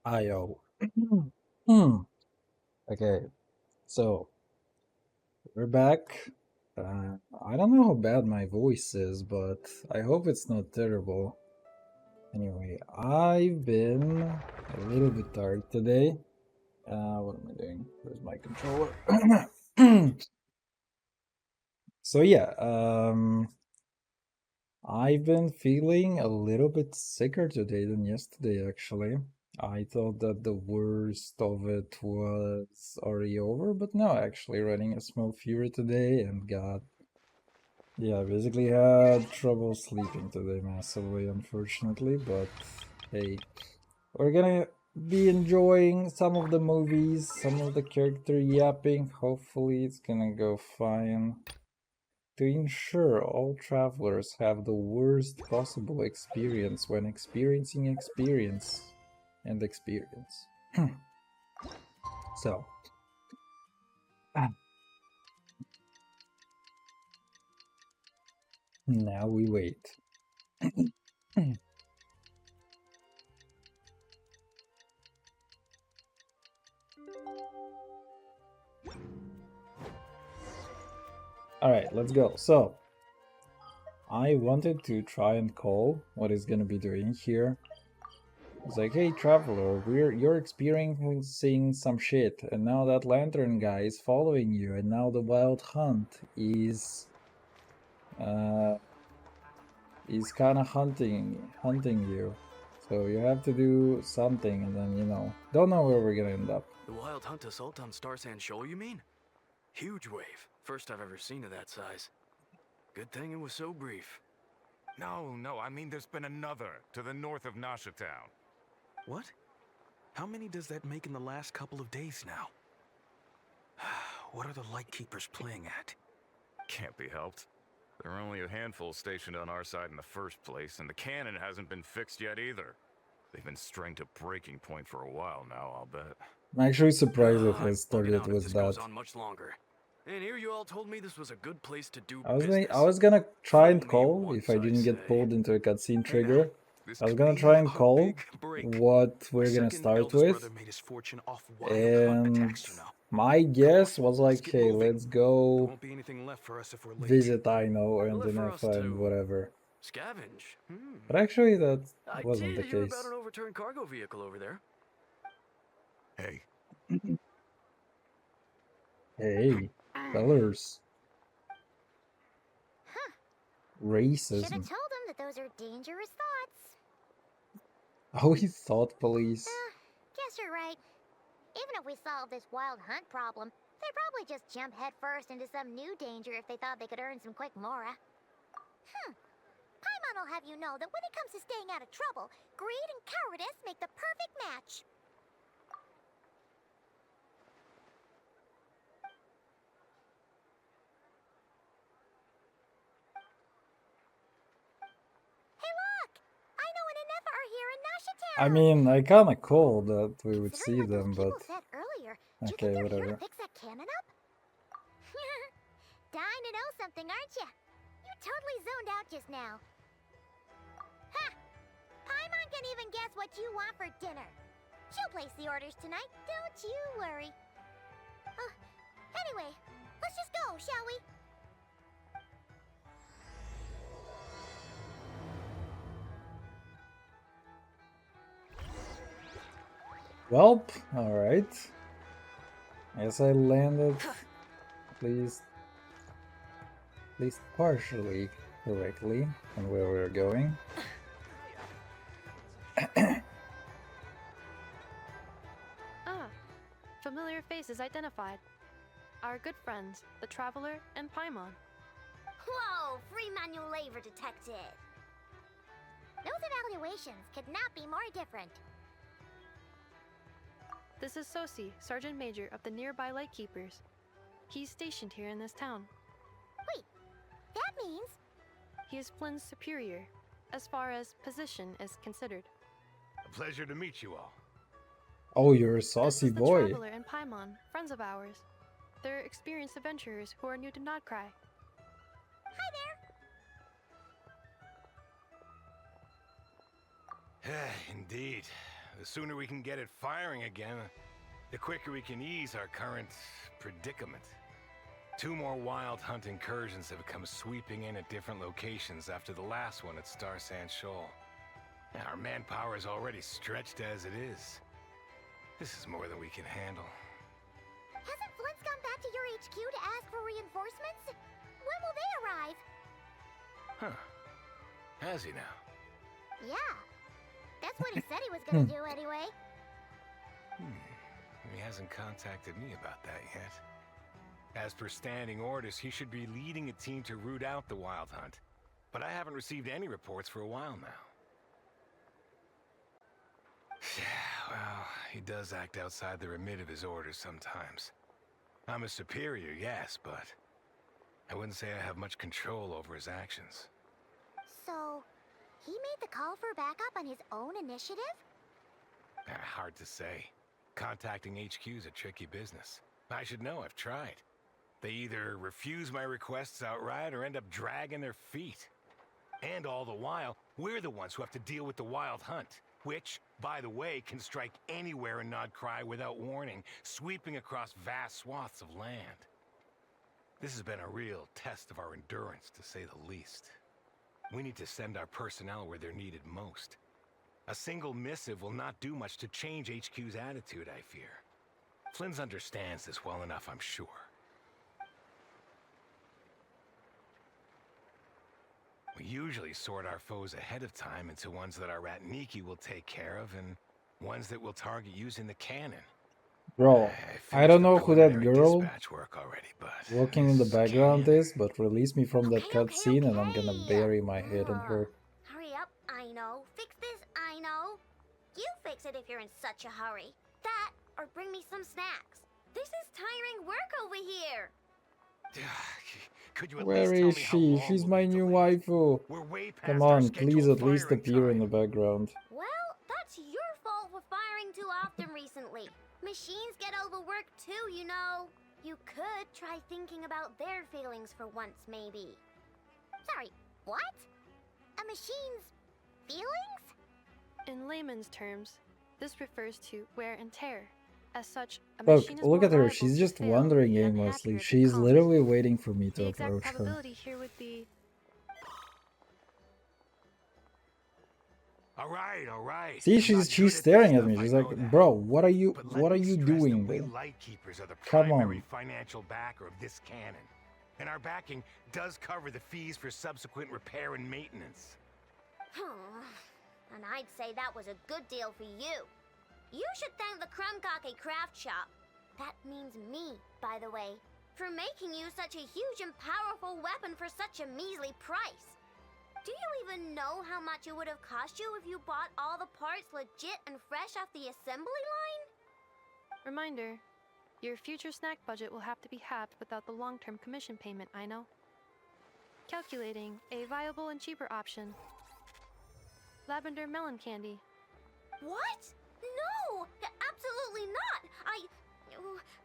IO. Hmm. Okay, so we're back. I don't know how bad my voice is, but I hope it's not terrible. Anyway, I've been a little bit tired today. What am I doing? Where's my controller? So yeah, I've been feeling a little bit sicker today than yesterday, actually. I thought that the worst of it was already over, but no, actually running a small fever today and yeah, basically had trouble sleeping today massively, unfortunately, but hey, we're gonna be enjoying some of the movies, some of the character yapping. Hopefully it's gonna go fine. To ensure all travelers have the worst possible experience when experiencing experience and experience. So, now we wait. Alright, let's go. So, I wanted to try and call what he's gonna be doing here. It's like, hey traveler, you're experiencing some shit, and now that lantern guy is following you, and now the wild hunt uh is kind of hunting you. So you have to do something, and then don't know where we're gonna end up. The wild hunt assault on Star Sand Shoal, you mean? Huge wave. First I've ever seen of that size. Good thing it was so brief. No, I mean there's been another to the north of Nasha Town. What? How many does that make in the last couple of days now? What are the Lightkeepers playing at? Can't be helped. There are only a handful stationed on our side in the first place, and the cannon hasn't been fixed yet either. They've been strained to breaking point for a while now, I'll bet. I'm actually surprised it I'm has bugging started out if with this that. goes on much longer. And here you all told me this was a good place to do I business. was gonna try Fool and me call if once, I I didn't get say. pulled into a cutscene Hey now, trigger. this I was could gonna be try and a call big break. what My we're gonna second start eldest brother with, made his fortune off wild hunt and attacks, you know. my Come on, guess was let's like, get hey, moving. let's There go won't be anything left for us if we're late. visit Ino and Left for us Inefa and to whatever. scavenge. But actually, that I wasn't the did hear about case. an overturned cargo vehicle over there. Hey, Hey, fellas, Huh. Should have racism. told him that those are dangerous thoughts. Oh, he thought police. Guess you're right. Even if we solve this wild hunt problem, they'd probably just jump headfirst into some new danger if they thought they could earn some quick mora. Paimon will have you know that when it comes to staying out of trouble, greed and cowardice make the perfect match. Hey look! Aino and Inefa are here in Nasha I Town! mean, I kinda called that we would Considering see what those them, but people said earlier, do you think okay, they're here to whatever. fix that cannon up? Dying to know something, aren't you? You totally zoned out just now. Ha! Paimon can even guess what you want for dinner. She'll place the orders tonight, don't you worry. Anyway, let's just go, shall we? Welp, alright. I guess I landed at least partially correctly on where we're going. Ah, familiar faces identified. Our good friends, the Traveler and Paimon. Whoa, free manual labor detected. Those evaluations could not be more different. This is Sosi, Sergeant Major of the nearby Lightkeepers. He's stationed here in this town. Wait, that means... He is Flynn's superior, as far as position is considered. a pleasure to meet you all. Oh, you're a This saucy is the boy. Traveler and Paimon, friends of ours. They're experienced adventurers who are new to Nodcry. Hi there! Indeed. The sooner we can get it firing again, the quicker we can ease our current predicament. 2 more Wild Hunt incursions have come sweeping in at different locations after the last one at Star Sand Shoal. Our manpower is already stretched as it is. This is more than we can handle. Hasn't Flint's gone back to your HQ to ask for reinforcements? When will they arrive? Huh. Has he now? Yeah. That's what he said he was gonna do anyway. He hasn't contacted me about that yet. As per standing orders, he should be leading a team to root out the Wild Hunt. But I haven't received any reports for a while now. Well, he does act outside the remit of his orders sometimes. I'm a superior, yes, but I wouldn't say I have much control over his actions. So, he made the call for backup on his own initiative? Hard to say. Contacting HQ is a tricky business. I should know, I've tried. They either refuse my requests outright or end up dragging their feet. And all the while, we're the ones who have to deal with the Wild Hunt, which, by the way, can strike anywhere in Nodcry without warning, sweeping across vast swaths of land. This has been a real test of our endurance, to say the least. We need to send our personnel where they're needed most. A single missive will not do much to change HQ's attitude, I fear. Flynn's understands this well enough, I'm sure. We usually sort our foes ahead of time into ones that our Ratniki will take care of and ones that will target using the cannon. Bro, I don't know who that girl Work already, but walking in the background is, but release me from that Okay, cutscene and I'm okay. gonna bury my head in her. Hurry up, I know. Fix this, I know. You fix it if you're in such a hurry. That, or bring me some snacks. This is tiring work over here. Could you at Where least tell is me how she? long She's we'll my be new delayed? waifu. We're way past Come our on, please scheduled at least firing appear in time. the background. Well, that's your fault for firing too often recently. Machines get overworked too, you know. You could try thinking about their feelings for once, maybe. Sorry, what? A machine's feelings? In layman's terms, this refers to wear and tear. As such, a Look, machine is look more at her. liable She's to just fail wandering than aimlessly. accurate to She's come. literally waiting for me to The exact approach her. probability here would be All right. See, I'm not she's good at staring this at me. stuff, She's I like, know that. bro, what are you But let me doing, stress that we dude? Lightkeepers are the Come primary on. financial backer of this cannon. And our backing does cover the fees for subsequent repair and maintenance. And I'd say that was a good deal for you. You should thank the Krumkake craft shop. That means me, by the way, for making you such a huge and powerful weapon for such a measly price. Do you even know how much it would have cost you if you bought all the parts legit and fresh off the assembly line? reminder. Your future snack budget will have to be halved without the long-term commission payment, I know. Calculating a viable and cheaper option. Lavender melon candy. What? No! Absolutely not!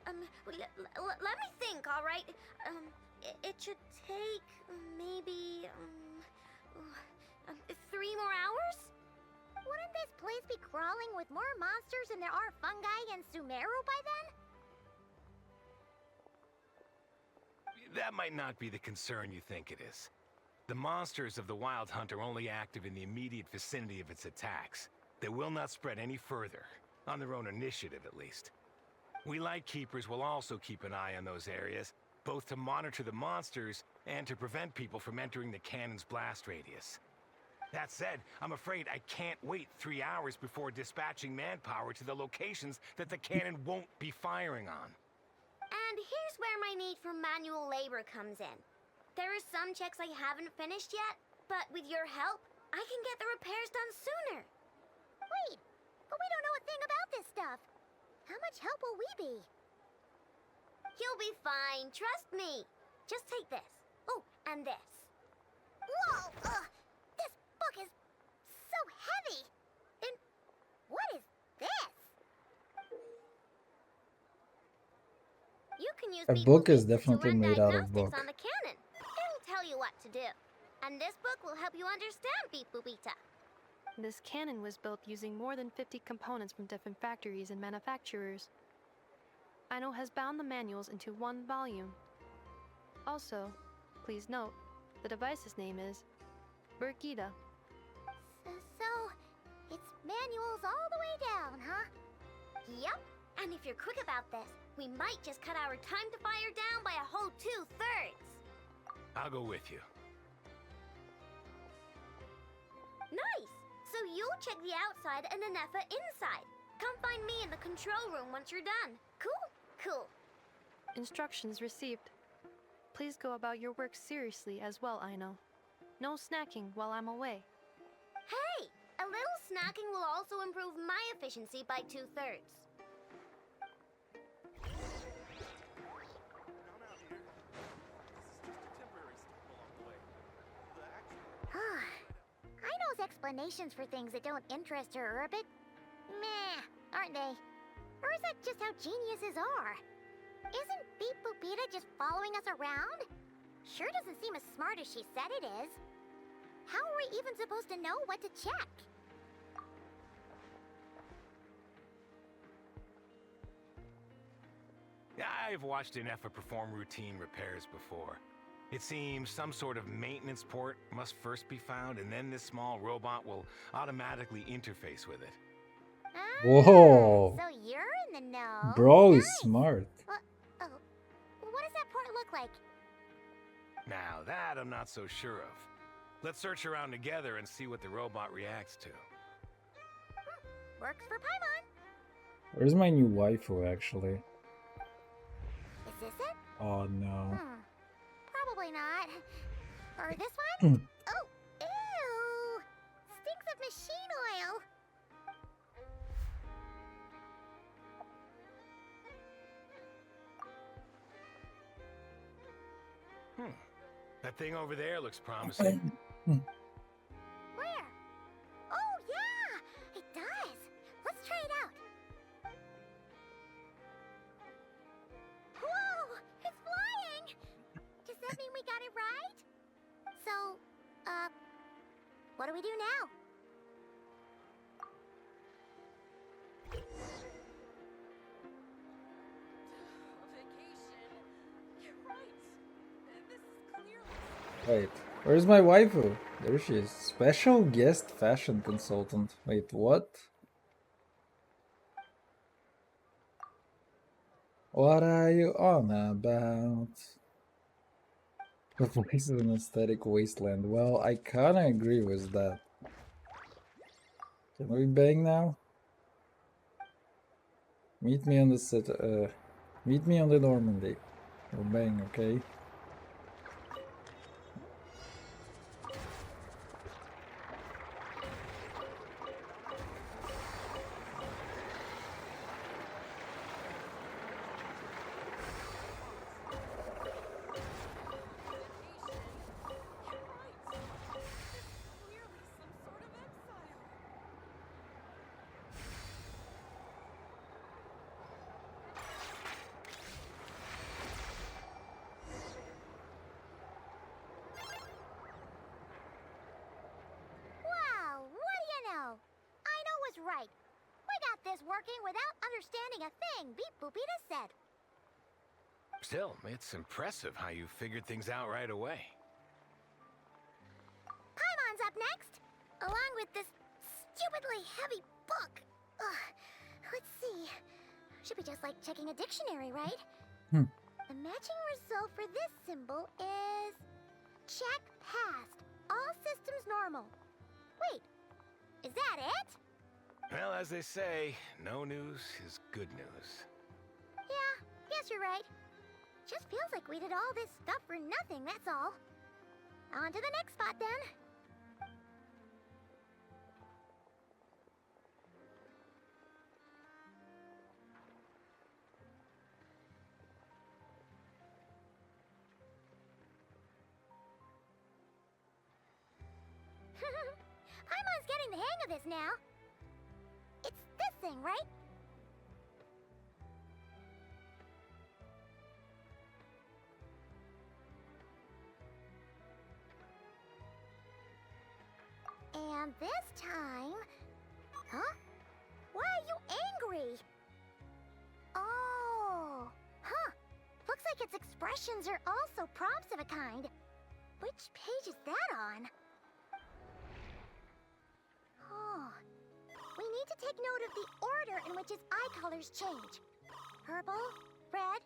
Let me think, alright? It should take maybe, 3 more hours? Wouldn't this place be crawling with more monsters than there are fungi and Sumeru by then? That might not be the concern you think it is. The monsters of the Wild Hunt are only active in the immediate vicinity of its attacks. They will not spread any further, on their own initiative at least. We Lightkeepers will also keep an eye on those areas, both to monitor the monsters and to prevent people from entering the cannon's blast radius. That said, I'm afraid I can't wait 3 hours before dispatching manpower to the locations that the cannon won't be firing on. And here's where my need for manual labor comes in. There are some checks I haven't finished yet, but with your help, I can get the repairs done sooner. Wait, but we don't know a thing about this stuff. How much help will we be? You'll be fine, trust me. Just take this. Oh, and this. Whoa! This book is so heavy. Then what is this? You can use A Beeple book is Beats to definitely run made out of diagnostics book. on the cannon. It'll tell you what to do. And this book will help you understand Beep Boopita. This cannon was built using more than 50 components from different factories and manufacturers. Aino has bound the manuals into one volume. Also, please note, the device's name is Burkida. So, it's manuals all the way down, huh? Yep. And if you're quick about this, we might just cut our time to fire down by a whole 2/3. I'll go with you. Nice! So you'll check the outside and the Neffa inside. Come find me in the control room once you're done. Cool? Cool. Instructions received. Please go about your work seriously as well, Aino. No snacking while I'm away. Hey! A little snacking will also improve my efficiency by 2/3. Aino's explanations for things that don't interest her are a bit meh, aren't they? Or is that just how geniuses are? Isn't Beep Boopita just following us around? Sure doesn't seem as smart as she said it is. How are we even supposed to know what to check? I've watched an Effa perform routine repairs before. It seems some sort of maintenance port must first be found, and then this small robot will automatically interface with it. Ah, Whoa. So you're in the know. Bro is Nice. smart. Oh, what does that port look like? Now that I'm not so sure of. Let's search around together and see what the robot reacts to. Works for Paimon. Where's my new waifu, actually? Is this it? Oh no. Probably not. Or this one? Oh, ew! Stinks of machine oil. That thing over there looks promising. Where? Oh, yeah! It does. Let's try it out. Whoa! It's flying! Does that mean we got it right? So, what do we do now? Wait, where's my waifu? There she is. Special guest fashion consultant. Wait, what? What are you on about? The place is an aesthetic wasteland. Well, I kinda agree with that. Can we bang now? Meet me on the set. Meet me on the Normandy. We'll bang, okay? Wow, what do you know? Aino was right. We got this working without understanding a thing Beep Boopita said. Still, it's impressive how you figured things out right away. Paimon's up next, along with this stupidly heavy book. Ugh, let's see. Should be just like checking a dictionary, right? The matching result for this symbol is... check passed. All systems normal. Wait, is that it? Well, as they say, no news is good news. Yeah, guess you're right. Just feels like we did all this stuff for nothing, that's all. On to the next spot, then. Paimon's getting the hang of this now. It's this thing, right? And And this time... Huh? Why are you angry? Oh... Huh. Looks like its expressions are also prompts of a kind. Which page is that on? Oh... We need to take note of the order in which his eye colors change. Purple, red...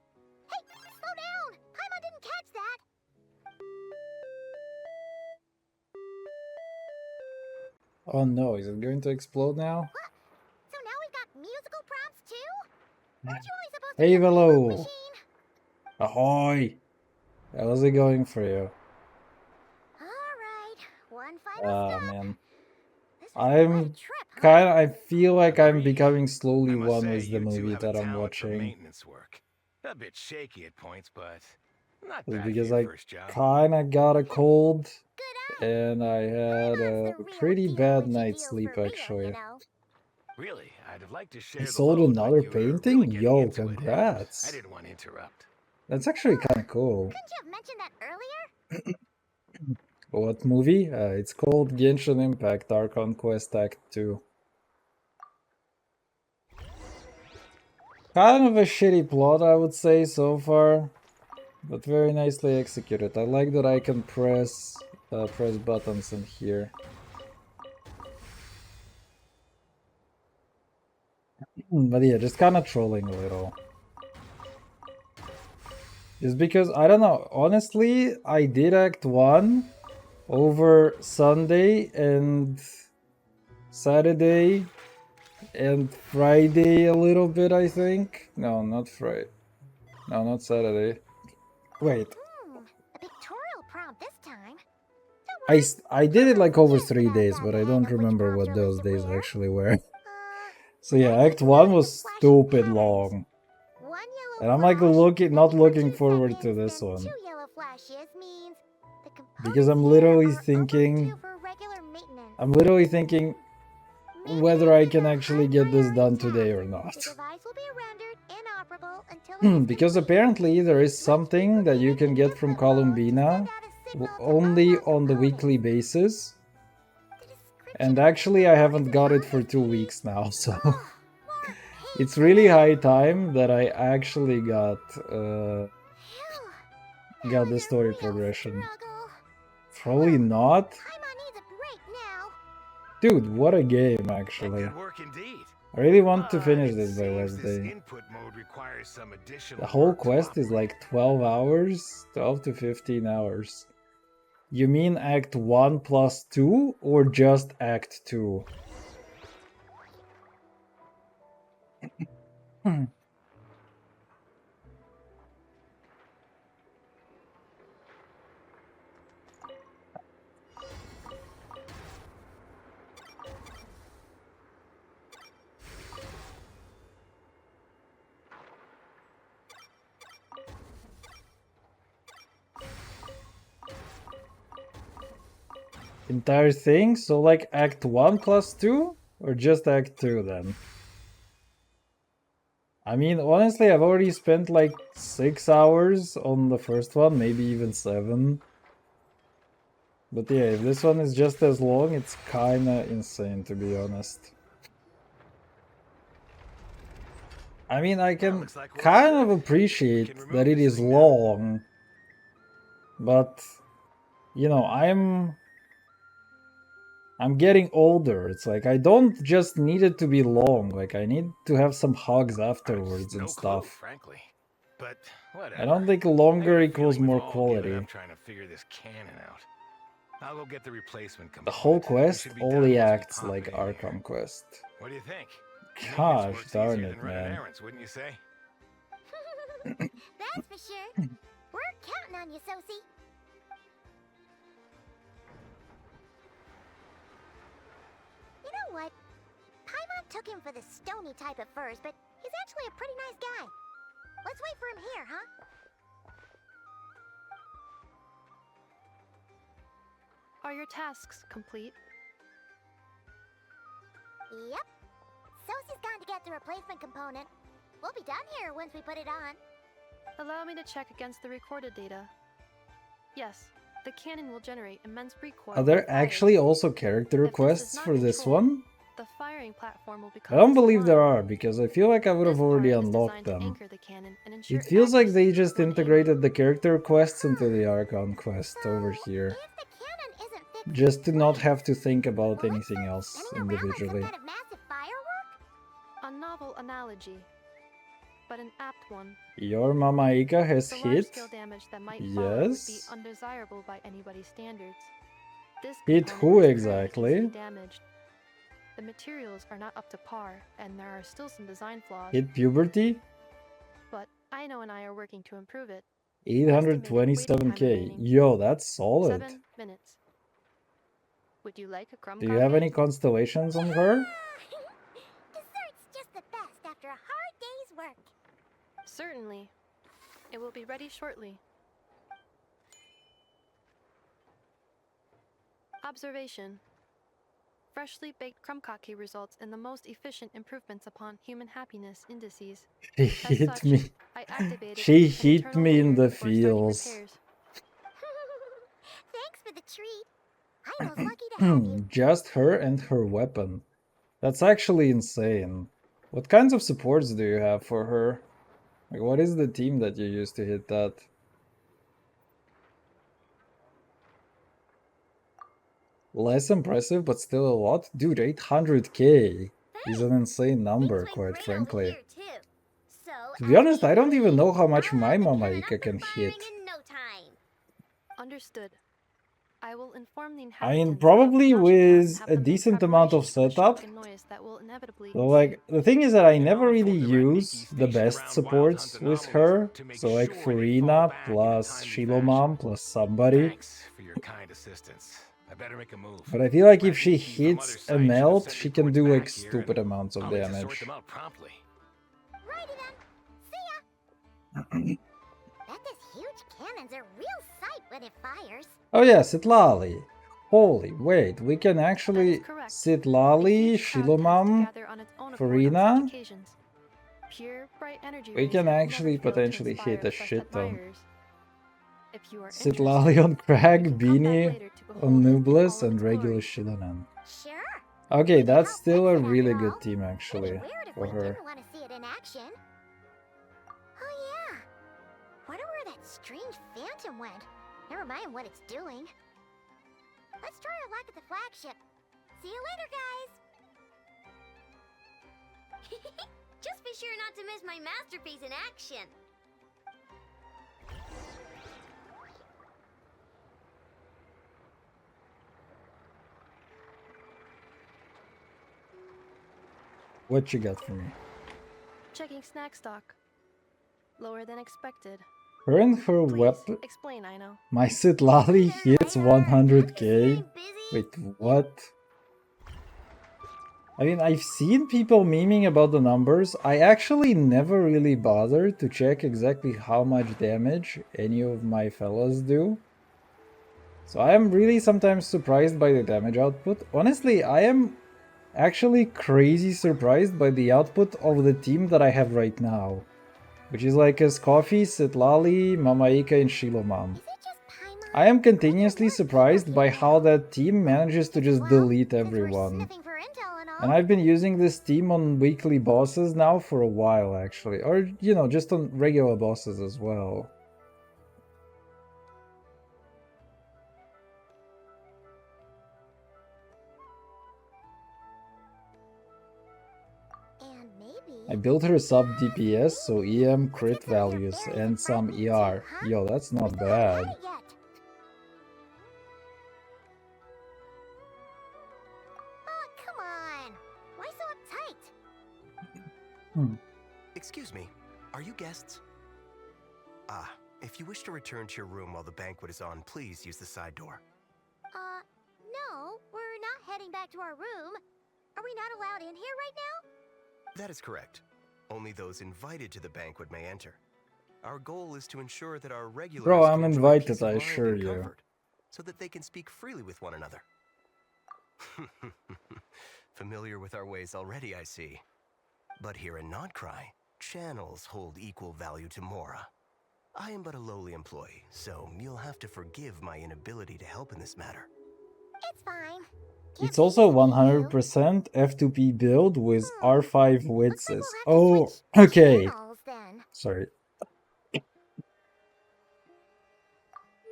Hey! Slow down! Paimon didn't catch that! Oh no, is it going to explode now? What? So now we've got musical prompts too? Aren't you only supposed to Hey, be a Velo! keyboard machine? Ahoy! How's it going for you? Alright, one final Ah, stop. man. This was quite a I'm trip, huh? I feel like I'm Agreed. becoming slowly I must one say, with the you two movie have a that I'm talent for watching. maintenance work. A bit shaky at points, but not It's bad for because your I first job. kinda got a cold Good eye. and I had Paimon's a the real pretty deal bad when she night's deals sleep for real, actually. you know. Really, I'd have liked to I share the sold load, but another you were really painting? getting Yo, into it, and I congrats! didn't want to interrupt. That's actually kinda cool. Couldn't you have mentioned that earlier? What movie? It's called Genshin Impact Archon Quest Act 2. Kind of a shitty plot, I would say, so far. But very nicely executed. I like that I can press buttons in here. But yeah, just kind of trolling a little. Just because, I don't know, honestly, I did Act 1 over Sunday and Saturday and Friday a little bit, I think. No, not Friday. No, not Saturday. Wait, A pictorial prompt this time. Don't worry, I did it like over Paimon 3 got days, the but I hang don't of which remember prompts what are those linked days where. actually were. Uh, So yeah, next Act we 1 notice was the flashing stupid patterns. long. One yellow And I'm like flash not every looking 2 forward to seconds, this then one. 2 yellow flashes means the Because components I'm here literally are thinking overdue for regular maintenance. Maybe whether this I is can a actually high get this priority done task. today or not. The device will be rendered inoperable until it is Because complete. apparently there is Once we something that complete you it, can get from input mode to Columbina send out a signal to only unlock on the components. weekly basis. The description And of actually input I mode haven't isn't got on it for this 2 page. weeks now, so More pain it's for really me. high time that I actually got Phew. That got the was a story real progression. struggle. Probably Well, not. Paimon needs a break now. Dude, what a game Yeah, actually. good work indeed. I really want to But finish it this by seems this Wednesday. input mode requires some additional The whole work to quest is operate. like 12 hours, 12 to 15 hours. You mean Act 1 plus 2 or just Act 2? Entire thing? So like Act 1 plus 2? Or just Act 2 then? I mean, honestly, I've already spent like 6 hours on the first one, maybe even 7. But yeah, if this one is just as long, it's kinda insane to be honest. I mean, I can looks like we're all kind of good. We appreciate can remove that it this is thing now. long, but you know, I'm getting older. It's like I don't just need it to be long. Like I need to have some hugs I've afterwards no and clue, stuff. frankly. But whatever. I don't think I longer got a equals feeling we've more all given quality. up trying to figure this cannon out. I'll go get the replacement component. The whole We quest should be only done once we acts pop like it in here. Archon Quest. What do you think? Maintenance Gosh work's darn easier it, than running man. errands, wouldn't you say? That's for sure. We're counting on you, Sosie. You know what? Paimon took him for the stony type at first, but he's actually a pretty nice guy. Let's wait for him here, huh? Are your tasks complete? Yep. Sosie's gone to get the replacement component. We'll be done here once we put it on. Allow me to check against the recorded data. Yes, the cannon will generate immense recoil. Are there when fired. actually also character If this is requests not for this controlled, one? the firing platform will I become don't believe there misaligned. are, because I feel like I would This have already part is unlocked designed to them. anchor the cannon and ensure It feels like they accuracy just when aiming. integrated the character quests into the Archon quest So, over here, if the cannon isn't fixed just to not right, have to think about will it anything start else spinning around like some individually. kind of massive firework? A novel analogy, but an apt one. Your Mama Ika has The hit? large-scale damage that might follow would be Yes. undesirable by anybody's standards. This Hit component who is currently exactly? easily damaged. The materials are not up to par, and there are still some design flaws. Hit puberty? But Aino and I are working to improve it. 827k. Yo, that's solid. 7 minutes. Would you like a crumb Do you have coffee? any constellations on her? Dessert's just the best after a hard day's work. Certainly. It will be ready shortly. Observation. Freshly baked krumkake results in the most efficient improvements upon human happiness indices. She As hit such, me. I activated She an hit internal me in meter the before starting feels. repairs. Thanks for the treat. I was lucky to have you. Just her and her weapon. That's actually insane. What kinds of supports do you have for her? Like, what is the team that you use to hit that? Less impressive, but still a lot? Dude, 800k is an insane number, Things went quite great frankly. over here, too. So, To be as honest, I don't even know how much I'll my have the Mama cannon Ika up can and firing hit. in no time. Understood. I will inform the I inhabitants. mean, probably of Noshitown and with have a them make decent amount of preparations for the setup. shock and noise that will inevitably So, like, ensue. the thing is that I And never I'll really inform the Randiki use the station best around Wild supports Hunt with anomalies her. to make So, like, sure they fall Furina back in a plus timely Shilomam fashion. plus somebody. Thanks for your kind assistance. I better make a move. But I feel like if she Randiki from other hits a sites should have melt, sent she can reports do like back here, stupid and amounts of I'll need to sort damage. them out promptly. Righty then. See ya. Bet this huge cannon's a real sight when it fires. Oh yeah, Sitlali. Holy, wait, we can That is actually correct. Sitlali, A huge crowd tends to Shilomam, gather on its own accord on Farina. such occasions. Pure, bright energy We rays can have actually never failed to potentially inspire hit a such shit ton. admirers. If you are Sitlali interested, on Crag, we can come back Beanie, later to behold on it in Nublus, all of and its regular glory. Shilonan. Sure. Okay, We can that's help still fix a it after really all. good team It'd be actually, weird if for we her. didn't want to see it in action. Oh yeah. Wonder where that strange phantom went. Never mind what it's doing. Let's try our luck at the flagship. See you later, guys. Just be sure not to miss my masterpiece in action. What you got for me? Checking snack stock. Lower than expected. Her and her Please, weapon. explain, Aino. My Sitlali hits I'm just 100k. staying busy. Wait, what? I mean, I've seen people memeing about the numbers. I actually never really bothered to check exactly how much damage any of my fellas do. So I am really sometimes surprised by the damage output. Honestly, I am actually crazy surprised by the output of the team that I have right now. Which is like as Coffee, Sitlali, Mama Ika, and Shilomam. Is it just Paimon? I am continuously What's the surprised by work how that team manages to just Well, delete since we're everyone. sniffing for intel and all, And I've been using this team on weekly bosses now for a while actually. Or, you know, just on regular bosses as well. and maybe I built her sub DPS, so EM Let's crit get some of your values berries and and some fried meat ER. too, huh? Yo, that's We not still haven't bad. had it yet. Oh, come on. Why so uptight? Excuse me, are you guests? Ah, if you wish to return to your room while the banquet is on, please use the side door. No, we're not heading back to our room. Are we not allowed in here right now? That is correct. Only those invited to the banquet may enter. Our goal is to ensure that our regulars Bro, I'm can enjoy invited, peace of I mind assure and you. comfort, so that they can speak freely with one another. Familiar with our ways already, I see. But here in Nodcry, channels hold equal value to Mora. I am but a lowly employee, so you'll have to forgive my inability to help in this matter. It's fine. It's Can't be also easy for you. 100% F2P build with Hmm. R5 Looks like Witzes. we'll have to Oh, switch okay. channels then. Sorry.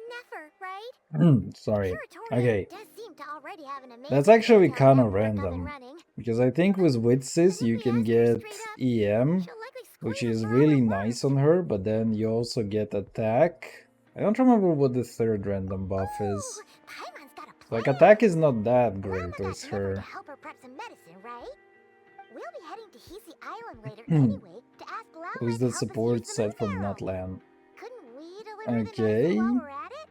Never, right? Sorry. Curatorium Okay. does seem to already have an amazing That's actually retail kind of network up and random. running. Because I think with Witzes And you if we can ask her get straight up, EM, she'll likely which squeeze us is for all really we're nice worth. on her, but then you also get attack. I don't remember what the third random buff is. Ooh, Paimon's got a plan. Like, attack is not that Mama great got with Never to her. help her prep some medicine, right? We'll be heading to Hisi Island later anyway to ask Lauren Who's to the help us support use the set moon from barrel. Nutland? Couldn't we deliver the Okay. medicine while we're at it?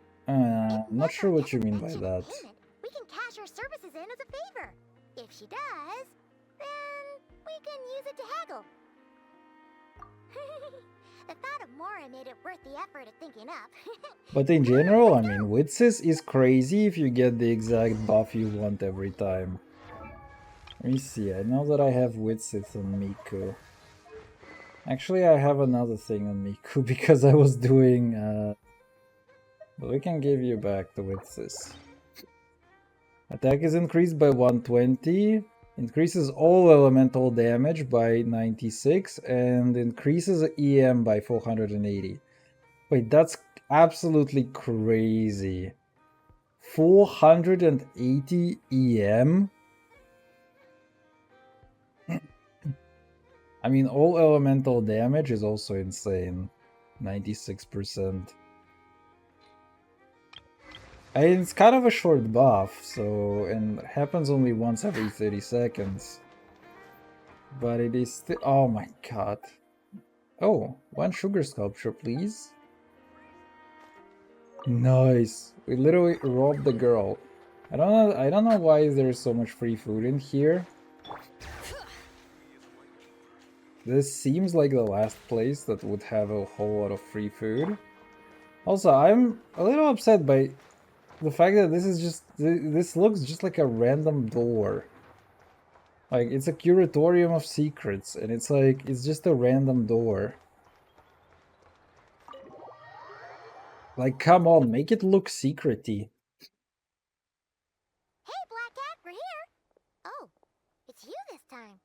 Not If sure Nefer what you doesn't mean by mention that. payment, we can cash our services in as a favor. If she does, then we can use it to haggle. The thought of Mora made it worth the effort of thinking up. But in general, I mean, Witzes is crazy if you get the exact buff you want every time. Let me see, I know that I have Witzes on Miku. Actually, I have another thing on Miku because I was doing... But we can give you back the Witzes. Attack is increased by 120, increases all elemental damage by 96, and increases EM by 480. Wait, that's absolutely crazy. 480 EM? I mean, all elemental damage is also insane. 96%. And it's kind of a short buff, so, and it happens only once every 30 seconds. But it is still, oh my god. Oh, one sugar sculpture, please. Nice. We literally robbed the girl. I don't know why there's so much free food in here. This seems like the last place that would have a whole lot of free food. Also, I'm a little upset by the fact that this is just, this looks just like a random door. Like, it's a curatorium of secrets, and it's like, it's just a random door. Like, come on, make it look secrety. Hey, Black Cat, we're here. Oh, it's you this time.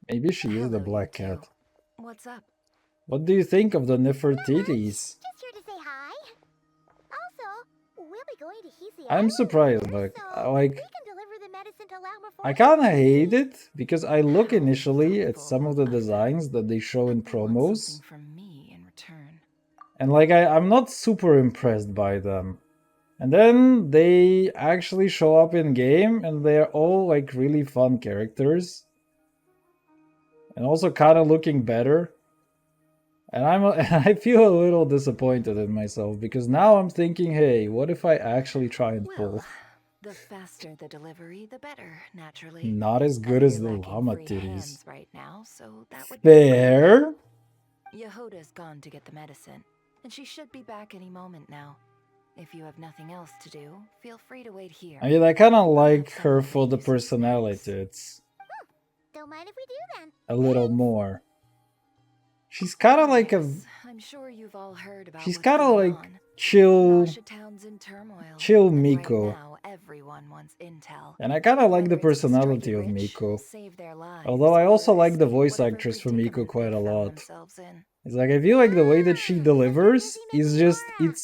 Maybe she is the Hello, black you two. cat. What's up? What do you think of the Not much. Nefertiti's? Just here to say hi. Also, we'll be going to Hisi I'm Island surprised, later, but so like, we can deliver the medicine to Lauma for I you. kinda hate it because I look How initially at thoughtful some of the of them. designs that they show in But they want something promos, from me in return. and like I'm not super impressed by them. And then they actually show up in game and they're all like really fun characters. And also kind of looking better. And I feel a little disappointed in myself because now I'm thinking, hey, what if I actually try and pull? Well, the faster the delivery, the better, naturally. Not as good Although as the you're lacking llama free titties. hands right now, so that would be a problem. Fair? Yehoda's gone to get the medicine, and she should be back any moment now. If you have nothing else to do, feel free to wait here. I mean, I kind of like Have her some for the ladies with personality. snacks. It's Don't mind if we do then. a little more. She's kind of like a... Anyways, I'm sure you've all heard about She's what's kind of going like on. chill... Nasha Town's in turmoil. Chill and Miko. Right now, everyone wants intel. And I kind of like the Whether it's to strike personality it of rich, Miko. save their lives, Although I also or like the escape voice whatever actress for Miko predicament quite a they've found lot. themselves in. It's like, I feel like the way that she So delivers busy is making just, Mora. it's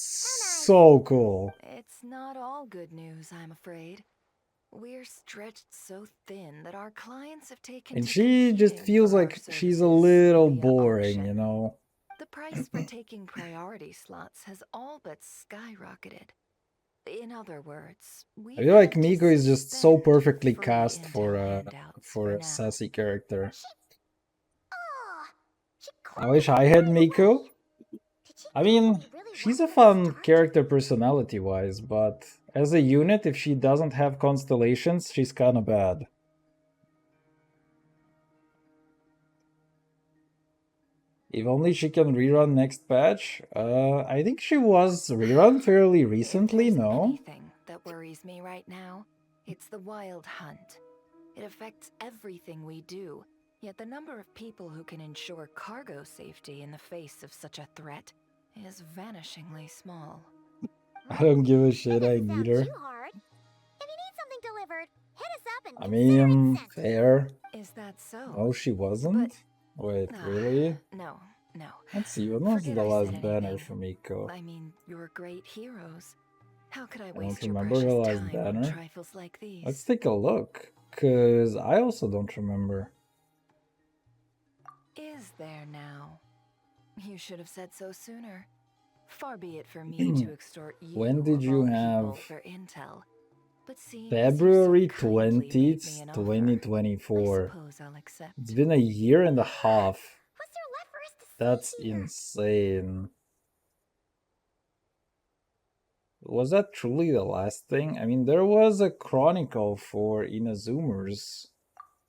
so cool. It's not all good news, I'm afraid. We're stretched so thin that our clients have taken And to she just competing feels for our like she's a services little via boring, auction. you know? The price for taking priority slots has all but skyrocketed. In other words, we I feel like Miko is just so perfectly cast for a now. sassy character. Oh, she I wish I had Miko. I mean, she's a fun character personality-wise, but as a unit, if she doesn't have constellations, she's kinda bad. If only she can rerun next patch. I think she was rerun fairly recently, If there's no? anything that worries me right now, it's the wild hunt. It affects everything we do, yet the number of people who can ensure cargo safety in the face of such a threat is vanishingly small. I don't give a shit, I Doesn't need sound her. too hard. If you need something delivered, hit us up and I consider it mean, sent. fair. Is that so? Oh, she wasn't? Wait, really? No, no. Let's see, when was Forget the I said last banner anything. for Miko? I mean, you're great heroes. How could I I don't waste your remember the precious last time banner. on trifles like these? Let's take a look, cause I also don't remember. Is there now? You should have said so sooner. Far be it for me to extort you When did of you all have people for intel. But seeing as you February so kindly made 20th, me an offer, I 2024. suppose I'll accept. It's been a year and a half. What's there left for us to That's see here? insane. Was that truly the last thing? I mean, there was a chronicle for Inazumers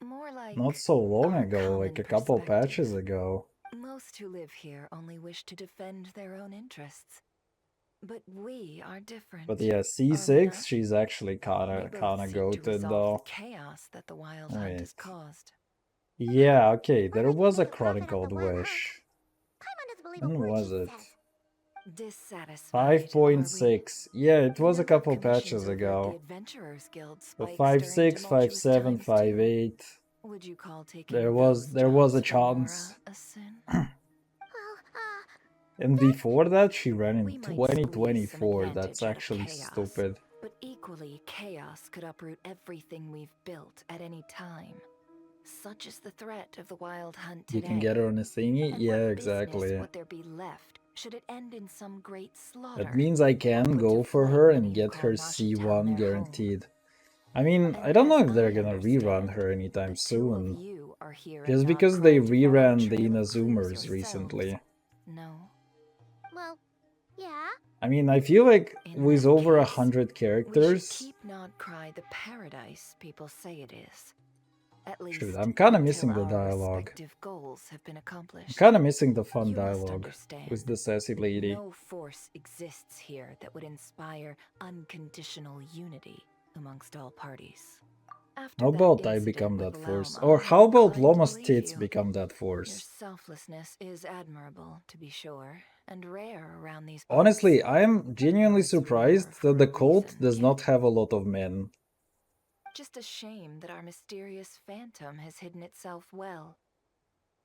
More like not so long our ago, like common a couple perspective. patches ago. Most who live here only wish to defend their own interests. But we are different. But yeah, Are we C6, not? she's actually We kinda both seek to goated resolve though. the chaos that the Wild Hunt Wait. has caused. Yeah, okay, We're there making was a big profit off the chronicled Wild Hunt. wish. Paimon doesn't believe When a word was she it? says. Dissatisfied, are we? 5.6. Yeah, it The was a number of couple commissions patches over at the ago. Adventurers Guild So spiked 5.6, during 5.7, tumultuous times, too. 5.8. Would you call taking There was those a jobs for chance. Mora a sin? Well, And before that, she ran in We might squeeze some 2024. That's advantage out of actually chaos, stupid. But equally, chaos could uproot everything we've built at any time. Such is the threat of the Wild Hunt You today. can get her on a thingy? And Yeah, what exactly. business would there be left should it end in some great slaughter? That means I can Put go to for flight her many and who get call her Nashi Town C1 their guaranteed. I mean, home. I don't know And if they're as I gonna rerun understand, her anytime the two of soon. you are here Just and not because they primed to follow a reran the trail of clues Inazumers yourselves. recently. No. well, yeah. I mean, I feel like In with that over case, 100 We should characters... keep Nod Cry the paradise people say it is. At least, Shoot, I'm kinda until missing the our dialogue. respective goals have been I'm accomplished. kinda missing the fun You must dialogue understand, with the sassy lady. no force exists here that would inspire unconditional unity amongst all parties. After How that about I incident become with that force? Lauma, Or how I'm about inclined to Loma's believe tits you. become that Your force? selflessness is admirable, to be sure, and rare around these parts. Honestly, I am genuinely It's rare surprised for that the a cult reason, does kid. not have a lot of men. Just a shame that our mysterious phantom has hidden itself well.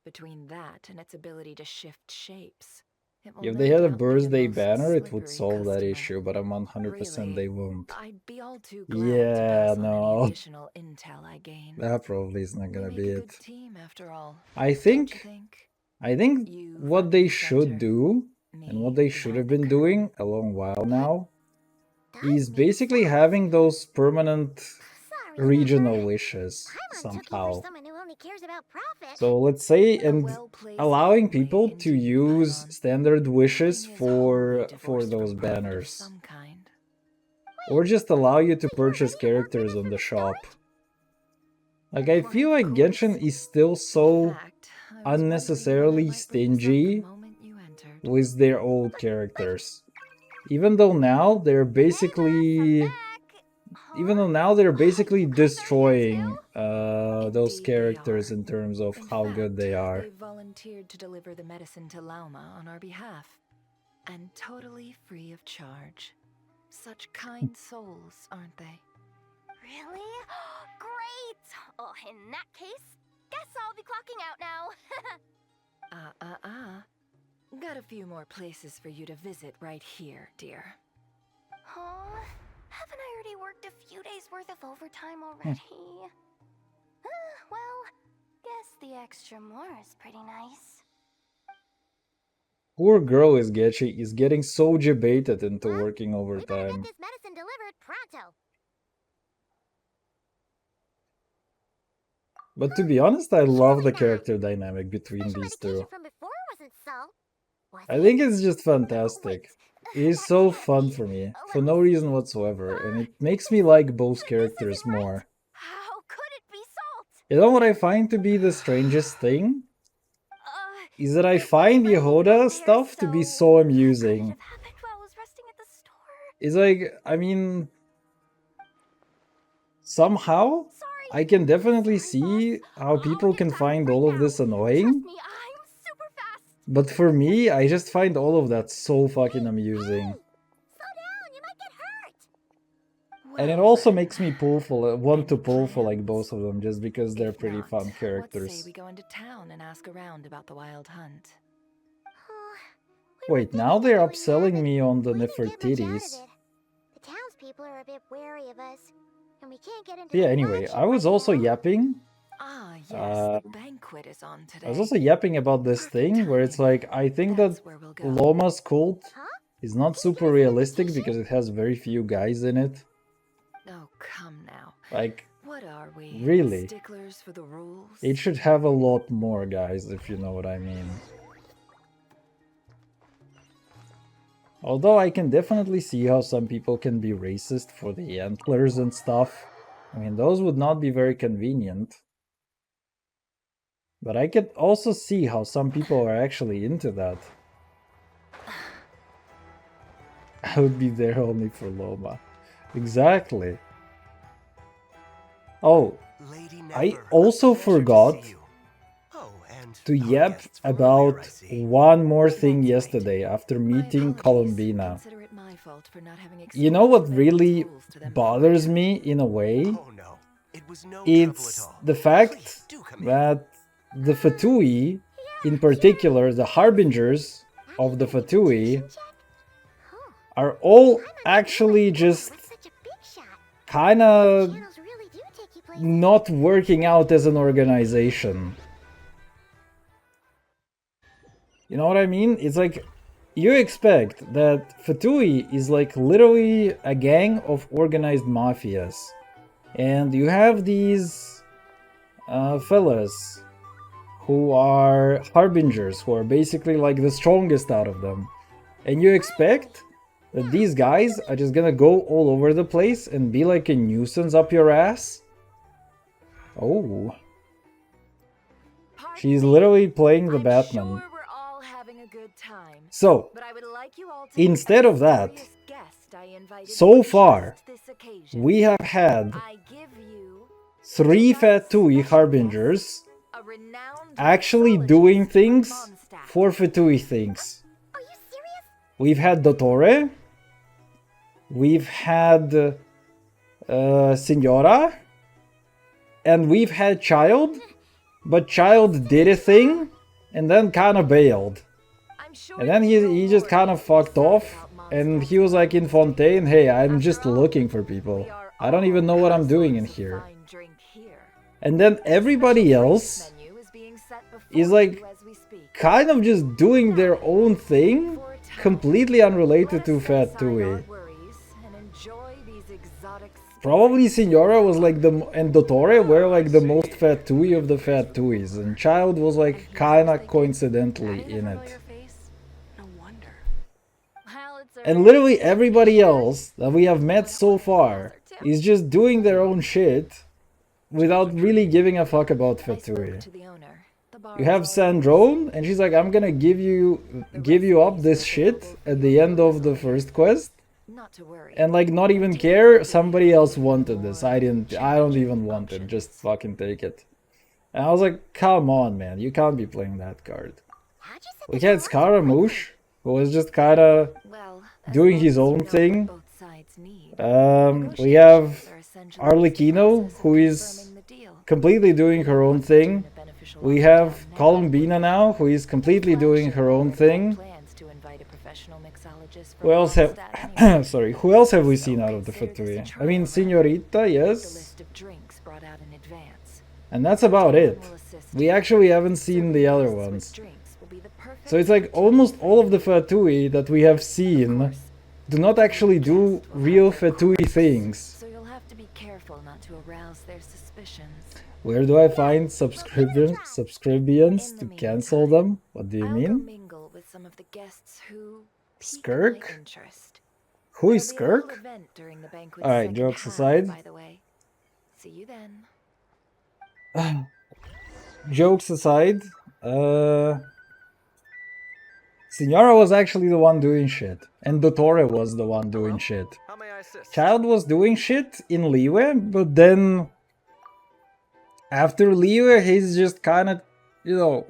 Between that and its ability to shift shapes, it will If no they had a doubt be birthday most banner, it would slippery solve that customer. issue, but I'm 100% Really, they won't. I'd be all too glad to Yeah, pass on any no. additional intel I gain. That probably is not We gonna make be a it. good team, after all. I Don't you think think? You what front they and should center, do, and what me they should have behind the been doing curtain. a long while now, Does is make basically sense. having those permanent Sorry, regional Pepper. wishes Paimon took you for somehow. someone who only cares about profit. So let's say, A and well-placed allowing gateway people to into you, use Paimon. standard wishes Nothing is wholly for divorced those from profit of banners. some kind. Or just allow you to Wait, you were purchase any more characters bitter on from the the start? shop. Like, I Why, feel of like Genshin course. is still In so fact, I was unnecessarily wondering when I might bring this up the stingy moment you entered. with their old characters. Even though now they're Hey, basically... I'm back. Even though Huh? now they're basically You guys are here destroying too? those Indeed they characters are. in terms of In how fact, good they are. they volunteered to deliver the medicine to Lauma on our behalf. And totally free of charge. Such kind souls, aren't they? Really? Great! Oh, in that case, guess I'll be clocking out now. Got a few more places for you to visit right here, dear. Huh? Haven't I already worked a few days worth of overtime already? Well, guess the extra more is pretty nice. Poor girl is getting so debated into Huh? working We better get overtime. this medicine delivered pronto. But to be honest, I love the now. character dynamic between Special these medication two. from before wasn't so. Was I it? think it's just fantastic. Wait, It is that so can't fun be. for me, Let for me no see. reason whatsoever, and it makes me like both characters isn't right. more. How could it be salt? You know what I find to be the strangest thing? Is that I If find Rainbow was Yehoda there, stuff to be so so could it amusing. have happened while I was resting at the store? It's like, I mean, somehow, Sorry. I can definitely Sorry, see boss. how I'll people get can on it find right all of now. this Trust annoying. me, I'm super fast. But for me, I just find all of that so fucking amusing. Slow down, you might get hurt. And it Well, also makes me want to any pull for like plans? both of them just because they're If pretty not, fun what say characters. we go into town and ask around about the wild hunt? We were Wait, thinking now of they're doing upselling that, me on the but we didn't get much out of Nefertiti's. it. The townspeople are a bit wary of us, and we can't get into Yeah, the anyway, flagship I was right also now. yapping. Ah, yes, Uh, the banquet is on today. I was also yapping about this Perfect thing where it's timing. like, I think that That's where we'll go. Loma's cult Huh? is not Can you super give us an realistic invitation? because it has very few guys in it. Oh, come now. Like, What are we? really? Sticklers for the rules? It should have a lot more guys, if you know what I mean. Although I can definitely see how some people can be racist for the antlers and stuff. I mean, those would not be very convenient. But I could also see how some people are actually into that. I would be there only for Loma. Exactly. Oh, Lady I Never, a also pleasure to forgot see you. Oh, and to our yap guests from earlier, about I see. one more thing That's right. yesterday after My meeting apologies. Columbina. Consider it my fault for not having You know what explained the banquet's really rules to them bothers beforehand. me in a way? Oh no, it was no trouble at It's all. the fact Please do come in. that the Fatui, in particular the harbingers of the Fatui, Huh. are all Paimon didn't actually realize Loma just was such a big shot. kinda Channels really do take you places. not working out as an organization. You know what I mean? It's like, you expect that Fatui is like literally a gang of organized mafias. And you have these fellas who are harbingers, who are basically like the strongest out of them. And you expect that these guys are just gonna go all over the place and be like a nuisance up your ass? Oh. Pardon She's me. literally playing the I'm Batman. sure we're all having a good time. So, But I would like you all to instead meet a of that, mysterious guest I invited so for far, just this occasion. we have had I give you 3 tonight's Fatui special harbingers guest, a renowned actually mixologist doing from things Mondstadt. for Fatui things. Are you serious? We've had Dottore, we've had Signora, and we've had Child, but Child did a thing and then kind of bailed. I'm sure And then you he know just more kind than of you fucked said off, about and Mondstadt's he was like in Fontaine, hey, I'm just After all, looking for people. we are I don't even all know what I'm doing in consorts of here. fine drink here. And then everybody Special else drinks menu is being set before is like you as we speak. kind of just doing their own thing, For a time, completely unrelated let to us set aside Fatui. our worries and enjoy these exotic Probably Signora was like and Dottore were like the most Fatui of the Fatuis, and Child was like kinda coincidentally in it. No wonder. Well, it's a And rare literally thing everybody to else that we have met so far is just doing their own shit without really giving a fuck about I spoke Fatui. to the owner. The bar You is have all yours. Sandrone, and she's like, I'm gonna give you up this shit at the end of the first quest, Not to worry. and like not even care somebody else wanted this. I don't even want it, just fucking take it. And I was like, come on man, you can't be playing that card. How'd you set We the had door so Scaramouche, who was just kinda Well, as doing long his as you own know what thing. both sides need. We have Negotiations are essentially Arlecchino, just the who process of is confirming the deal. completely doing her own thing. Doing a beneficial We offer have down now. Columbina now, who is completely doing her own thing. Plans to invite a professional mixologist Who from else have Mondstadt anyway. sorry, who else have we So seen out of the consider this a Fatui? I mean, trial run. Senorita, The yes, list of drinks brought out in advance. and that's about it. Will assist We you. actually haven't seen the other Serving ones. guests with drinks will be the perfect So it's like almost all of the Fatui that we have seen do not actually do real Fatui things. So you'll have to be careful not to arouse their suspicions. Where do I find subscriptions In to the cancel meantime, them? What do you I'll go mean? mingle with some of the guests who pique Skirk? my interest. Who is There'll be a little Skirk? event during the banquet's Alright, second jokes half, aside. by the way. See you then. Jokes aside, Signora was actually the one doing shit, and Dottore was the one doing shit. How may I assist? Child was doing shit in Liyue, but then after Liyue, he's just kind of, you know,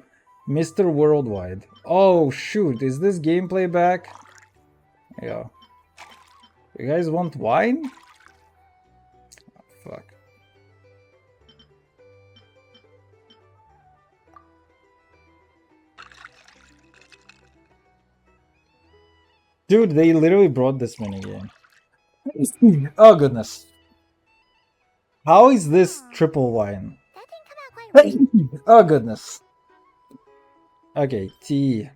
Mr. Worldwide. Oh shoot, is this gameplay back? Yeah. You guys want wine? Oh, fuck. Dude, they literally brought this minigame. Oh goodness. How is this triple wine? That didn't come out quite right. Oh goodness. Okay, tea.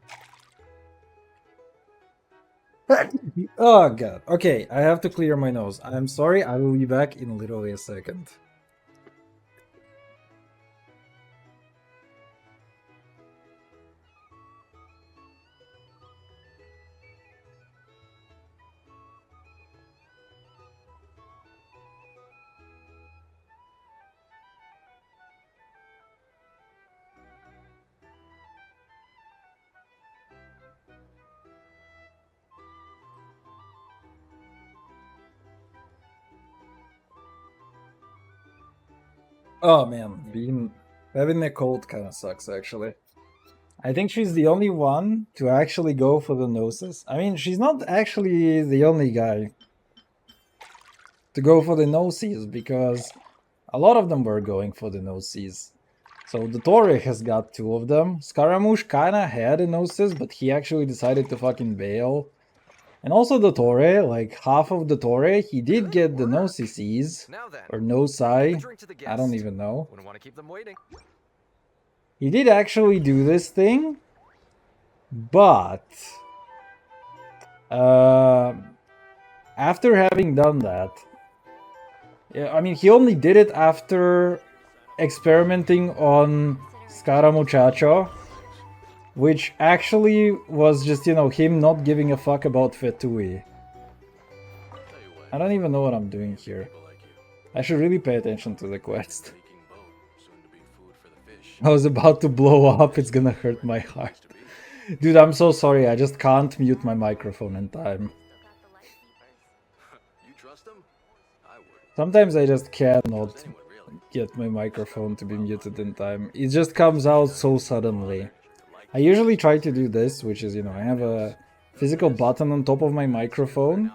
Oh god. Okay, I have to clear my nose. I'm sorry, I will be back in literally a second. Oh man, having a cold kind of sucks actually. I think she's the only one to actually go for the noses. I mean, she's not actually the only guy to go for the noses because a lot of them were going for the noses. So the Torre has got 2 of them. Scaramouche kinda had a noses, but he actually decided to fucking bail. And also the Torre, like half of the Torre, he did get the noses. Now then, Or nosai. drink to the guest. I don't even know. Wouldn't want to keep them waiting. He did actually do this thing, but after having done that, yeah, I mean, he only did it after experimenting on Scaramuchacho, which actually was just, you know, him not giving a fuck about Fetui. I don't even know what I'm doing here. I should really pay attention to the quest. I was about to blow up, it's gonna hurt my heart. Dude, I'm so sorry, I just can't mute my microphone in time. Sometimes I just cannot get my microphone to be muted in time. It just comes out so suddenly. I usually try to do this, which is, you know, I have a physical button on top of my microphone.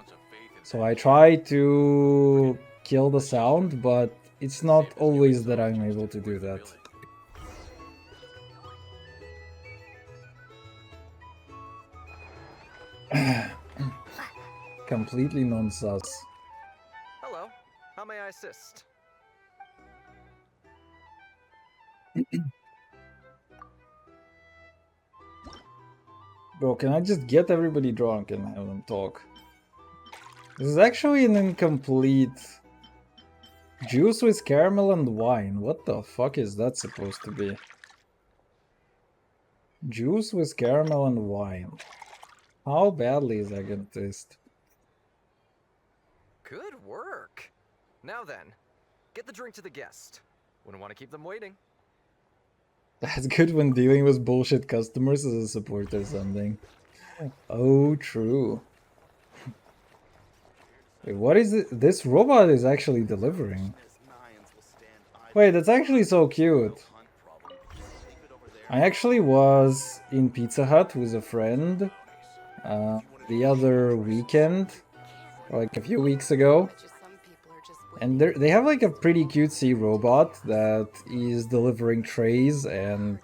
So I try to kill the sound, but it's not always that I'm able to do that. Completely non-sus. Hello. How may I assist? Bro, can I just get everybody drunk and have them talk? This is actually an incomplete juice with caramel and wine. What the fuck is that supposed to be? Juice with caramel and wine. How badly is that gonna taste? Good work. Now then, get the drink to the guest. Wouldn't want to keep them waiting. That's good when dealing with bullshit customers as a support or something. Oh, true. Wait, what is it? This robot is actually delivering. Wait, that's actually so cute. I actually was in Pizza Hut with a friend the other weekend, like a few weeks ago. And they have like a pretty cutesy robot that is delivering trays and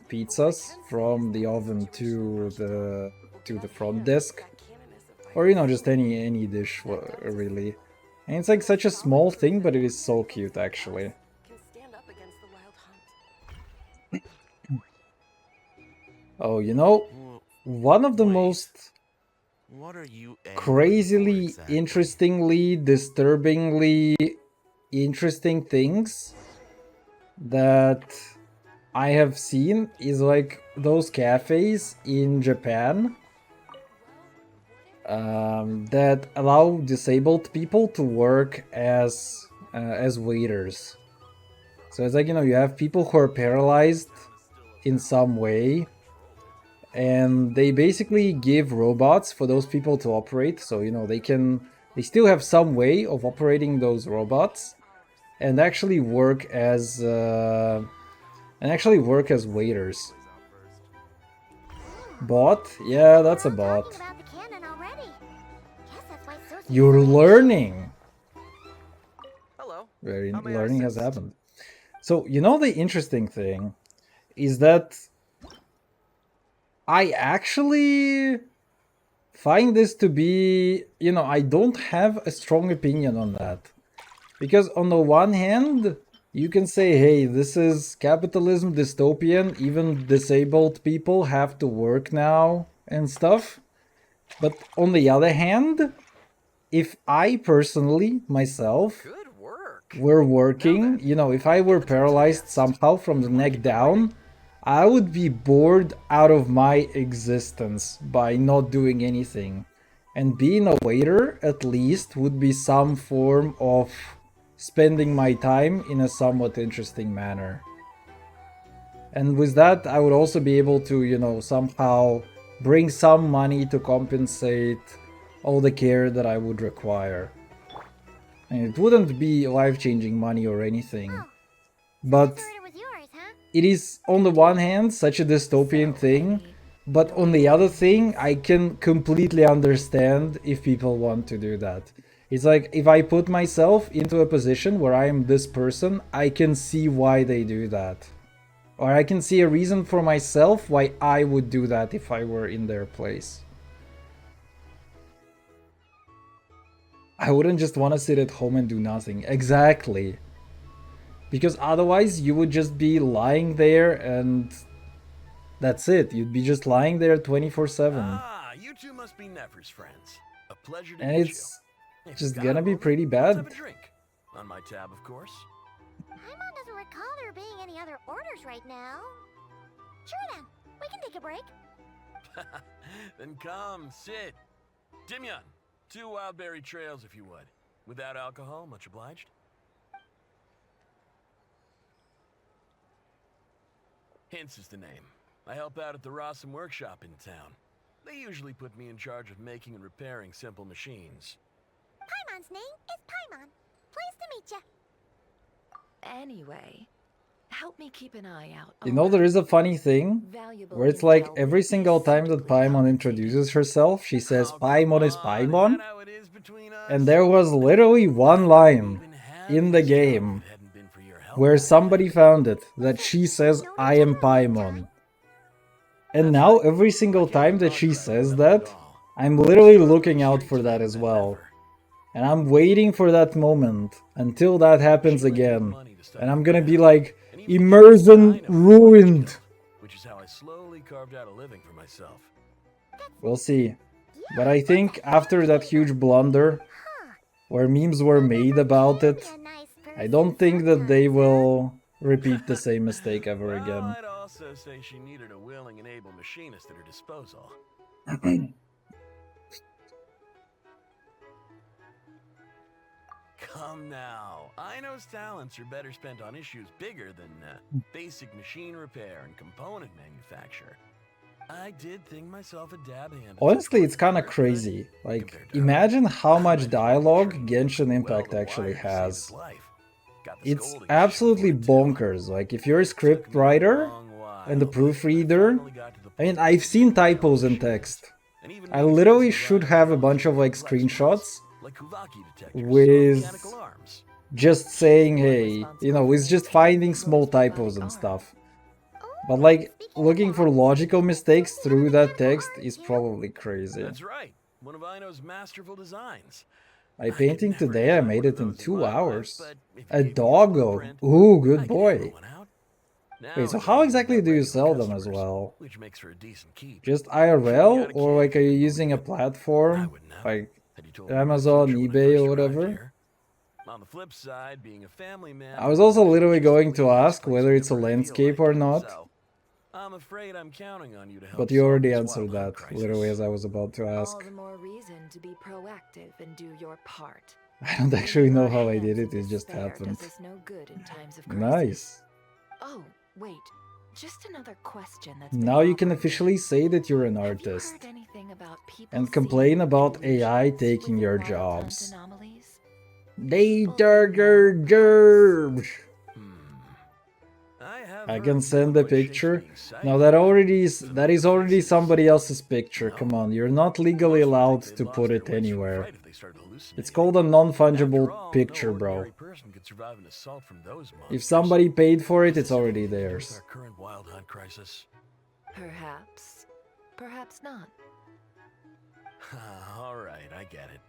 pizzas from the oven to the front desk, or you know, just any dish really. And it's like such a small thing, but it is so cute actually. Oh, you know, one of the most crazily, interestingly, disturbingly interesting things that I have seen is like those cafes in Japan that allow disabled people to work as waiters. So it's like, you know, you have people who are paralyzed in some way, and they basically give robots for those people to operate. So, you know, they still have some way of operating those robots and actually work as waiters. Bot? Yeah, that's a We're all bot. talking about the cannon already. Guess that's why Sophie's You're so learning. Hello. Very How may I learning has assist? happened. So, you know, the interesting thing is that I actually find this to be, you know, I don't have a strong opinion on that. Because on the one hand, you can say, hey, this is capitalism, dystopian, even disabled people have to work now and stuff. But on the other hand, if I personally, myself, Good work. were Now working, then, you know, if I were get the drink to the paralyzed guest. somehow from the neck down, I would be bored out of my existence by not doing anything. And being a waiter, at least, would be some form of spending my time in a somewhat interesting manner. And with that, I would also be able to, you know, somehow bring some money to compensate all the care that I would require. And it wouldn't be life-changing money or anything. Oh, But this order was yours, huh? it is, on the one hand, such a dystopian So, thing, any but on the other thing, I can completely understand if people want to do that. It's like, if I put myself into a position where I am this person, I can see why they do that. Or I can see a reason for myself why I would do that if I were in their place. I wouldn't just want to sit at home and do nothing. Exactly. Because otherwise you would just be lying there and that's it. You'd be just lying there 24/7. Ah, you two must be Nefer's friends. A pleasure to And meet it's you. If just you've got gonna a be moment, pretty let's bad. have a drink. On my tab, of course. Paimon doesn't recall there being any other orders right now. Sure then, we can take a break. Then come, sit. Dimyon, 2 wildberry trails if you would. Without alcohol, much obliged. Hints is the name. I help out at the Rossum workshop in town. They usually put me in charge of making and repairing simple machines. Paimon's name is Paimon. Pleased to meet ya. Anyway, help me keep an eye out. You know, there is a funny thing Valuable where it's like intel every will be single time that suitably Paimon compensated. introduces herself, she says Oh, come Paimon is on, Paimon. that how it is between us? And there was literally one line Even have in the this job if game it hadn't been for your help where back somebody then. found it that she says I am Paimon. And That's now right. every I single can't time that dog she track says nothing that, at all. I'm literally Straight on looking the out streets for with that it as than well. ever. And I'm waiting for that moment until that happens She lent me the again. money to study And I'm gonna be math, like, and even the immersion I know what ruined. killed, which is how I slowly carved out a living for myself. We'll see. But I think after that huge blunder, where memes were made about it, I don't think that they will repeat the same mistake ever Well, again. I'd also say she needed a willing and able machinist at her disposal. Come now. Aino's talents are better spent on issues bigger than basic machine repair and component manufacture. I did think myself a dab hand. at Honestly, such it's work kind at of first, but crazy. Like, compared to her, imagine how I might much as well be dialogue trained Genshin to Impact weld a actually wire to save his has. life. Got the It's scolding to show absolutely for it, too. bonkers. Like, if you're a Took script me a writer long while, and a but I proofreader, finally got to the I mean, point where I've could seen make my own typos in machines. text. And even I make literally sense should design have a along bunch of more like complex ones, screenshots like Kuvaki detectors on with mechanical arms. just saying, hey, you know, with just finding small typos and stuff. But like, looking for logical mistakes through that text is probably crazy. That's right. One of Aino's masterful designs. I could painting never today, I design made one of it in those in 2 my life, hours. but if you A gave me a doggo. blueprint, Ooh, I good could boy. hammer one out. Now Wait, so I how gotta exactly worry do you about sell regular them as customers, well? which makes for a decent keep. Just Sure, you IRL, got a or kid like if are you you can using a believe it. I platform wouldn't know. like Had you told me my Amazon, future when I eBay, first or arrived whatever? here. On the flip side, being a family man, I was was also actually literally just a going to way nice ask place whether it's a whenever I feel landscape like or it. not, So, I'm afraid I'm counting on you to help but you solve already this answered wild that, hunt literally crisis. as I was about to ask. All the more reason to be proactive and do your part. I don't actually Wringing know our how I hands did in it, it just despair happened. does us no good in times of crisis. Nice. Oh, wait. Just another question that's been Now you can bothering me. officially say that you're an Have you artist. heard anything about people And seeing complain about illusions AI taking within your wild hunt jobs. anomalies? They People you know, perhaps? I have I can send the picture. No, that is already somebody else's picture. Come on, you're not legally allowed to put it anywhere. It's called a non-fungible picture, bro. If somebody paid for it, it's already theirs. Current wild hunt crisis. Perhaps. Perhaps not. All right, I get it.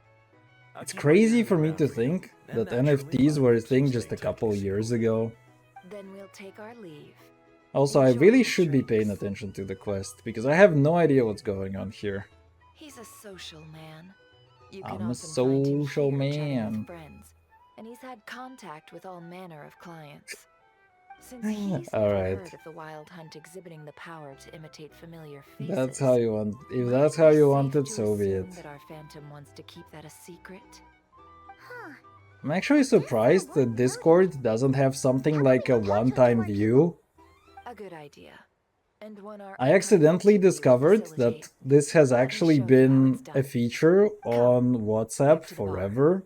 It's crazy for me to think that NFTs were a thing just a couple years ago. Then we'll take our leave. Also, I really should be paying attention to the quest, because I have no idea what's going on here. He's a social man. You I'm can a often find him social here chatting man. with friends, and he's had contact with all manner of clients. Since he's All never right. heard of the wild hunt exhibiting the power to imitate familiar faces. That's how you want. If might that's it how be you safe want it, to so be assume it. that our phantom wants to keep that a secret? Huh. I'm actually surprised that Discord doesn't have something like a one-time view. A good idea. And one our I accidentally discovered that this has actually been a feature on WhatsApp forever.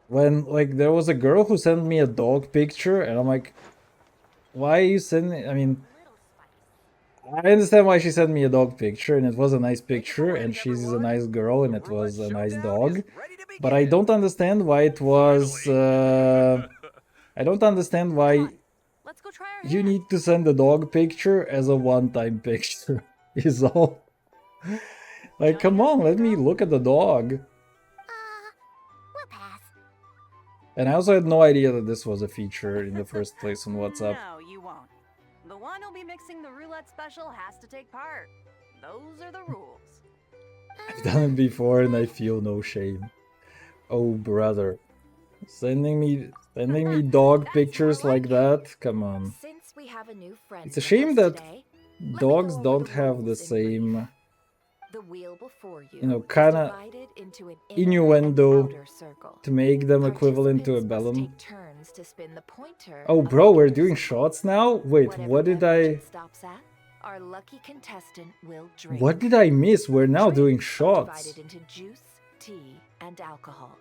When, like, there was a girl who sent me a dog picture, and I'm like, why are you sending... I mean, I understand why she sent me a dog picture, and it was a nice picture, and she's a nice girl, and it was a nice dog. But I don't understand why it was... I don't understand why Let's go try our you hand. need to send a dog picture as a one-time picture, is all. Like, come on, let me look at the dog. We'll pass. And I also had no idea that this was a feature in the first place on WhatsApp. No, you won't. The one who'll be mixing the roulette special has to take part. Those are the rules. I've done it before and I feel no shame. Oh, brother. Sending me dog pictures like that? Come on. Since we have a new friend It's a with shame us that today, let me dogs go over don't the have the rules in same, brief. The wheel before you, you know, is kinda divided into an inner and innuendo outer circle. to make them equivalent to a Participants must bellum. take turns to spin the pointer Oh, of bro, the we're inner doing circle. shots now? Wait, Whatever what did beverage I... it stops at, our lucky contestant will drink. What did I miss? We're now doing Drinks are shots. divided into juice, tea, and alcohol,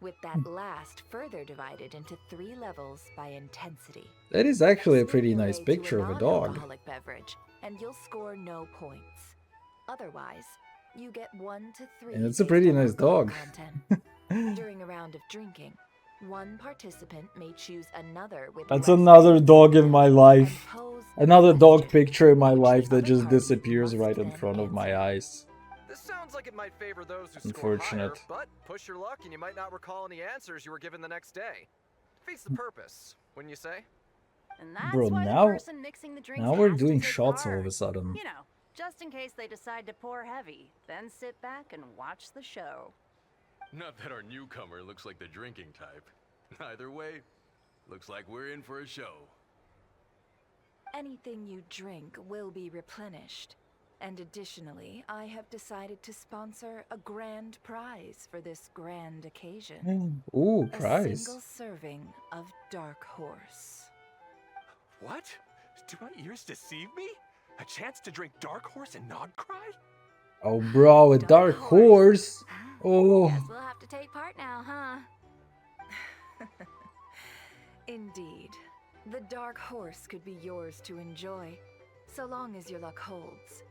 with that last further divided into 3 levels by intensity. That is actually a Spin pretty your nice way to picture of a dog. non-alcoholic beverage, and you'll score no points. Otherwise, you get 1 to 3. And it's a based pretty on nice alcohol dog. content. During a round of drinking, one participant may choose another with That's less another dog in my and life. pose Another a dog question, picture in my which the life that other just party disappears must right in then front of my answer. eyes. This sounds like it might favor those who score higher, Unfortunate. but push your luck and you might not recall any answers you were given the next day. Defeats the purpose, wouldn't you say? And that's Bro, why now- the person mixing the drinks Now we're has to doing take shots all part. of a sudden. You know, just in case they decide to pour heavy, then sit back and watch the show. Not that our newcomer looks like the drinking type. Either way, looks like we're in for a show. Anything you drink will be replenished. And additionally, I have decided to sponsor a grand prize for this grand occasion. Ooh, A prize. single serving of Dark Horse. What? Do my ears deceive me? A chance to drink Dark Horse and not cry? Oh, bro, a dark horse. Oh, Guess we'll have to take part now, huh? Indeed. The Dark Horse could be yours to enjoy, so long as your luck holds.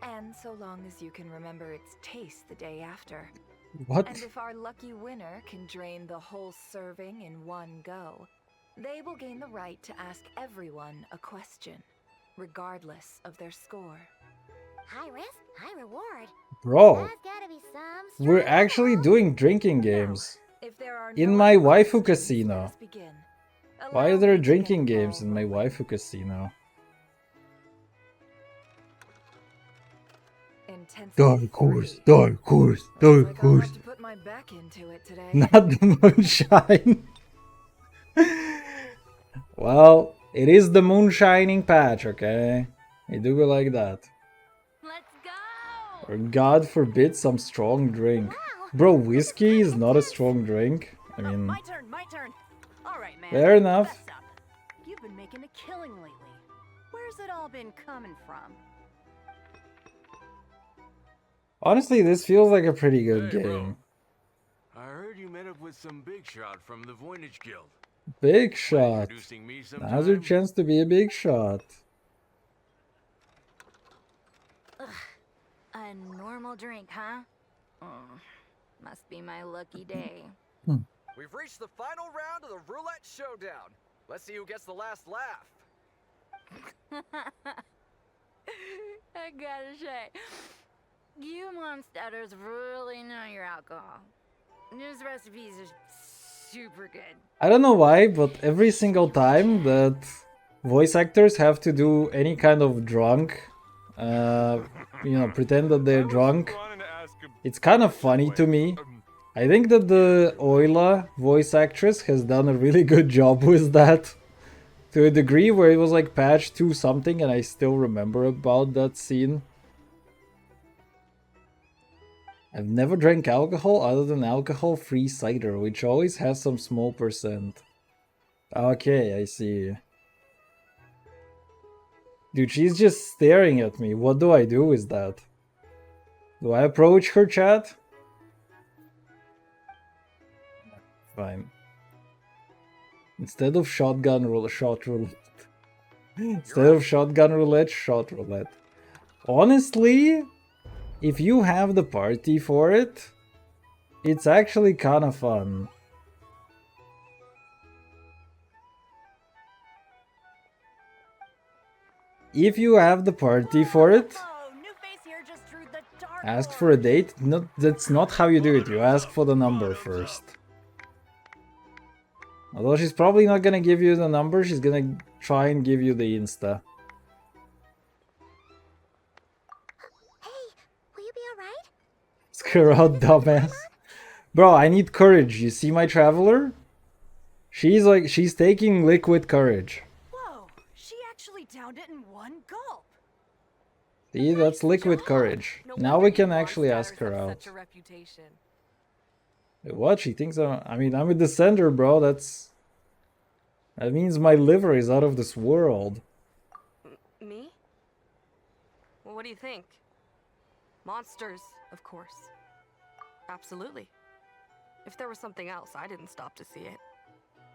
And so long as you can remember its taste the day after. what? And if our lucky winner can drain the whole serving in one go, they will gain the right to ask everyone a question, regardless of their score. High risk, high reward. Bro, There's gotta be some we're strong actually alcohol. doing drinking games. If there are In no my other waifu questions, casino. let us begin. Why Allow are there me to get drinking the games ball in my rolling. waifu casino? Intensity Dark horse, 3. dark horse, Looks dark like I'll horse. have to put my back into it today. Not the moonshine. Well, it is the moonshining patch, okay? I do go like that. Let's go! Or God forbid some strong drink. Bro, whiskey is not a strong drink. I mean, My turn, my turn. All right, man. fair enough. Fess up. You've been making a killing lately. Where's it all been coming from? Honestly, this feels like a pretty good Hey, game. bro. I heard you met up with some big shot from the Voynich Guild. Big shot. Introducing me Now's your sometime? chance to be a big shot. A normal drink, huh? Must be my lucky day. We've reached the final round of the roulette showdown. Let's see who gets the last laugh. I gotta say, you monsters really know your alcohol. These recipes are super good. I don't know why, but every single time that voice actors have to do any kind of drunk, pretend that they're drunk, it's kind of funny to me. I think that the Oila voice actress has done a really good job with that. To a degree where it was like patch 2 something and I still remember about that scene. I've never drank alcohol other than alcohol-free cider, which always has some small percent. Okay, I see. Dude, she's just staring at me. What do I do with that? Do I approach her, chat? Fine. Instead of shotgun roulette, shot roulette. Instead of shotgun roulette, shot roulette. Honestly, if you have the party for it, it's actually kind of fun. If you have the party for it, ask for a date. No, that's not how you do it. You ask for the number first. Although she's probably not gonna give you the number, she's gonna try and give you the Insta. Hey, will you be alright? Scare out, dumbass. Bro, I need courage. You see my traveler? She's taking liquid courage. Whoa, she actually downed it in one gulp. See, that's liquid courage. Now we can actually ask her out. What? She thinks I mean, I'm a descender, bro. That means my liver is out of this world. Me? Well, what do you think? Monsters, of course. Absolutely. If there was something else, I didn't stop to see it.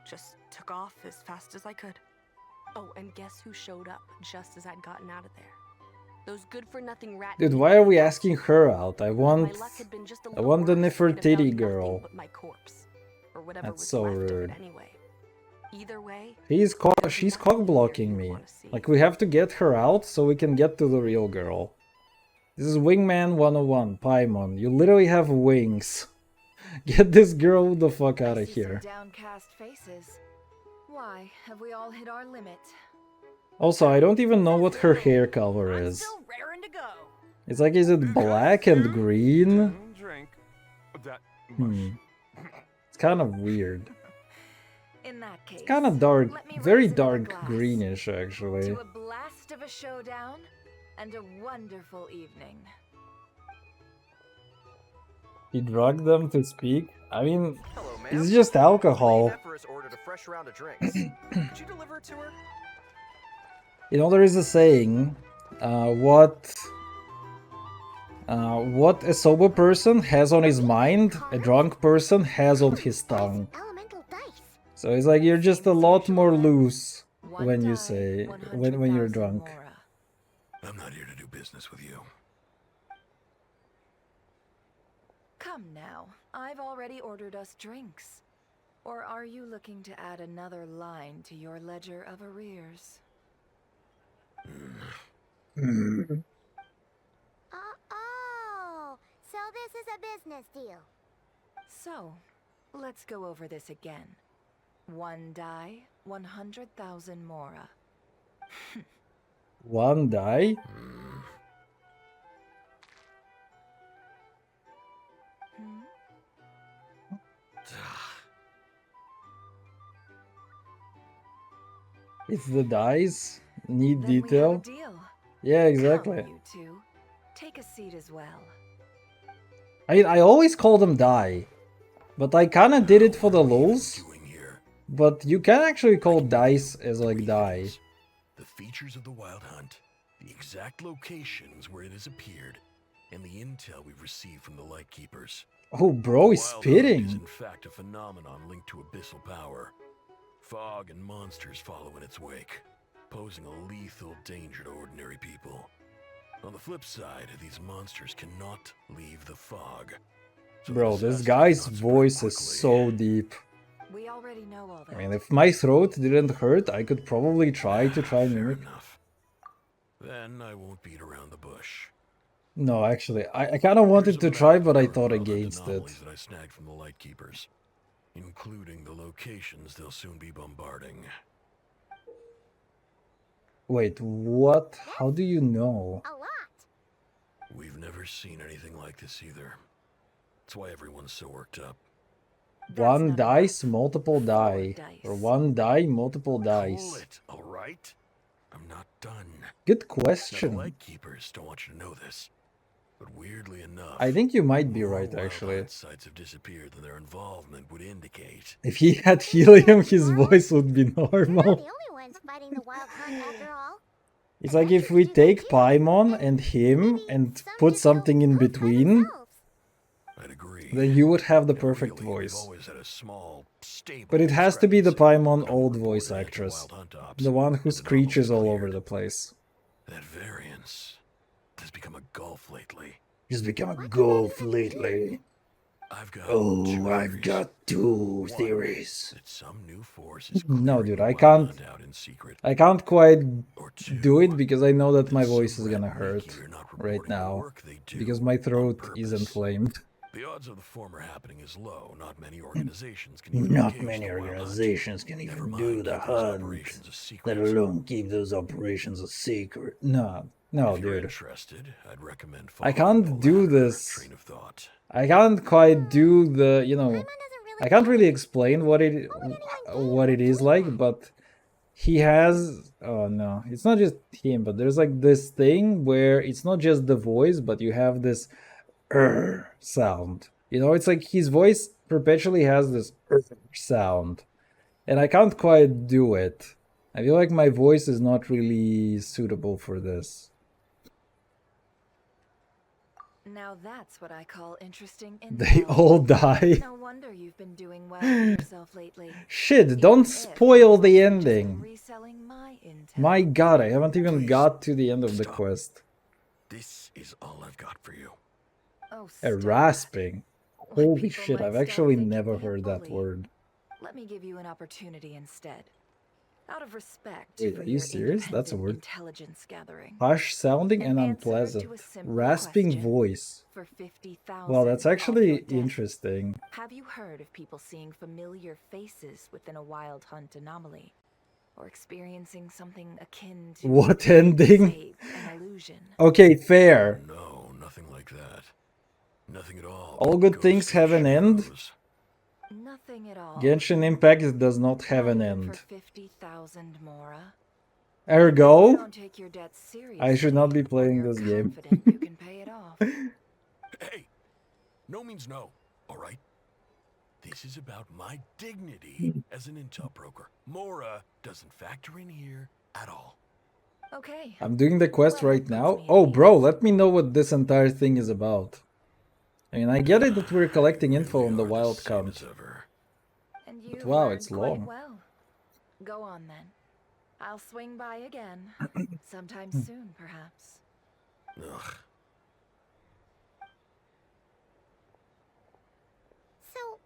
Just took off as fast as I could. Oh, and guess who showed up just as I'd gotten out of there? Those good-for-nothing rat. Dude, why are we asking her out? I want the Nefertiti girl. That's so rude. Either way, she's cock blocking me. Like, we have to get her out so we can get to the real girl. This is Wingman 101, Paimon. You literally have wings. Get this girl the fuck out of here. Downcast faces. Why have we all hit our limit? Also, I don't even know what her hair color is. It's like, is it black and green? It's kind of weird. In that case, it's kind of dark, very dark greenish, actually. To a blast of a showdown and a wonderful evening. He drugged them to speak? I mean, it's just alcohol. You know, there is a saying, what a sober person has on his mind, a drunk person has on his tongue. So it's like you're just a lot more loose when you say, when you're drunk. I'm not here to do business with you. Come now, I've already ordered us drinks. Or are you looking to add another line to your ledger of arrears? Oh, so this is a business deal. So, let's go over this again. 1 die, 100,000 mora. 1 die? It's the dice? Need Then detail? We have a deal. Yeah, exactly. Come, you two. Take a seat as well. I always call them die. But I kinda did it for the lulz. But you can actually call dice as like die. The features of the Wild Hunt, the exact locations where it has appeared, and the intel we've received from the Lightkeepers. Oh, bro, he's Wild spitting. Hunt is in fact a phenomenon linked to abyssal power. Fog and monsters follow in its wake, posing a lethal danger to ordinary people. On the flip side, these monsters cannot leave the fog. So the Bro, this disaster guy's cannot spread voice is quickly. so deep. We already know all that. I mean, if my throat didn't hurt, I could probably try and Fair mimic. enough. Then I won't beat around the bush. No, actually, I kind of wanted to try, but I thought against it. Anomalies that I snagged from the Lightkeepers, including the locations they'll soon be bombarding. Wait, what? How do you know? A lot. We've never seen anything like this either. That's why everyone's so worked up. One dice, multiple die. Or one die, multiple Cool dice. it, all right? I'm not done. Good Now, the question. Lightkeepers don't want you to know this, but weirdly enough, I think you might be more right, wild actually. hunt sites have disappeared than their involvement would indicate. If he had helium, his voice would be We're not normal. the only ones fighting the wild hunt after all. It's like if we take Paimon and him and put something in between, I'd agree. then you would have the And perfect really, we've voice. always had a small, stable But it has to be the discrepancy Paimon between old reported voice and actress. wild hunt ops The one who and the screeches novels all over cleared. the place. That variance has become a gulf lately. He's become a gulf lately. I've got Oh, two I've theories. got two One, theories. that some new force is No, clearing dude, the I wild can't. hunt out in secret. I can't quite Or two, do it because I know that my that some voice is rat gonna Nikki hurt are not right reporting the now. work they do Because my on throat is purpose. inflamed. The odds of the former happening is low. Not many organizations can even Not engage many the wild hunt. organizations can Never even mind do the keep those hunt, operations a let secret. alone keep those operations a secret. No, no, If you're dude. interested, I'd recommend I following can't the do latter this. train of thought. I can't quite do the, you know, Paimon doesn't really I can't get really it. explain what it How would anyone gain what it from is doing like, that? but he has, oh no, it's not just him, but there's like this thing where it's not just the voice, but you have this sound. You know, it's like his voice perpetually has this sound, and I can't quite do it. I feel like my voice is not really suitable for this. Now that's what I call interesting They intel. all die. No wonder you've been doing well for yourself lately. Shit, don't Even if spoil you've the mostly just been ending. reselling my intel. My god, I haven't even Please, got to the end of the stop. quest. This is all I've got for you. Oh, A stop. rasping. What Holy people shit, might I've still actually think you never can't heard that bully. word. Let me give you an opportunity instead. Out of respect Wait, for are you your serious? That's a independent word. intelligence gathering. Harsh sounding An and answer unpleasant. to a simple Rasping question. voice. For 50,000 Well, that's off actually your desk. interesting. Have you heard of people seeing familiar faces within a wild hunt anomaly? Or experiencing something akin to What ending? say, an illusion? Okay, fair. No, nothing like that. Nothing at all. All but good ghost things have an end. shadows. Nothing at all. Genshin Impact does not have an Not even end. For 50,000 Mora. You Ergo, don't take your debt seriously. I should not be or playing you're this game. confident you can pay it off. Hey, no means no, all right? This is about my dignity as an intel broker. Mora doesn't factor in here at all. Okay. I'm doing the quest Well, right that now. puts me at Oh, bro, ease. let me know what this entire thing is about. I mean, I get it that we're collecting You info really on the are wild same count. as ever. And you've wow, learned it's quite long. well. Go on then. I'll swing by again. Sometime Hmm. soon, perhaps. Ugh. So,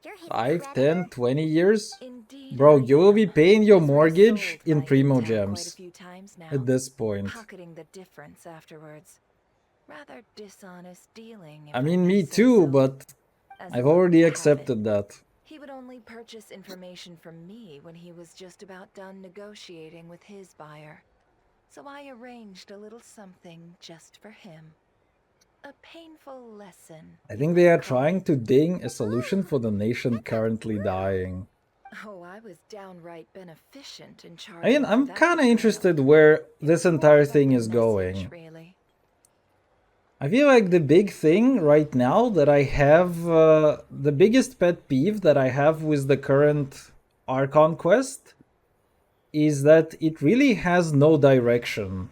you're his 5, creditor? 10, 20 years? Indeed, Bro, I you will be am. paying your I've mortgage resold in my Primo intel quite a Gems few times now, at this point. pocketing the difference afterwards. Rather dishonest dealing. If I mean, may me say too, so. but As I've luck already would have it, accepted that. he would only purchase information from me when he was just about done negotiating with his buyer. So I arranged a little something just for him. A painful lesson. I you think might they are call trying it. to ding a solution for the nation currently dying. Oh, I was downright beneficent in charging. I mean, for I'm that kind of betrayal. interested where It this was more entire about thing the is message, going. really. I feel like the big thing right now that I have, the biggest pet peeve that I have with the current Archon quest is that it really has no direction.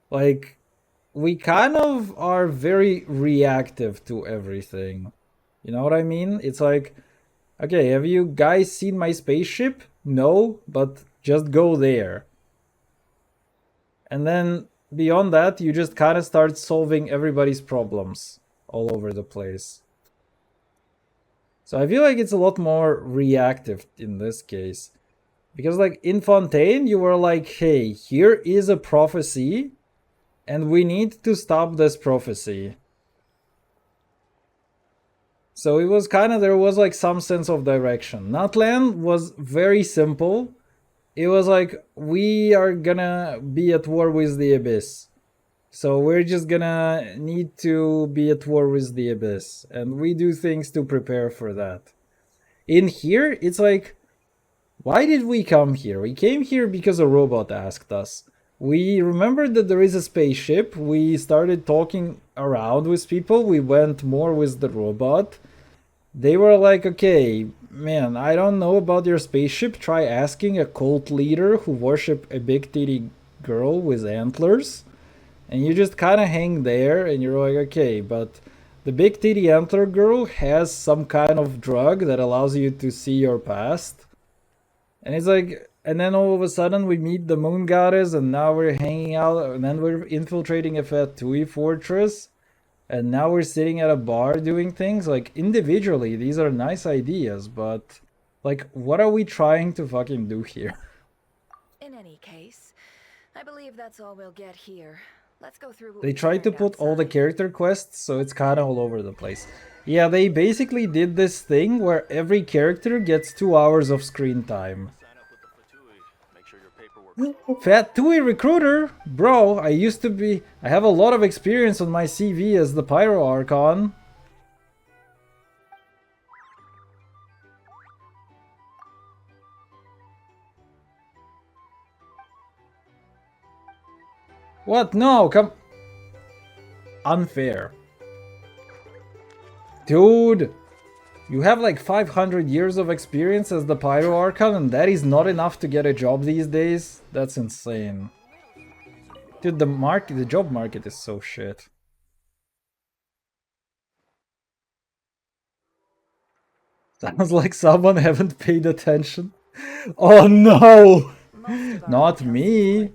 Like, we kind of are very reactive to everything. You know what I mean? It's like, Okay, have you guys seen my spaceship? No, but just go there. And then beyond that, you just kind of start solving everybody's problems all over the place. So I feel like it's a lot more reactive in this case. Because like in Fontaine, you were like, hey, here is a prophecy, and we need to stop this prophecy. So it was kind of, there was like some sense of direction. Nutland was very simple. It was like, we are gonna be at war with the Abyss. So we're just gonna need to be at war with the Abyss. And we do things to prepare for that. In here, it's like, why did we come here? We came here because a robot asked us. We remembered that there is a spaceship. We started talking around with people. We went more with the robot. They were like, okay, man, I don't know about your spaceship. Try asking a cult leader who worship a big titty girl with antlers. And you just kind of hang there and you're like, okay, but the big titty antler girl has some kind of drug that allows you to see your past. And it's like, and then all of a sudden we meet the moon goddess and now we're hanging out and then we're infiltrating a Fatui fortress. And now we're sitting at a bar doing things. Like, individually, these are nice ideas, but like, what are we trying to fucking do here? In any case, I believe that's all we'll get here. Let's go through what They we tried to learned put all the outside. character quests, so it's kind of all over the place. Yeah, they basically did this thing where every character gets 2 hours of screen time. Fat Tui recruiter, bro. I have a lot of experience on my CV as the Pyro Archon. What? No, come. Unfair. Dude, you have like 500 years of experience as the Pyro Archon and that is not enough to get a job these days? That's insane. Dude, the job market is so shit. Sounds like someone haven't paid attention. Oh no! Not me!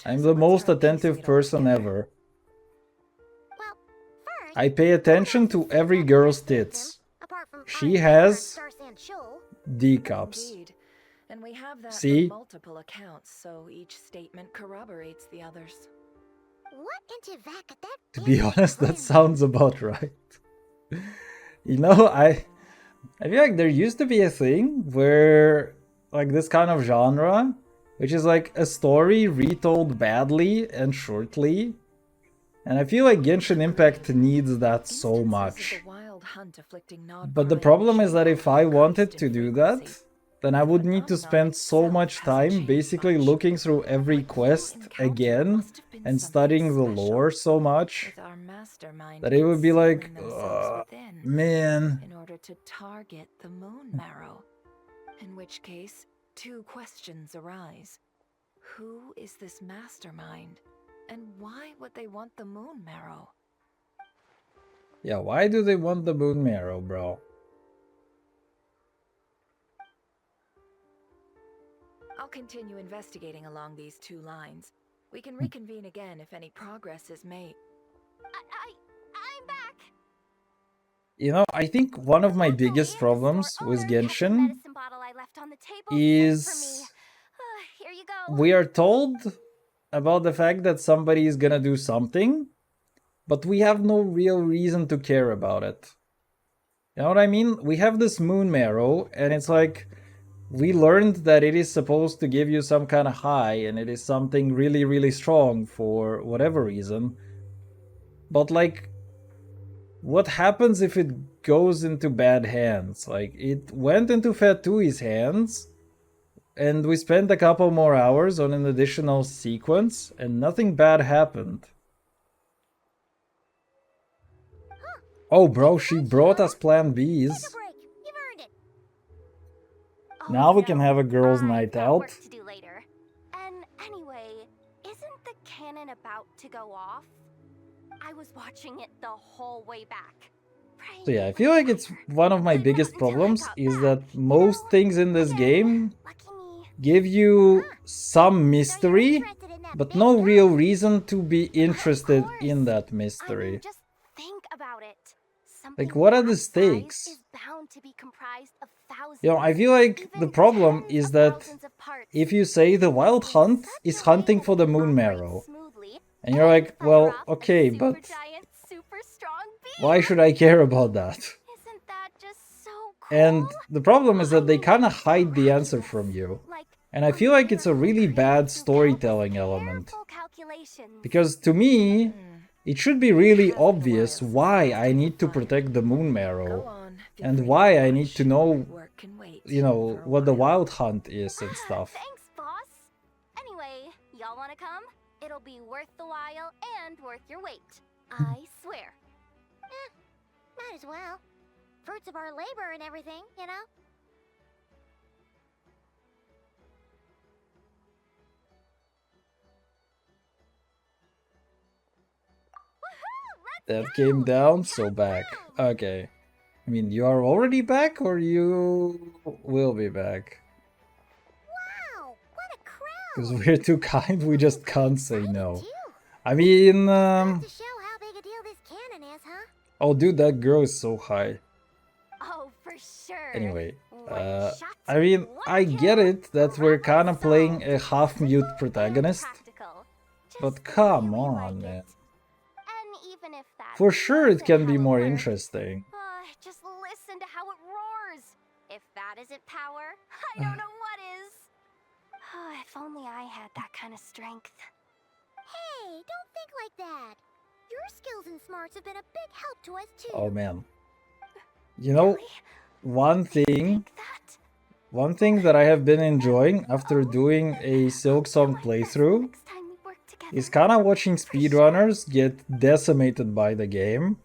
I'm the most attentive person ever. Well, first, I pay attention to every girl's tits. apart from She Iron has Star Sand Shoal. D cups. Indeed. And we have that See? from multiple accounts, so each statement corroborates the others. What into that could that To be honest, that sounds about right. You know, I feel like there used to be a thing where, like, this kind of genre, which is like a story retold badly and shortly. And I feel like Genshin Impact needs that so much. But the problem is that if I wanted to do that, then I would need to spend so much time basically looking through every quest again and studying the lore so much that it would be like, man. In order to target the moon marrow. In which case, two questions arise. Who is this mastermind? And why would they want the moon marrow? Yeah, why do they want the moon marrow, bro? I'll continue investigating along these two lines. We can reconvene again if any progress is made. I'm back. You know, I think one of my biggest problems with Genshin is Here you go. we are told about the fact that somebody is gonna do something, but we have no real reason to care about it. You know what I mean? We have this moon marrow, and it's like, we learned that it is supposed to give you some kind of high, and it is something really, really strong for whatever reason. But like, what happens if it goes into bad hands? Like, it went into Fatui's hands, and we spent a couple more hours on an additional sequence, and nothing bad happened. Oh, bro, she brought us Plan Bs. Now we can have a girls' night out. Work to do later. And anyway, isn't the cannon about to go off? I was watching it the whole way back. So yeah, I feel like it's one of my biggest problems is that most things in this game give you some mystery, but no real reason to be interested in that mystery. Just think about it. Like, what are the stakes? Is bound to be comprised of thousands, You know, I feel like the problem is that if you say the Wild Hunt is hunting for the moon marrow, and you're like, well, okay, but why should I care about that? Isn't that just so cool? And the problem is that they kind of hide the answer from you. And I feel like it's a really bad storytelling element. Because to me, it should be really obvious why I need to protect the moon marrow. And why I need to know, you know, what the Wild Hunt is and stuff. Thanks, boss. Anyway, y'all wanna come? It'll be worth the while and worth your wait. I swear. Might as well. Fruits of our labor and everything, you know? That came down, so back. Okay. I mean, you are already back, or you will be back? Wow, what a crowd! Because we're too kind, we just can't say no. I mean, To show how big a deal this cannon is, huh? oh dude, that girl is so high. Oh, for sure. Anyway, I mean, I get it that we're kinda playing a half-mute protagonist, but come on, man. For sure it can be more interesting. Just listen to how it roars. If that isn't power, I don't know what is. If only I had that kind of strength. Hey, don't think like that. Your skills and smarts have been a big help to us too. Oh man. You know, one thing that I have been enjoying after doing a Silksong playthrough is kinda watching speedrunners get decimated by the game.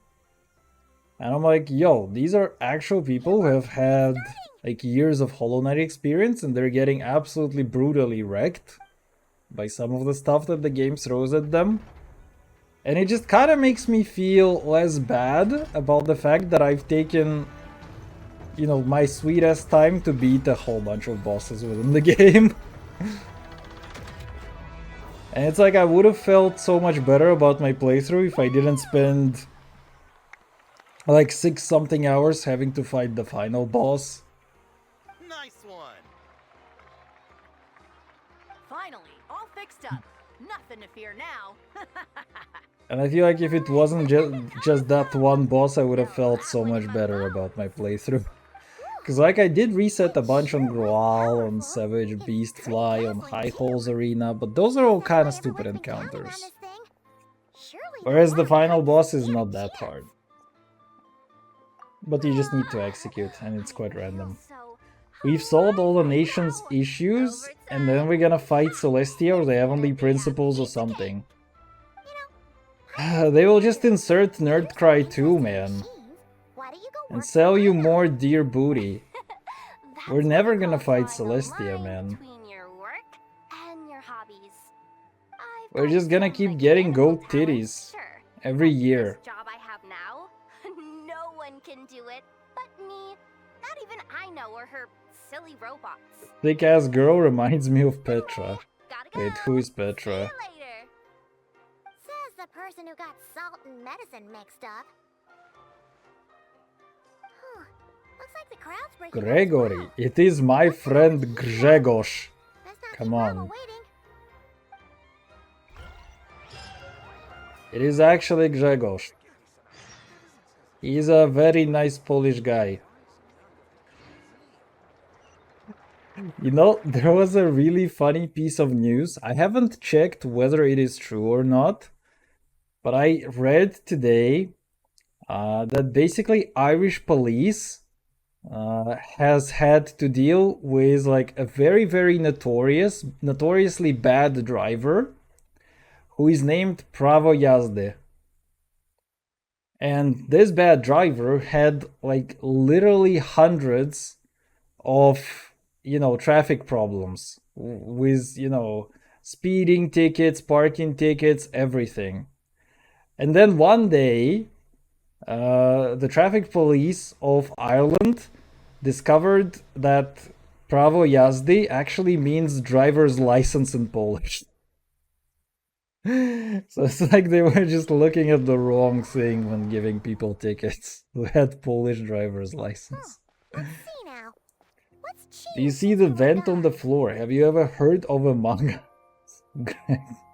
And I'm like, yo, these are actual people who have had like years of Hollow Knight experience and they're getting absolutely brutally wrecked by some of the stuff that the game throws at them. And it just kinda makes me feel less bad about the fact that I've taken, you know, my sweet-ass time to beat a whole bunch of bosses within the game. And it's like I would have felt so much better about my playthrough if I didn't spend like 6-something hours having to fight the final boss. Nice one. Finally, all fixed up. Nothing to fear now. And I feel like if it wasn't just that one boss, I would have felt so much better about my playthrough. Because like I did reset a bunch on Groal, on Savage Beastfly, on High Holes Arena, but those are all kind of stupid encounters. Whereas the final boss is not that hard. But you just need to execute, and it's quite random. We've solved all the nation's issues, and then we're gonna fight Celestia or the Heavenly Principles or something. They will just insert Nerdcry too, man. And sell you more dear booty. We're never gonna fight Celestia, man. We're just gonna keep getting goat titties every year. Job I have now, no one can do it but me. Not even I know or her silly robots. Thick ass girl reminds me of Petra. Wait, who is Petra? Says the person who got salt and medicine mixed up. Looks like the crowd's breaking. Gregory, it is my friend Grzegorz. Come on. It is actually Grzegorz. He's a very nice Polish guy. You know, there was a really funny piece of news. I haven't checked whether it is true or not, but I read today that basically Irish police has had to deal with like a very notoriously bad driver who is named Prawo Jazdy. And this bad driver had like literally hundreds of, you know, traffic problems with, you know, speeding tickets, parking tickets, everything. And then one day, The traffic police of Ireland discovered that Prawo jazdy actually means driver's license in Polish. So it's like they were just looking at the wrong thing when giving people tickets who had Polish driver's license. Let's see now. What's Do you changed see since the you were vent on the gone? floor? Have you ever heard of a manga?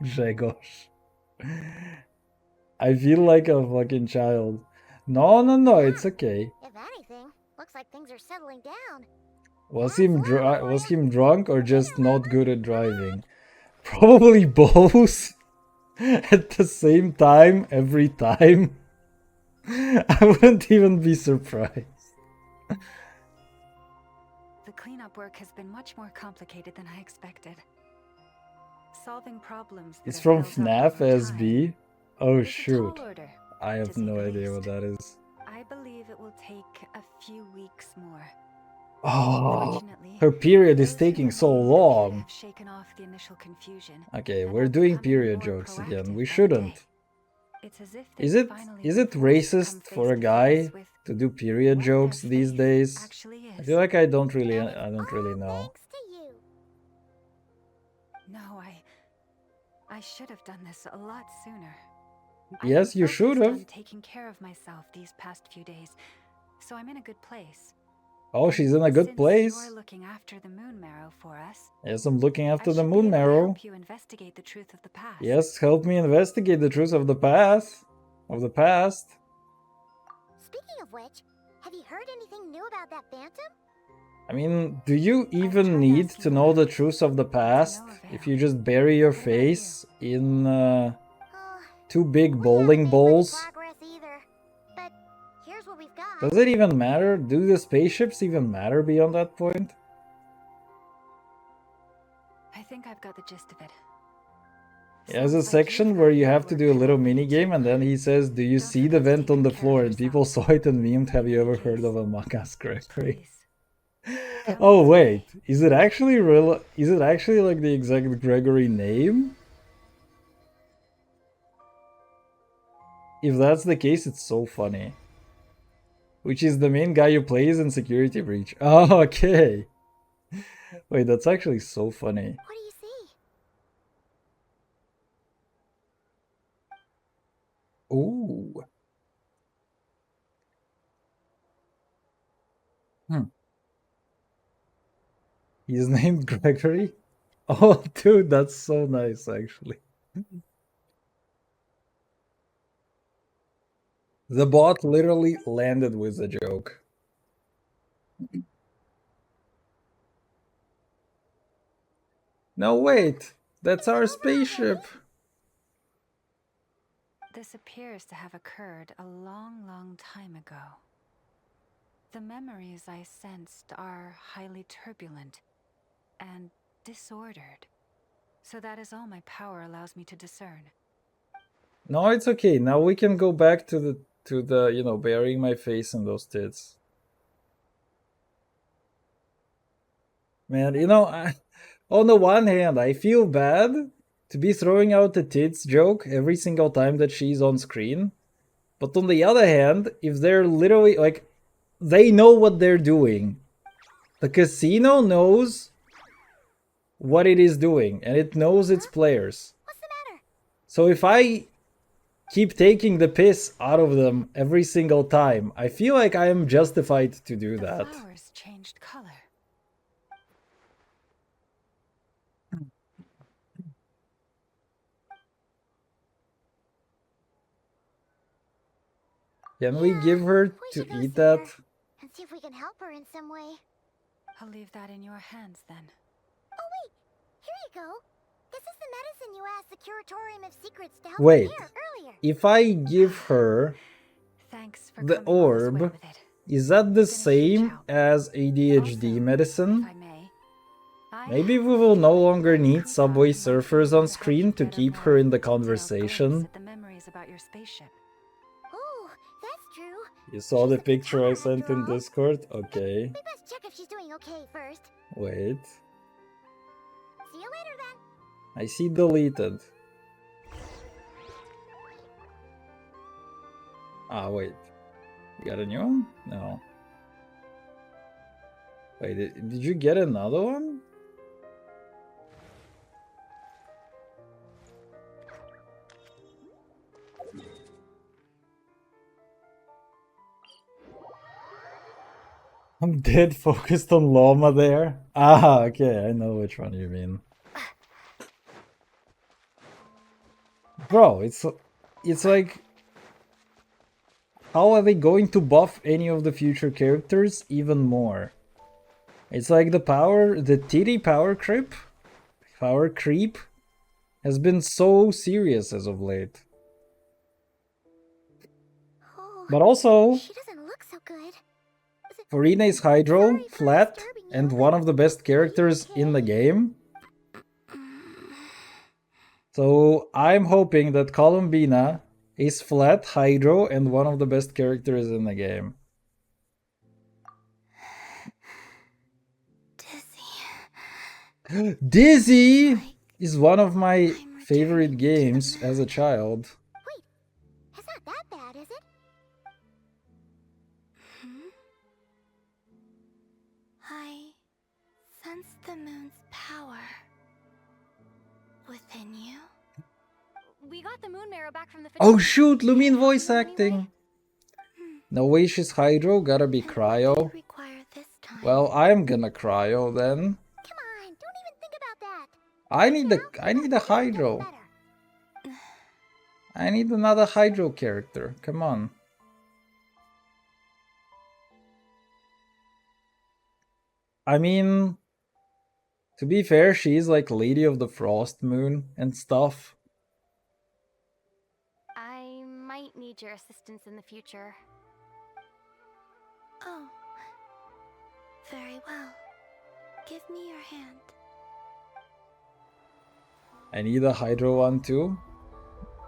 Grzegorz. I feel like a fucking child. No, it's okay. If anything, looks like things are settling down. Was That's him horrible for was you. him drunk or just not good at driving? Probably both. At the same time, every time. I wouldn't even be surprised. The cleanup work has been much more complicated than I expected. Solving problems that It's have from built up FNAF over SB. time. Oh It's a tall shoot. order, I have to say no the idea least. what that is. I believe it will take a few weeks more. Oh, Fortunately, her period is those who taking so remain with me long. have shaken off the initial confusion Okay, and we're are doing becoming period more jokes again. proactive We by the shouldn't. day. It's as if Is they've it finally is been it forced to come racist face for a to guy face with to do period what their jokes these faith days? actually I is. feel like I don't really And it's I don't really all know. thanks to you. No, I should have done this a lot sooner. Yes, I've you been should focused have. on taking care of myself these past few days, so I'm in a good place. Oh, And she's in a good since place. you're looking after the moon marrow for us, Yes, I'm looking I after the should be moon able to marrow. help you investigate the truth of the past. Yes, help me investigate the truth of the past. Speaking of which, have you heard anything new about that phantom? I mean, do you I've even tried need asking to know around, the truth of the but to no past if avail. you just bury your What about you? face in Uh, two big we haven't bowling made much balls? progress either. But here's what we've got. Does it even matter? Do the spaceships even matter beyond that point? I think I've got the gist of it. He has a Sounds like section you've where got you good have to work do a cut little out for you mini game, too. and then he says, "Do you Don't see the forget to vent take on the good care floor?" of And people yourself. saw it and memed, "Have you In ever any heard of case, a Makas Gregory?" please, don't Oh miss wait, me. is it actually real? Is it actually like the exact Gregory name? If that's the case, it's so funny. Which is the main guy who plays in Security Breach. Oh, okay. Wait, that's actually so funny. What do you see? Ooh. He's named Gregory? Oh, dude, that's so nice, actually. The bot literally landed with a joke. No, wait. That's our spaceship. This appears to have occurred a long, long time ago. The memories I sensed are highly turbulent and disordered. So that is all my power allows me to discern. No, it's okay. Now we can go back to the you know, burying my face in those tits. Man, you know, on the one hand, I feel bad to be throwing out the tits joke every single time that she's on screen. But on the other hand, if they're literally like, they know what they're doing. The casino knows what it is doing, and it knows its players. What's the matter? So if I keep taking the piss out of them every single time, I feel like I am justified to do that. The flowers changed color. Can we give her We to should go eat see her that? and see if we can help her in some way. I'll leave that in your hands then. Oh wait, here you go. This is the medicine you asked the Curatorium of Secrets to help Wait, prepare earlier. if I give her Thanks for the coming all this way orb, with it. is that the It's been a huge same help. as ADHD Also, medicine? if I may, I Maybe have we a will no feeling longer I need could Subway find one for Surfers you on to help screen you to get a keep more her in the detailed conversation. glimpse at the memories about your spaceship. Oh, that's true. You saw She's the a good picture I talker sent after in all. Discord? Okay. We best check if she's doing okay first. Wait. See you later then. I see deleted. Ah, wait. You got a new one? No. Wait, did you get another one? I'm dead focused on llama there. Ah, okay, I know which one you mean. Bro, it's like, how are they going to buff any of the future characters even more? It's like the titty power creep has been so serious as of late. But also, She doesn't look so good. Farina is Hydro, flat, and one of the best characters in the game. So I'm hoping that Columbina is flat, Hydro, and one of the best characters in the game. Dizzy is one of my favorite games as a child. Wait, it's not that bad, is it? I sense the moon's power within you. We got the moon marrow back from the. Oh shoot, Lumine voice acting! No way she's Hydro, gotta be Cryo. Well, I'm gonna Cryo then. Come on, don't even think about that. I need a Hydro. I need another Hydro character. Come on. I mean, to be fair, she's like Lady of the Frost Moon and stuff. I might need your assistance in the future. Oh, very well. Give me your hand. I need a Hydro one too.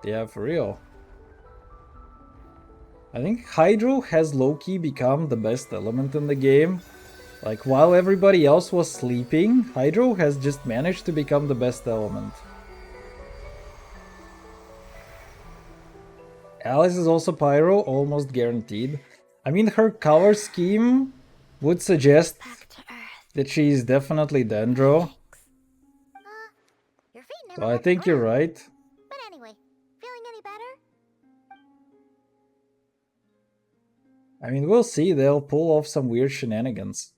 Yeah, for real. I think Hydro has low-key become the best element in the game. Like, while everybody else was sleeping, Hydro has just managed to become the best element. Alice is also Pyro, almost guaranteed. I mean, her color scheme would suggest that she's definitely Dendro. So I think you're right. But anyway, feeling any better? I mean, we'll see. They'll pull off some weird shenanigans.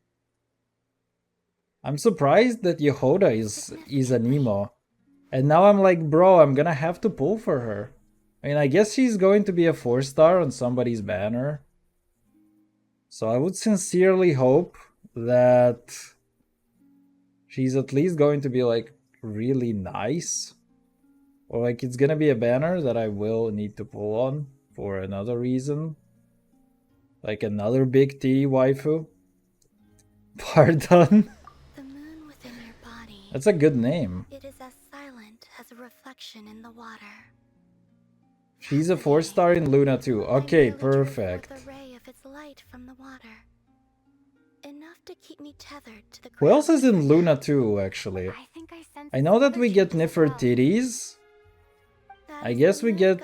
I'm surprised that Yehoda is a Nemo. And now I'm like, bro, I'm gonna have to pull for her. I mean, I guess she's going to be a 4-star on somebody's banner. So I would sincerely hope that she's at least going to be like really nice. Or like it's gonna be a banner that I will need to pull on for another reason. Like another big T waifu. Pardon? The moon within your body. That's a good name. It is as silent as a reflection in the water. She's a 4-star in Luna too. Okay, perfect. The ray of its light from the water. Enough to keep me tethered to the Who else is in Luna 2, actually? I know that we get Nefertiti's. I guess we get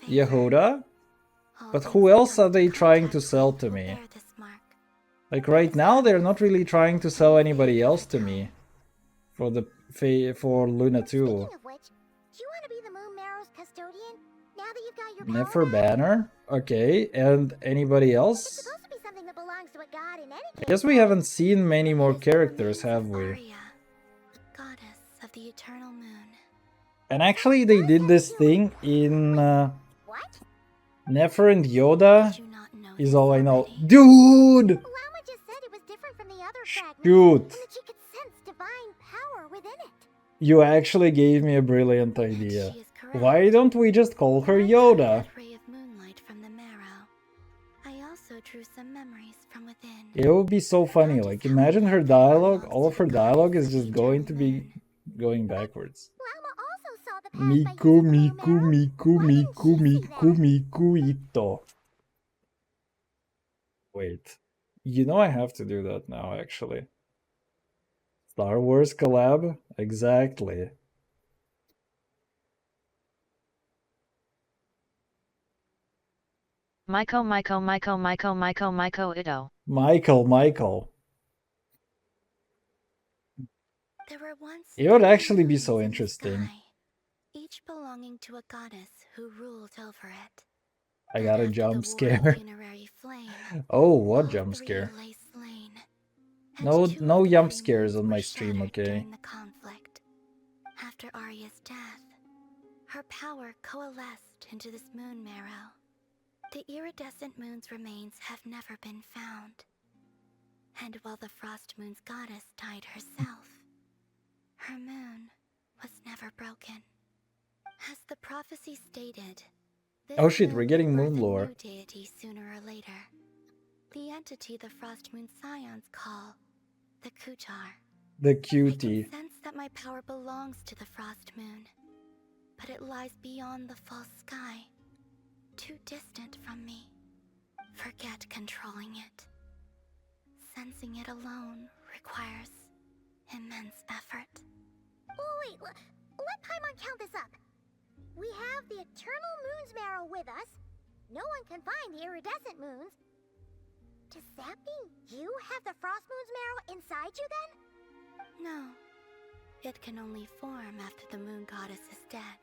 Yehuda. But who else are they trying to sell to me? Like right now, they're not really trying to sell anybody else to me. For Luna 2. Speaking of which, do you want to be the moon marrow's custodian? Now that you've got your Nefer Banner? Okay, and anybody else? It's supposed to be something that belongs to a god in any case. I guess we haven't seen many more characters, have we? Goddess of the eternal moon. And actually they did this thing in Nefer and Yoda is all I know. Dude! Llama just said it was different from the other fragments, Shoot! and that she could sense divine power within it. You actually gave me a brilliant idea. Why don't we just call her Yoda? Ray of moonlight from the marrow. I also drew some memories from within. It would be so funny. Like, imagine her dialogue. All of her dialogue is just going to be going backwards. Miku, Miku, Miku, Miku, Miku, Miku, Ito. Wait. You know I have to do that now, actually. Star Wars collab? Exactly. Michael Ito. Michael. There were once It would 3 actually be moons so in the interesting. sky, each belonging to a goddess who ruled over it. I But got a after jump the war of scare. funerary flame, Oh, what all jump 3 scare? lay slain, and No, 2 no of the jump 3 scares moons on were my stream, shattered okay? during the conflict. After Arya's death, her power coalesced into this moon marrow. The iridescent moon's remains have never been found. And while the Frost Moon's goddess died herself, her moon was never broken. As the prophecy stated, this Oh shit, moon we're will getting birth moon a lore. new deity sooner or later. The entity the Frost Moon Scions call the Kutar. The I cutie. can sense that my power belongs to the Frost Moon, but it lies beyond the false sky, too distant from me. Forget controlling it. Sensing it alone requires immense effort. Oh, wait, let Paimon count this up. We have the Eternal Moon's Marrow with us. No one can find the iridescent moons. Does that mean you have the Frost Moon's Marrow inside you then? No. It can only form after the moon goddess is dead.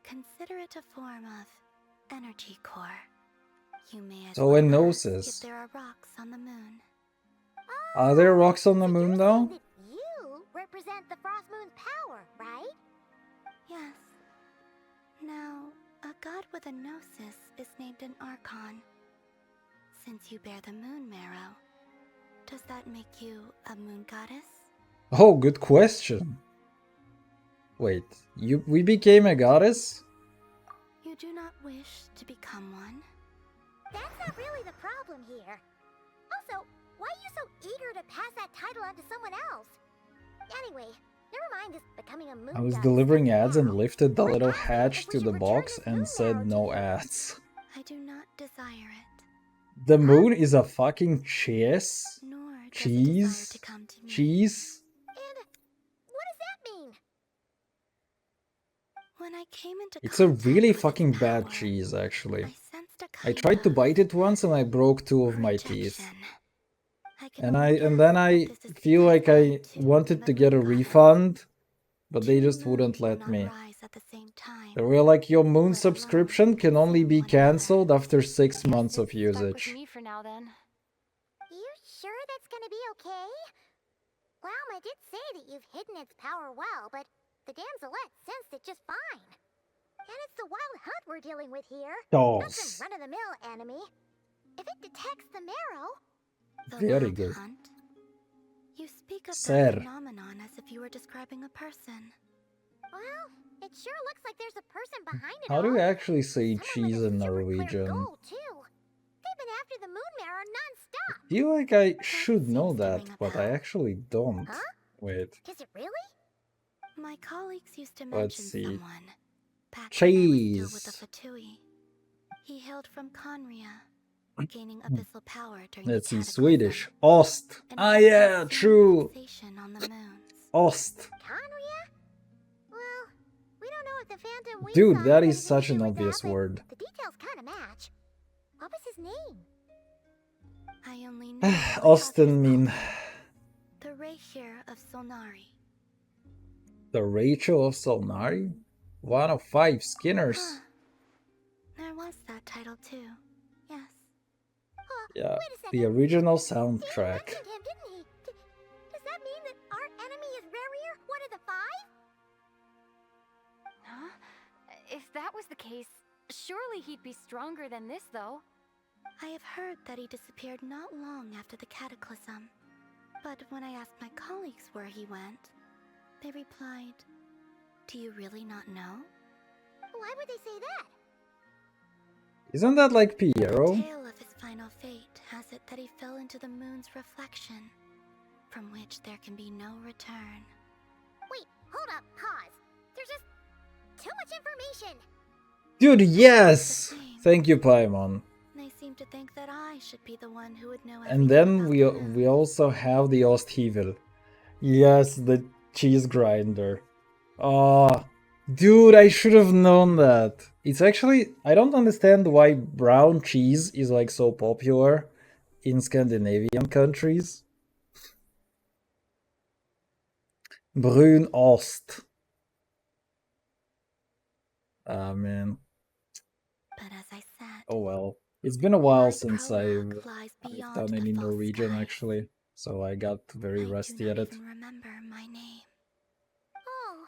Consider it a form of energy core. You may as So well a ask gnosis. if there are rocks on the moon. Are there rocks on the So moon you're though? saying that you represent the Frost Moon's power, right? Yes. Now, a god with a gnosis is named an Archon. Since you bear the moon marrow, does that make you a moon goddess? Oh, good question. Wait, we became a goddess? You do not wish to become one? That's not really the problem here. Also, why are you so eager to pass that title on to someone else? Anyway, never mind this becoming a moon I was goddess delivering stuff ads and now. lifted the We're little asking hatch if we to should the return box this and moon said marrow to no you. ads. I do not desire it. The moon is a fucking cheese? Nor does it desire Cheese? to come to me. Cheese? And what does that mean? When I came into It's a contact really with fucking its bad power, cheese, actually. I sensed a I kind tried to of bite it once and I broke 2 of my teeth. rejection. I can And only then guess I that this is feel because like I too wanted am to a get a moon goddess. refund, but they 2 just moons wouldn't will let not me. rise at the same time. They were like, your moon Let alone subscription can only be consume one another. cancelled after 6 Guess months of it's stuck with usage. me for now then. You sure that's gonna be okay? Glauma did say that you've hidden its power well, but the damselette sensed it just fine. And it's the wild hunt we're dealing with here. Not some Dolls. run-of-the-mill enemy. If it detects the marrow... The Very wild good. hunt? You speak of Sir. that phenomenon as if you were describing a person. Well, it sure looks like there's a person behind it How do all. you actually say Someone cheese with a in super clear Norwegian? goal, too. They've been after the moon marrow non-stop. I feel like I should know seems to that, ring a but I bell. actually don't. Huh? Wait, Does it really? My colleagues used to let's mention see. someone back when I was still with the Cheese. Fatui. He hailed from Conria, gaining abyssal power during Let's the see, cataclysm, Swedish. Ost. and Ah had yeah, consumed true. fixation on the moons. Ost. Conria? Well, we don't know if the phantom we Dude, saw that had is anything such to do an with obvious that, but word. the details kind of match. What was his name? I only know what Austin others mean. call him. The Rehir of Solnari. The Rachel of Solnari? 1 of 5 Skinners. Huh. There was that title too. Yes. Yeah, Wait a second. the original Dan soundtrack. mentioned him, didn't he? Does that mean that our enemy is Rerir, one of the 5? Huh? If that was the case, surely he'd be stronger than this, though. I have heard that he disappeared not long after the cataclysm. But when I asked my colleagues where he went, they replied, "Do you really not know?" Why would they say that? Isn't that like Piero? The tale of his final fate has it that he fell into the moon's reflection, from which there can be no return. Wait, hold up, pause. There's just too much information. Dude, yes! Thank you, Paimon. They seem to think that I should be the one who would know And then we also have the Osthivel. Yes, the cheese grinder. Oh, dude, I should have known that. It's actually, I don't understand why brown cheese is like so popular in Scandinavian countries. Brunost. Ah, man. But as I said, Oh well. It's been a while my since prologue lies I've beyond done the any false Norwegian skies. actually, so I got very I do rusty not at it. even remember my name. Oh,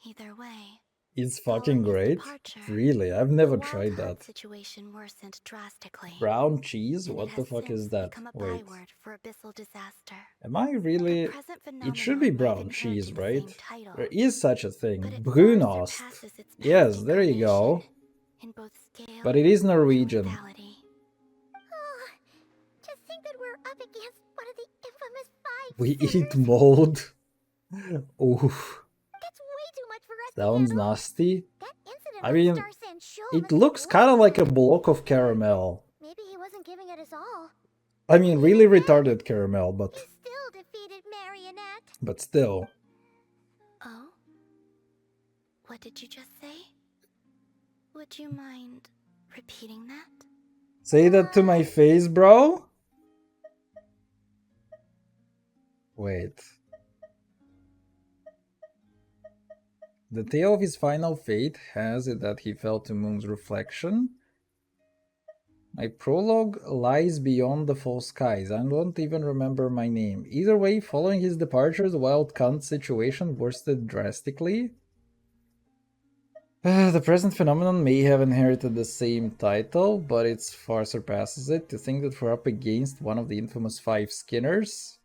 Either way, It's following fucking his great. departure, Really, I've the never Wild tried Hunt that. situation worsened drastically. Brown cheese? And What it the has fuck since is that? become a Wait. byword for abyssal disaster. Am I The really? present It should be phenomenon might have brown cheese, inherited the right? same title, There is such a thing. but it far Brunost. surpasses its Yes, past there you go. incarnation in both scale But it is and Norwegian. lethality. oh, to think that we're up against one of the infamous 5 We eat sinners. mold. Oof. That's way too much for us to Sounds handle. nasty. That incident I on mean, Star Sand Shoal it must have looks kind of like a blasted. block of caramel. Maybe he wasn't giving it his all. I mean, really retarded caramel, He still defeated Marionette. but still. Oh? What did you just say? Would you mind repeating that? Say that to my face, bro? Wait. The tale of his final fate has it that he fell to Moon's reflection. My prologue lies beyond the false skies. I don't even remember my name. Either way, following his departure, the wild cunt situation worsened drastically. The present phenomenon may have inherited the same title, but it far surpasses it. To think that we're up against one of the infamous 5 Skinners.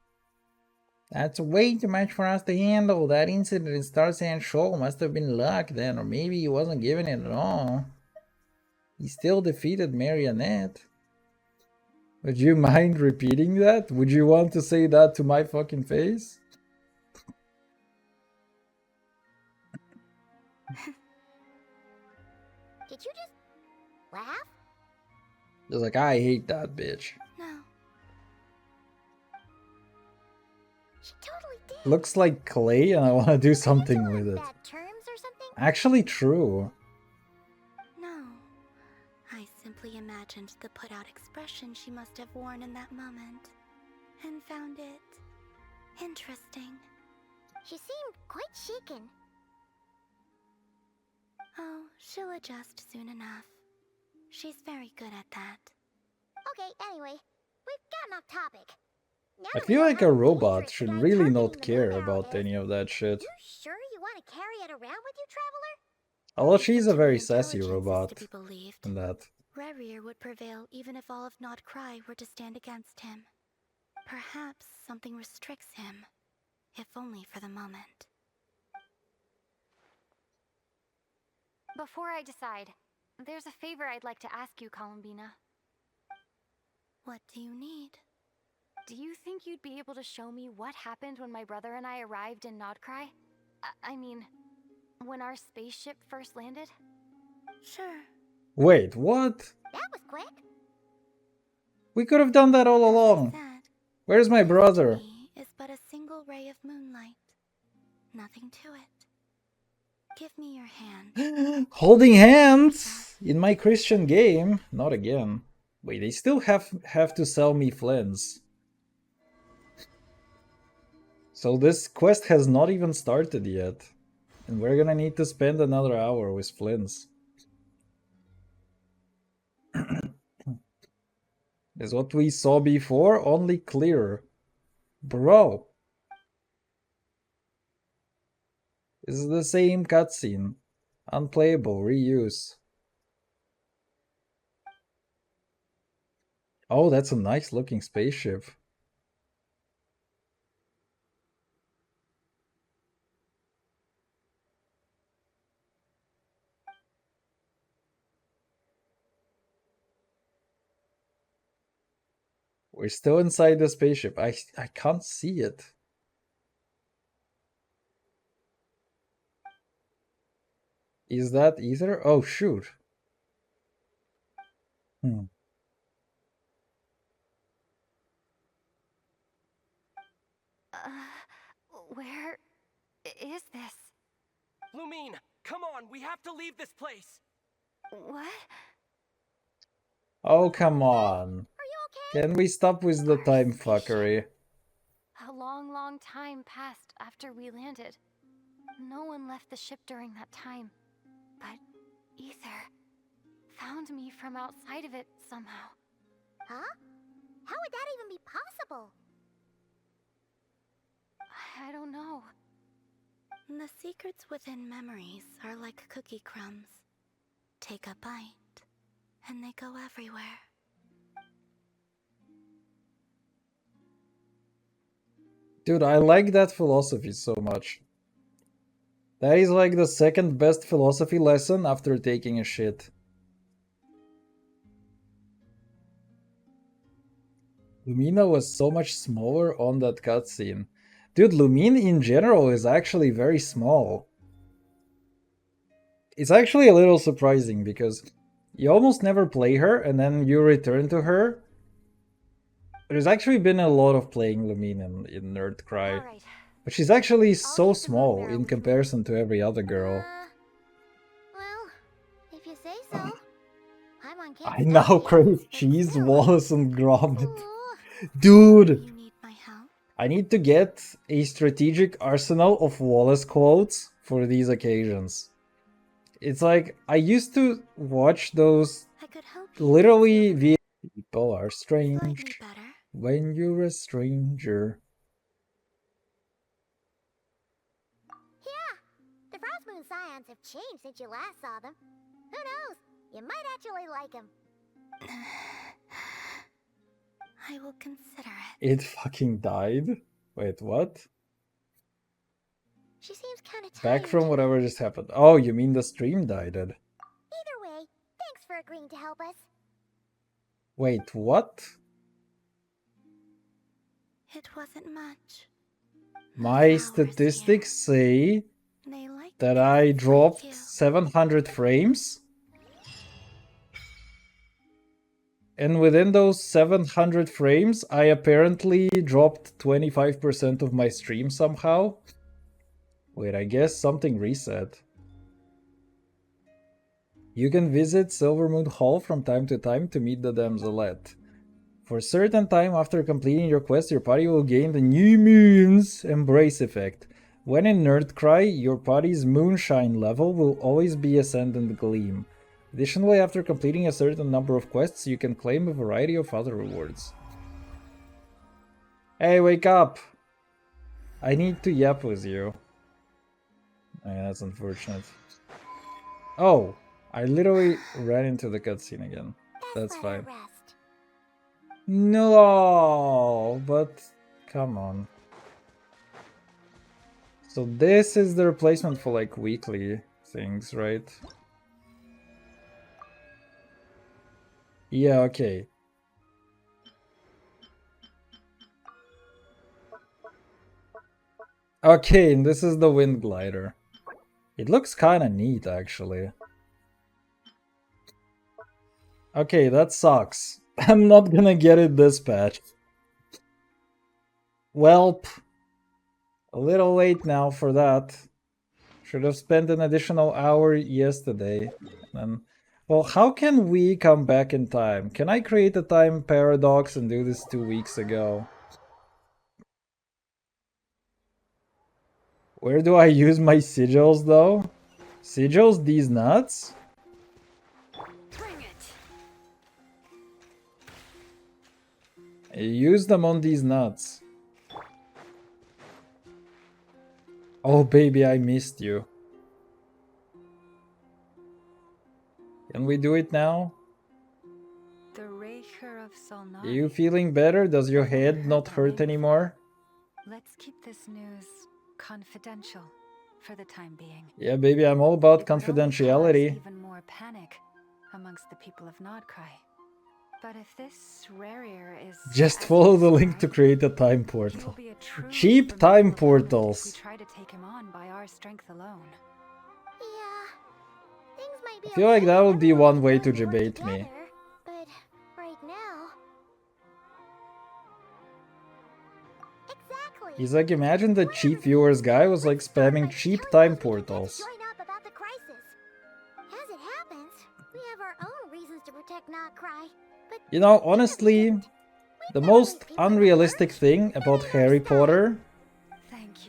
That's way too much for us to handle. That incident in Star Sand Shoal must have been luck then, or maybe he wasn't giving it at all. He still defeated Marionette. Would you mind repeating that? Would you want to say that to my fucking face? Did you just laugh? Just like, I hate that bitch. No. She totally did. Looks like clay and I want to do something with it. Bad terms or something? Actually true. No. I simply imagined the put out expression she must have worn in that moment and found it interesting. She seemed quite shaken. Oh, she'll adjust soon enough. She's very good at that. Okay, anyway, we've gotten off topic. Now I that we feel know like how a robot dangerous the should guy really targeting not the care moon arrow about is, any of that shit. you sure you want to carry it around with you, traveler? Although she's a Such very an sassy intelligence is robot. to be believed. And that. Rerir would prevail even if all of Nod Cry were to stand against him. Perhaps something restricts him, if only for the moment. Before I decide, there's a favor I'd like to ask you, Columbina. What do you need? Do you think you'd be able to show me what happened when my brother and I arrived in Nodcry? I mean, when our spaceship first landed? Sure. Wait, what? That was quick. We could have done that all along. Where's my brother? Is but a single ray of moonlight. Nothing to it. Give me your hand. Holding hands in my Christian game. Not again. Wait, they still have to sell me flins. So this quest has not even started yet. And we're gonna need to spend another hour with flins. Is what we saw before, only clearer. Bro. This is the same cutscene. Unplayable, reuse. Oh, that's a nice looking spaceship. We're still inside the spaceship. I can't see it. Is that either? Oh, shoot. Where is this? Lumine, Come on, we have to leave this place. What? Oh, come on. Can we stop with the time fuckery? A long, long time passed after we landed. No one left the ship during that time. But Ether found me from outside of it somehow. Huh? How would that even be possible? I don't know. The secrets within memories are like cookie crumbs. Take a bite, and they go everywhere. Dude, I like that philosophy so much. That is like the second best philosophy lesson after taking a shit. Lumina was so much smaller on that cutscene. Dude, Lumine in general is actually very small. It's actually a little surprising because you almost never play her and then you return to her. There's actually been a lot of playing Lumine in Nerd Cry. Right. But she's actually so small in comparison to every other girl. Well, if you say so. Paimon can't I stop now you, crave but cheese, still. Wallace, and Gromit. Ooh. Dude! You need my help? I need to get a strategic arsenal of Wallace quotes for these occasions. It's like, I used to watch those I could help you literally feel via people are strange slightly better. when you're a stranger. Yeah, the Frost Moon Scions have changed since you last saw them. Who knows? You might actually like them. I will consider it. It fucking died? Wait, what? She seems kind of tired. Back from whatever just happened. Oh, you mean the stream died? Either way, thanks for agreeing to help us. Wait, what? It wasn't much. My statistics say They like that I dropped you. 700 frames. And within those 700 frames, I apparently dropped 25% of my stream somehow. Wait, I guess something reset. You can visit Silvermoon Hall from time to time to meet the damselette. For a certain time after completing your quest, your party will gain the New Moon's Embrace effect. When in Nerd Cry, your party's Moonshine level will always be Ascendant Gleam. Additionally, after completing a certain number of quests, you can claim a variety of other rewards. Hey, wake up! I need to yap with you. Yeah, that's unfortunate. Oh, I literally ran into the cutscene again. That's fine. No, but come on. So this is the replacement for like weekly things, right? Yeah, okay. Okay, and this is the wind glider. It looks kind of neat, actually. Okay, that sucks. I'm not gonna get it this patch. Welp. A little late now for that. Should have spent an additional hour yesterday. And, well, how can we come back in time? Can I create a time paradox and do this 2 weeks ago? Where do I use my sigils, though? Sigils these nuts? Bring it. I use them on these nuts. Oh, baby, I missed you. Can we do it now? The Raker of Solnai. Are you feeling better? Does your head not hurt anymore? Let's keep this news confidential for the time being. Yeah, baby, I'm all about It would only confidentiality. cause even more panic amongst the people of Nodcry. But if this Rarier is Just as follow you the link to describe, create a time he will portal. be a truly Cheap time formidable opponent portals. If we try to take him on by our strength alone. Yeah, things might be I feel like okay that if would be everyone one was way willing to work debate me. together, but right now... Exactly. He's like, imagine the cheap viewers guy was like spamming cheap time portals. Join up about the crisis. You know, honestly, the most unrealistic thing about Harry Potter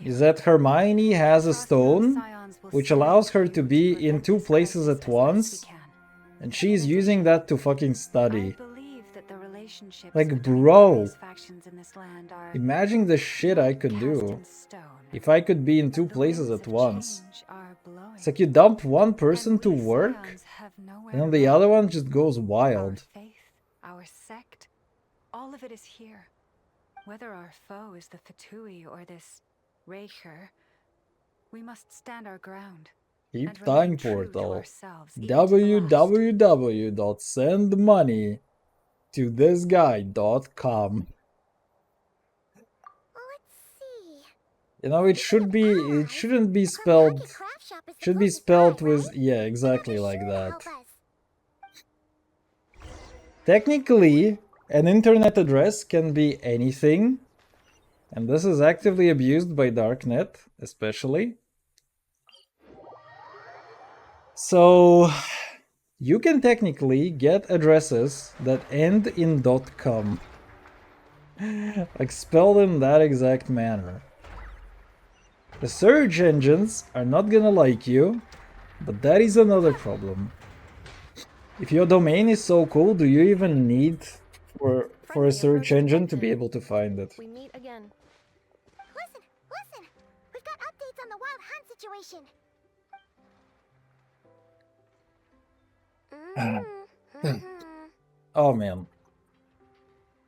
is that Hermione has a stone which allows her to be in 2 places at once, and she's using that to fucking study. Like, bro, imagine the shit I could do if I could be in 2 places at once. It's like you dump one person to work, and then the other one just goes wild. Our sect, all of it is here. Whether our foe is the Fatui or this Raker, we must stand our ground. Keep time portal. www.sendmoney-to-this-guy.com. You know, it shouldn't be spelled, should be spelled with, yeah, exactly like that. Technically, an internet address can be anything, and this is actively abused by Darknet, especially. So, you can technically get addresses that end in .com, like spelled in that exact manner. The search engines are not gonna like you, but that is another problem. If your domain is so cool, do you even need for a search engine to be able to find it? We meet again. Listen! We've got updates on the Wild Hunt situation. Oh man.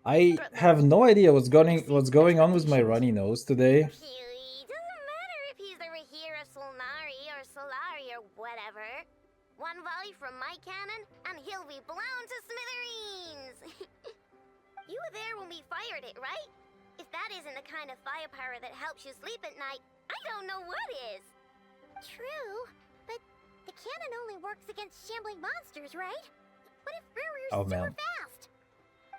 I have no idea what's going on with my runny nose today. Doesn't matter if he's the Rahira Solnari or Solari or whatever. One volley from my cannon, and he'll be blown to smithereens! You were there when we fired it, right? If that isn't the kind of firepower that helps you sleep at night, I don't know what is! True, but the cannon only works against shambling monsters, right? What if Ruru's super fast?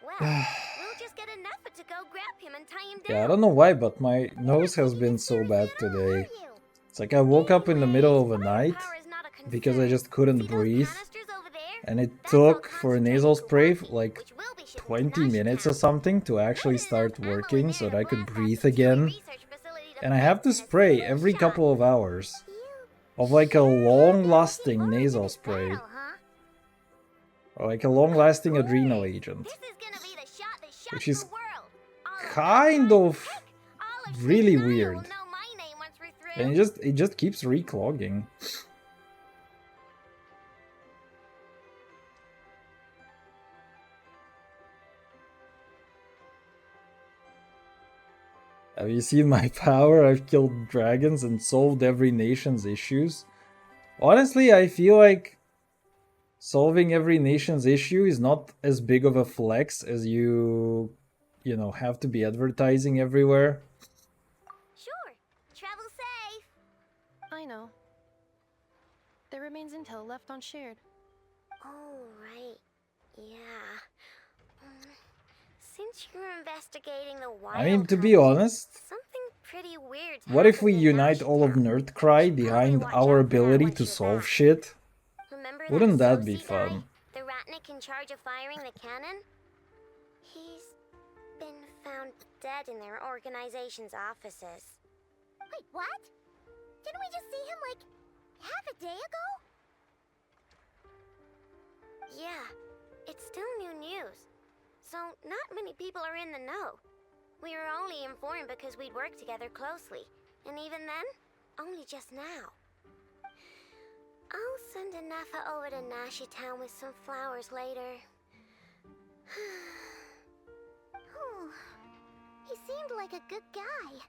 Well, we'll just get enough to go grab him and tie him down. Yeah, I don't know why, but my nose has been so bad today. It's like I woke up in the middle of the night because I just couldn't breathe, and it took for a nasal spray like 20 minutes or something to actually start working so that I could breathe again. And I have to spray every couple of hours of like a long-lasting nasal spray, or like a long-lasting adrenal agent, which is kind of really weird. And it just keeps reclogging. Have you seen my power? I've killed dragons and solved every nation's issues. Honestly, I feel like solving every nation's issue is not as big of a flex as you know, have to be advertising everywhere. Sure. Travel safe. I know. There remains intel left on shared. Oh, right. Yeah. Since you're investigating the wild I mean, to be honest, something pretty weird. what if we unite all of Nerdcry behind our ability to solve shit? Wouldn't that be fun? The Ratnik in charge of firing the cannon? He's been found dead in their organization's offices. Wait, what? Didn't we just see him like half a day ago? Yeah, it's still new news. So not many people are in the know. We were only informed because we'd worked together closely. And even then, only just now. I'll send Anafa over to Nashi Town with some flowers later. He seemed like a good guy.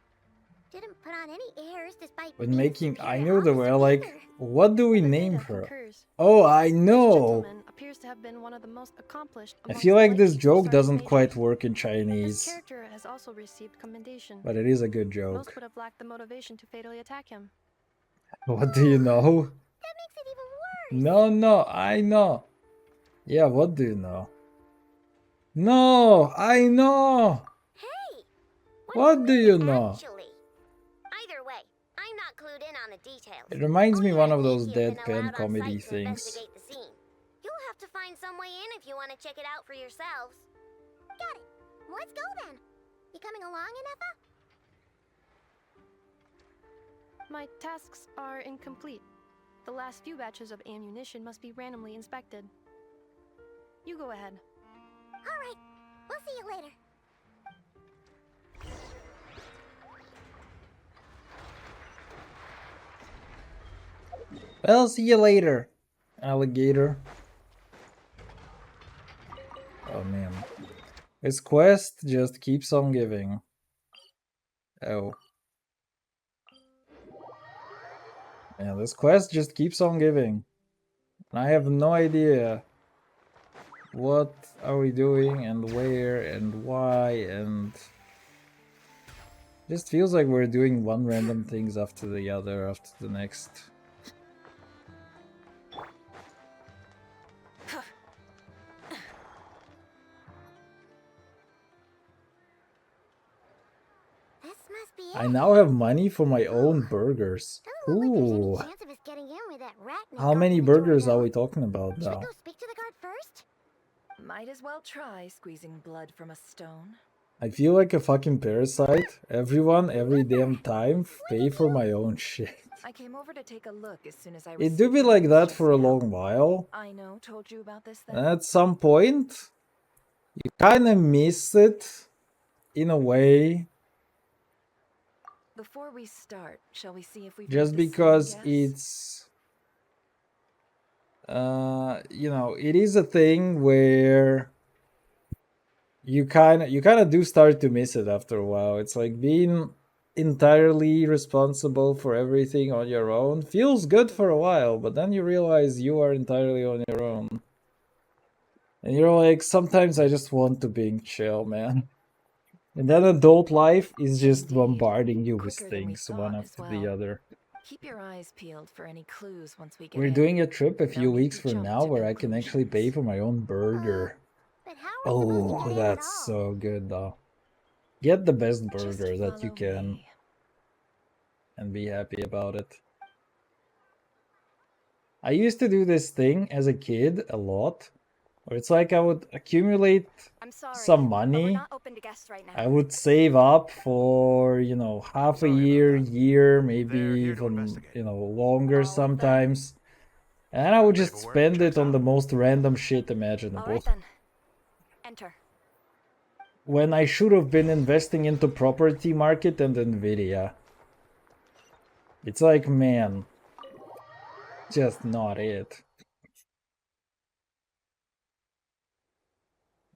Didn't put on any airs despite When making I know the way, like, what do we name her? Oh, I know! Appears to have been one of the most accomplished. I feel like this joke doesn't quite work in Chinese. His character has also received commendation. But it is a good Most joke. would have lacked the motivation to fatally attack him. What do you know? That makes it even worse. No, I know. Yeah, what do you know? No, I know! Hey! What do you know? Actually, either way, I'm not clued in on the details. It reminds me Only one of an those idiot been deadpan allowed on comedy site to things. investigate the scene. You'll have to find some way in if you want want to check it out for yourselves. Got it. Let's go then. You coming along, Inefa? My tasks are incomplete. The last few batches of ammunition must be randomly inspected. You go ahead. All right. We'll see you later. Well, see you later, alligator. Oh man. This quest just keeps on giving. Oh. Yeah, this quest just keeps on giving. And I have no idea what are we doing and where and why, and just feels like we're doing one random things after the other after the next. This must be I it. now have money for my own burgers. Ooh. Chance of us getting in with that rat in the How guard many in the door, burgers are though. we talking about Should we now? go speak to the guard first? Might as well try squeezing blood from a stone. I feel like a fucking parasite. Everyone, every damn time, pay for my own shit. I came over to take a look as soon as I It do received be the like news that just for a now. long while. I know, told you about this then. And at some point, you kind of miss it in a way, Before we start, shall we see if we've just made a because guess? it's you know, it is a thing where you kind of do start to miss it after a while. It's like being entirely responsible for everything on your own feels good for a while, but then you realize you are entirely on your own. And you're like, sometimes I just want to be chill, man. And then adult life is just bombarding you with Quicker than we things one thought as after the well. other. Keep your eyes peeled for any clues once we get We're in. doing a trip a No few need weeks to from jump now to where I can actually pay for my own burger. But how are we supposed to Oh, get in at that's all? so good though. Get the best Just burger that you follow can me. and be happy about it. I used to do this thing as a kid a lot, where it's like I would accumulate I'm sorry, some but we're money. not open to guests right now. I would save up for, you know, half a year, maybe even, you know, longer sometimes. And I would just spend it on the most random shit All imaginable. right then. Enter. When I should have been investing into property market and Nvidia. It's like, man, just not it.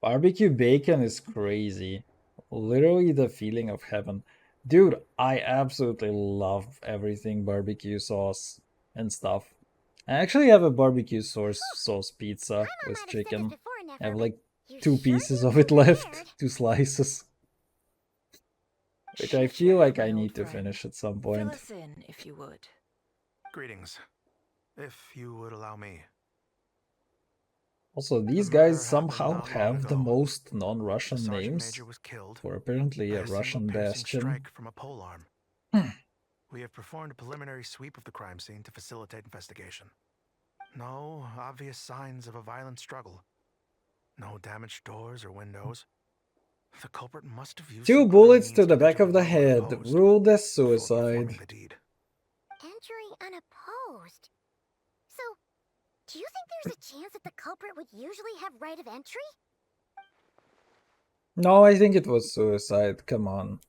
Barbecue bacon is crazy. Literally the feeling of heaven. Dude, I absolutely love everything barbecue sauce and stuff. I actually have a barbecue sauce pizza with chicken. I have like 2 pieces of it left, 2 slices. Which I feel like I need to finish at some Fill point. us in, if you would. Greetings, if you would allow me. Also, these The murder guys happened somehow not long have the ago. most The non-Russian sergeant names major was killed for apparently by a a single Russian piercing bastion. strike from a polearm. We have performed a preliminary sweep of the crime scene to facilitate investigation. No obvious signs of a violent struggle. No damaged doors or windows. The culprit must have used 2 some other bullets means to the enter back the of the room head, unopposed ruled as before suicide. performing the deed. Entering unopposed. So, do you think there's a chance that the culprit would usually have right of entry? No, I think it was suicide, come on.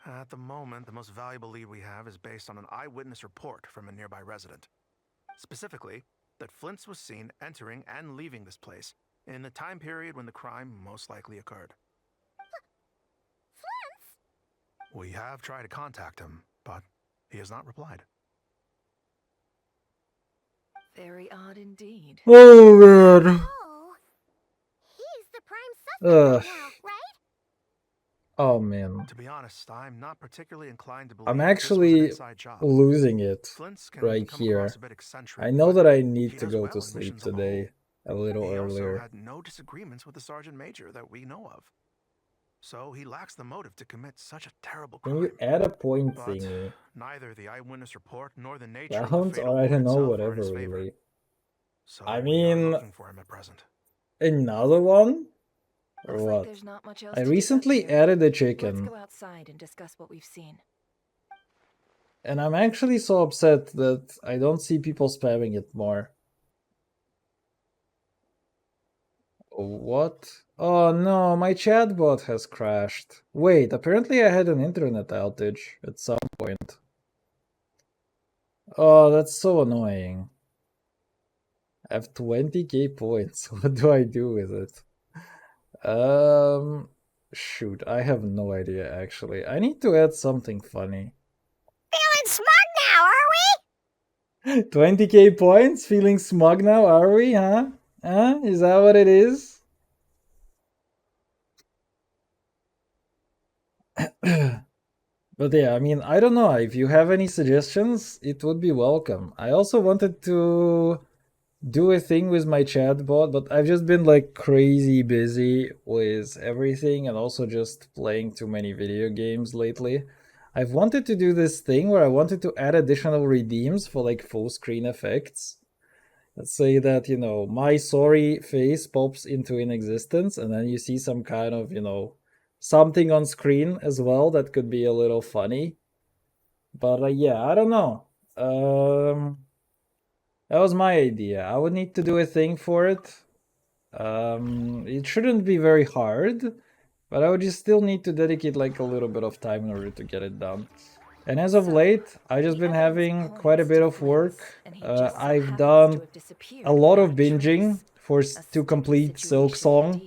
At the moment, the most valuable lead we have is based on an eyewitness report from a nearby resident. Specifically, that Flint's was seen entering and leaving this place in the time period when the crime most likely occurred. Flint's? We have tried to contact him, but he has not replied. Very odd indeed. Oh man. Oh, he's the prime suspect right now, right? Oh man. To be honest, I'm not particularly inclined to believe I'm this was an actually inside job. losing it Flint's can right come here. across a bit eccentric, I know but that I he need to does go well to in sleep missions on the today a little He also earlier. had no disagreements with the sergeant major that we know of. So he lacks the motive to commit such a terrible Can crime. you add a point But thingy? neither the eyewitness report nor the nature of the Rounds fatal or I wound don't know, itself are in whatever his favor. really. So I we are mean, looking for him at present. another one? Or Looks like what? there's not much else I to dig up recently here. added a Let's chicken. go outside and discuss what we've seen. And I'm actually so upset that I don't see people spamming it more. What? Oh no, my chatbot has crashed. Wait, apparently I had an internet outage at some point. Oh, that's so annoying. I have 20k points. What do I do with it? Shoot, I have no idea actually. I need to add something funny. Feeling smug now, are we? 20k points? Feeling smug now, are we, huh? Huh? Is that what it is? But yeah, I mean, I don't know. If you have any suggestions, it would be welcome. I also wanted to do a thing with my chatbot, but I've just been like crazy busy with everything and also just playing too many video games lately. I've wanted to do this thing where I wanted to add additional redeems for like full screen effects. Let's say that, my sorry face pops into inexistence and then you see some kind of, something on screen as well that could be a little funny. But yeah, I don't know. That was my idea. I would need to do a thing for it. It shouldn't be very hard, but I would just still need to dedicate like a little bit of time in order to get it done. And as of late, I've just been having quite a bit of work. I've done a lot of binging to complete Silk Song.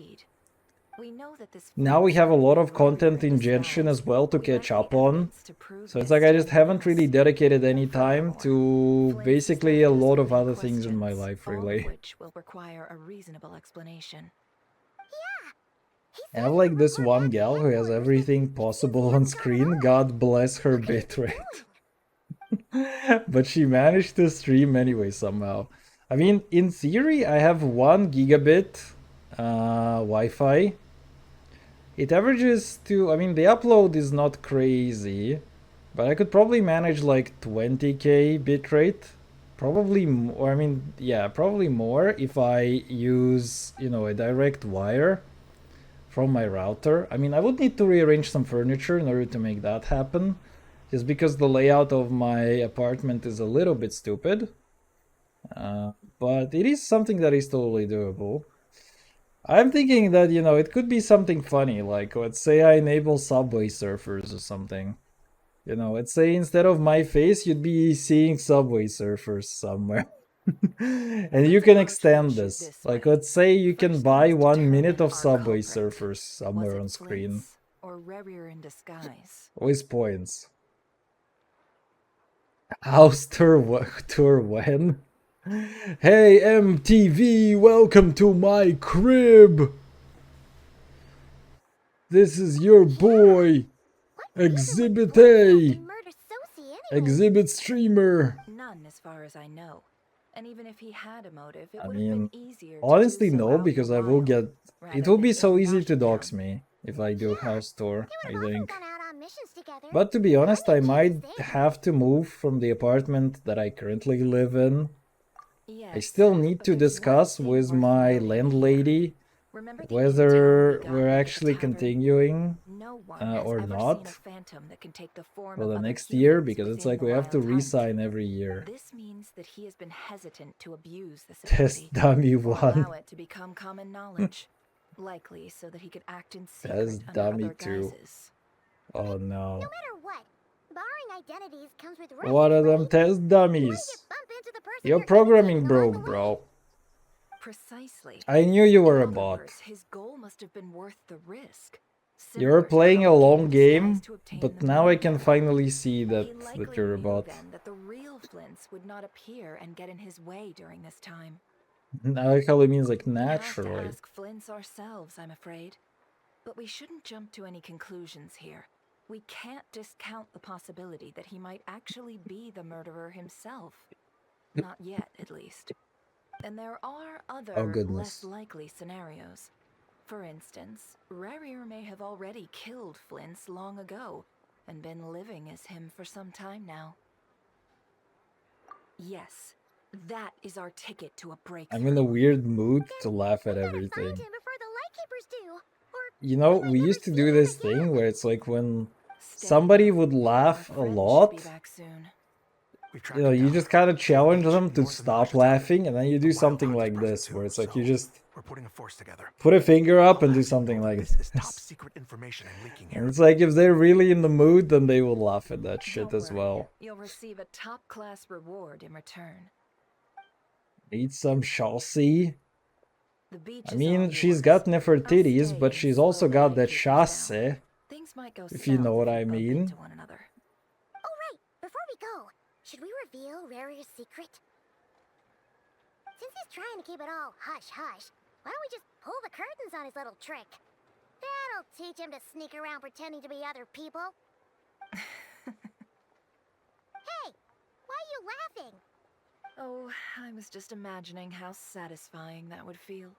Now we have a lot of content in Genshin as well to catch up on. So it's like I just haven't really dedicated any time to basically a lot of other things in my life, really. Which will require a reasonable explanation. I have like this one gal who has everything possible on screen. God bless her bitrate. But she managed to stream anyway somehow. I mean, in theory, I have 1 gigabit Wi-Fi. It averages to, I mean, the upload is not crazy, but I could probably manage like 20k bitrate. Probably more, I mean, yeah, probably more if I use, a direct wire from my router. I mean, I would need to rearrange some furniture in order to make that happen, just because the layout of my apartment is a little bit stupid. But it is something that is totally doable. I'm thinking that, it could be something funny, like, let's say I enable Subway Surfers or something. Let's say instead of my face, you'd be seeing Subway Surfers somewhere. And you can extend this. Like, let's say you can buy 1 minute of Subway Surfers somewhere on screen. Or Rerir in disguise. With points. House tour when? Hey MTV, welcome to my crib! This is your boy, Exhibit A! Exhibit streamer! None as far as I know. And even if he had a motive, it I would have been mean, easier honestly to do so no, out because in the I will wild, get... rather It will than be so in easy to Washington. dox me if I do house tour, I think. But to be honest, I might have to move from the apartment that I currently live in. I still need to discuss with my landlady whether we're actually continuing or not for the next year, because it's like we have to re-sign every year. This means that he has been hesitant to abuse this Test ability dummy or allow 1. it to become common knowledge, likely so that he could act in secret Test under dummy other 2. guises. Oh no. No matter what, borrowing identities comes with risks, What are them right? test dummies? You're programming broke, bro. Precisely. I knew you were In a other bot. words, his goal must have been worth the risk. You're Similar to playing how a he long came game, disguised to obtain but the now I moon can gem. finally see He that likely you're a knew bot. then that the real Flints would not appear and get in his way during this time. I like how it means like We have to naturally. ask Flints ourselves, I'm afraid. But we shouldn't jump to any conclusions here. We can't discount the possibility that he might actually be the murderer himself. Not yet, at least. And there are Oh other, less goodness. likely scenarios. For instance, Rerir may have already killed Flints long ago, and been living as him for some time now. Yes, That is our ticket to a breakthrough. I'm in a weird mood to laugh at everything. You know, we used to do this thing where it's like when somebody would laugh a lot, you know, you just kind of challenge them to stop laughing, and then you do something like this, where it's like you just put a finger up and do something like this. And it's like if they're really in the mood, then they will laugh at that shit as well. You'll receive a top-class reward in return. Need some Chelsea? I mean, she's got Nefertiti's, but she's also got that chasse, if you know what I mean. Oh right, before we go, should we reveal Rari's secret? Since he's trying to keep it all hush-hush, why don't we just pull the curtains on his little trick? That'll teach him to sneak around pretending to be other people. Hey, why are you laughing? Oh, I was just imagining how satisfying that would feel.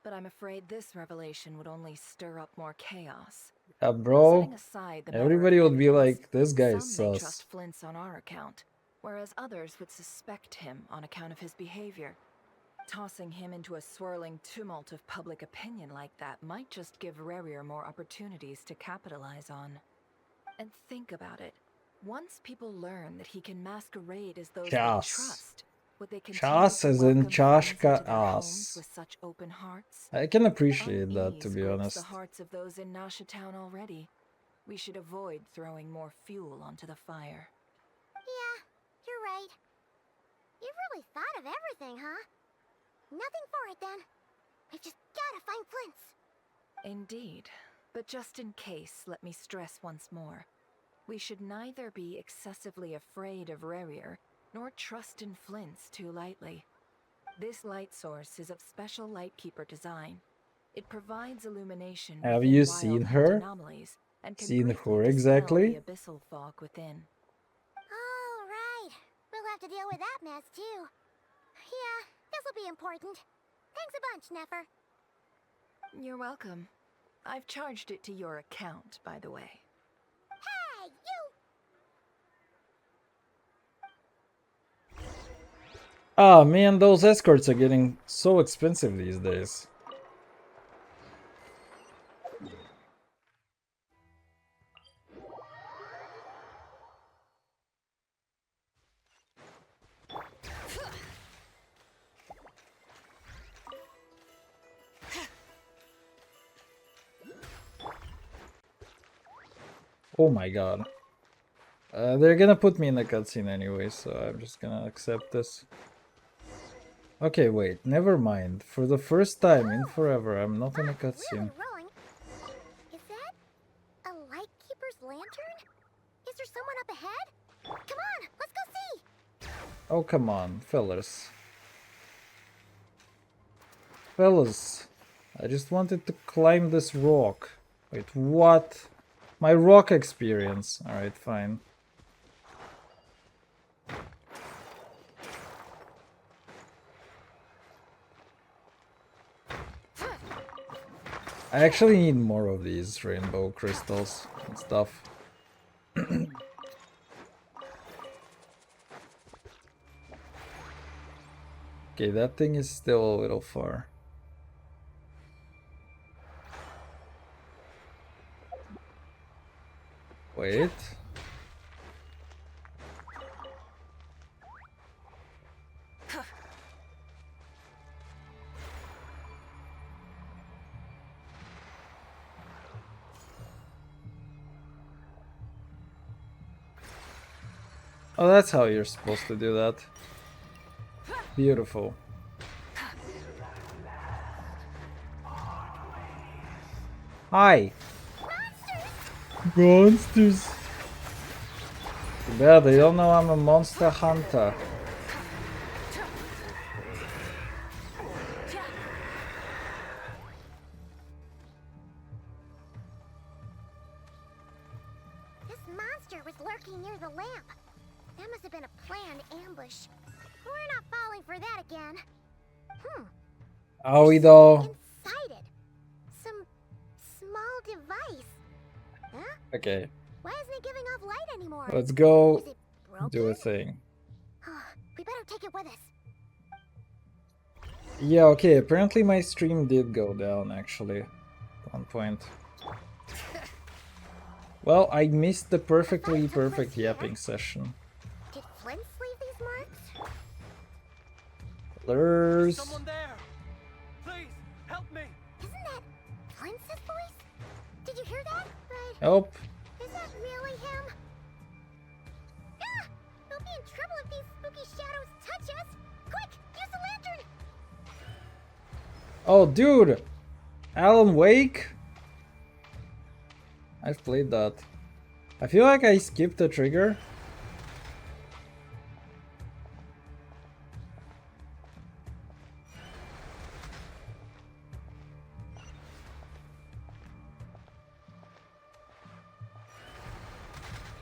But I'm afraid this revelation would only stir up more chaos. Yeah, bro. Setting aside the matter Everybody of would be evidence, like, this guy is some may sus. trust Flint's on our account, whereas others would suspect him on account of his behavior. Tossing him into a swirling tumult of public opinion like that might just give Rarier more opportunities to capitalize on. And think about it. Once people learn that he can masquerade as those they Chas. trust, would they continue Chas to as in welcome Flint Chashka into their homes ass. with such open hearts? I can appreciate that, to Unease be grips honest. the hearts of those in Nasha Town already. We should avoid throwing more fuel onto the fire. Yeah, you're right. You've really thought of everything, huh? Nothing for it then. We've just gotta find Flint's. Indeed. But just in case, let me stress once more. We should neither be excessively afraid of Rarier, nor trust in Flint's too lightly. This light source is of special Lightkeeper design. It provides illumination Have within you wild seen hunt her? anomalies, and can Seen briefly her dispel exactly? the abyssal fog within. All right. We'll have to deal with that mess, too. Yeah, this'll be important. Thanks a bunch, Nefer. You're welcome. I've charged it to your account, by the way. Hey, you! Ah, man, those escorts are getting so expensive these days. Oh my god. They're gonna put me in a cutscene anyway, so I'm just gonna accept this. Okay, wait, never mind. For the first time in forever, I'm not in a cutscene. Is that a Lightkeeper's lantern? Is there someone up ahead? Come on, let's go see! Oh, come on, fellas. Fellas, I just wanted to climb this rock. Wait, what? My rock experience. Alright, fine. I actually need more of these rainbow crystals and stuff. Okay, that thing is still a little far. Wait. Oh, that's how you're supposed to do that. Beautiful. Hi! Monsters! Yeah, they don't know I'm a monster hunter. This monster was lurking near the lamp. That must have been a planned ambush. We're not falling for that again. Are we though? Inside it. Some small device. Huh? Okay, Why isn't it giving off light anymore? let's go Is it broken? do a thing. We better take it with us. Yeah, okay, apparently my stream did go down, actually, at one point. Well, I missed the perfectly perfect yapping session. Did Flint leave these marks? There's someone there! Please, help me! Isn't that Flint's voice? Did you hear that? But help. is that really him? Ah! We'll be in trouble if these spooky shadows touch us! Quick, use the lantern! Oh, dude! Alan Wake? I've played that. I feel like I skipped the trigger.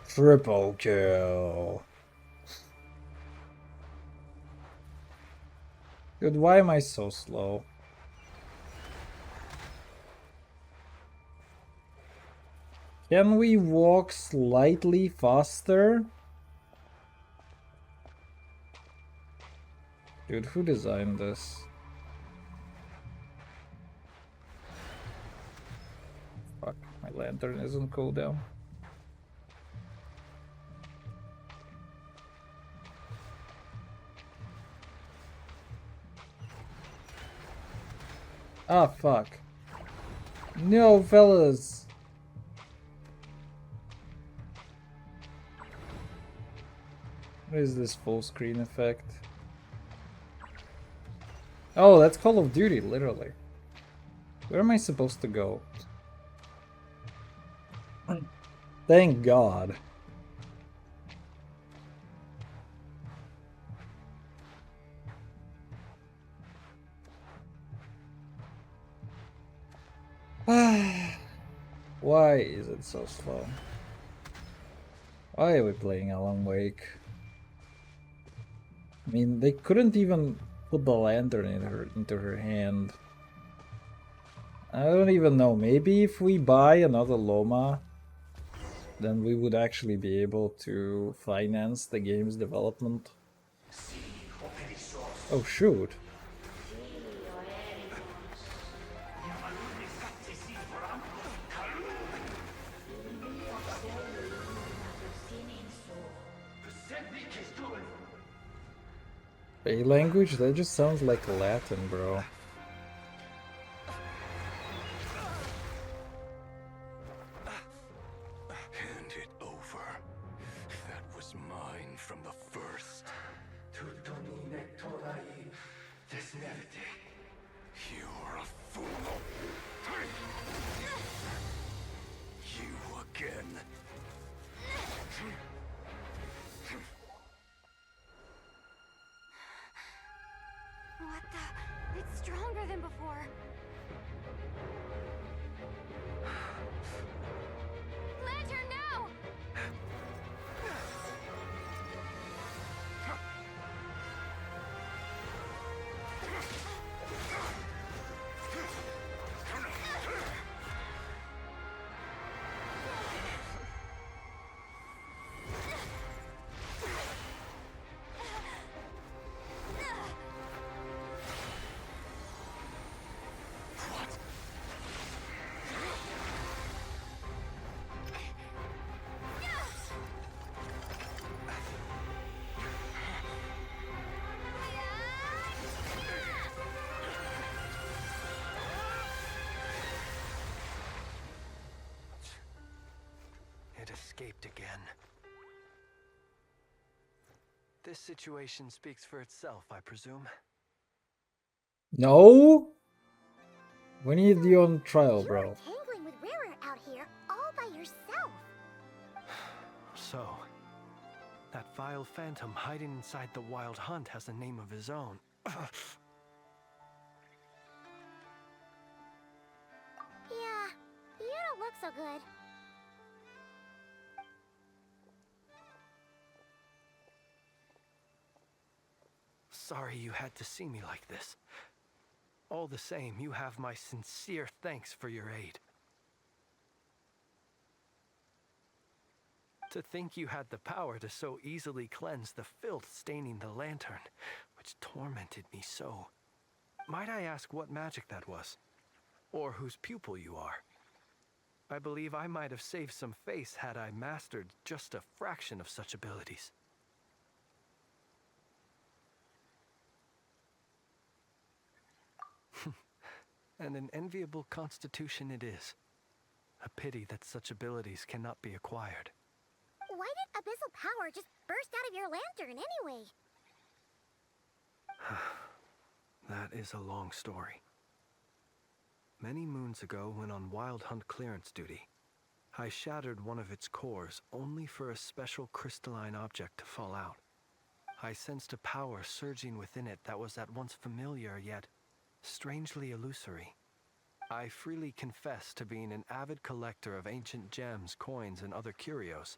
Triple kill. Dude, why am I so slow? Can we walk slightly faster? Dude, who designed this? Fuck, my lantern isn't cooldown. Ah, fuck. No, fellas. What is this full screen effect? Oh, that's Call of Duty, literally. Where am I supposed to go? Thank God. Why is it so slow? Why are we playing Alan Wake? I mean, they couldn't even put the lantern into her hand. I don't even know. Maybe if we buy another Loma, then we would actually be able to finance the game's development. Oh shoot. A language? That just sounds like Latin, bro. Hand it over. That was mine from the first. You're a fool. You again. What the? It's stronger than before. Lantern, no! It escaped again. This situation speaks for itself, I presume. No? We need you on trial, bro. You're tangling with Rarer out here all by yourself. So, that vile phantom hiding inside the Wild Hunt has a name of his own. Yeah, you don't look so good. Sorry you had to see me like this. All the same, you have my sincere thanks for your aid. To think you had the power to so easily cleanse the filth staining the lantern, which tormented me so. Might I ask what magic that was? Or whose pupil you are? I believe I might have saved some face had I mastered just a fraction of such abilities. And an enviable constitution it is. A pity that such abilities cannot be acquired. Why did abyssal power just burst out of your lantern anyway? That is a long story. Many moons ago, when on wild hunt clearance duty, I shattered one of its cores only for a special crystalline object to fall out. I sensed a power surging within it that was at once familiar yet strangely illusory. I freely confess to being an avid collector of ancient gems, coins, and other curios.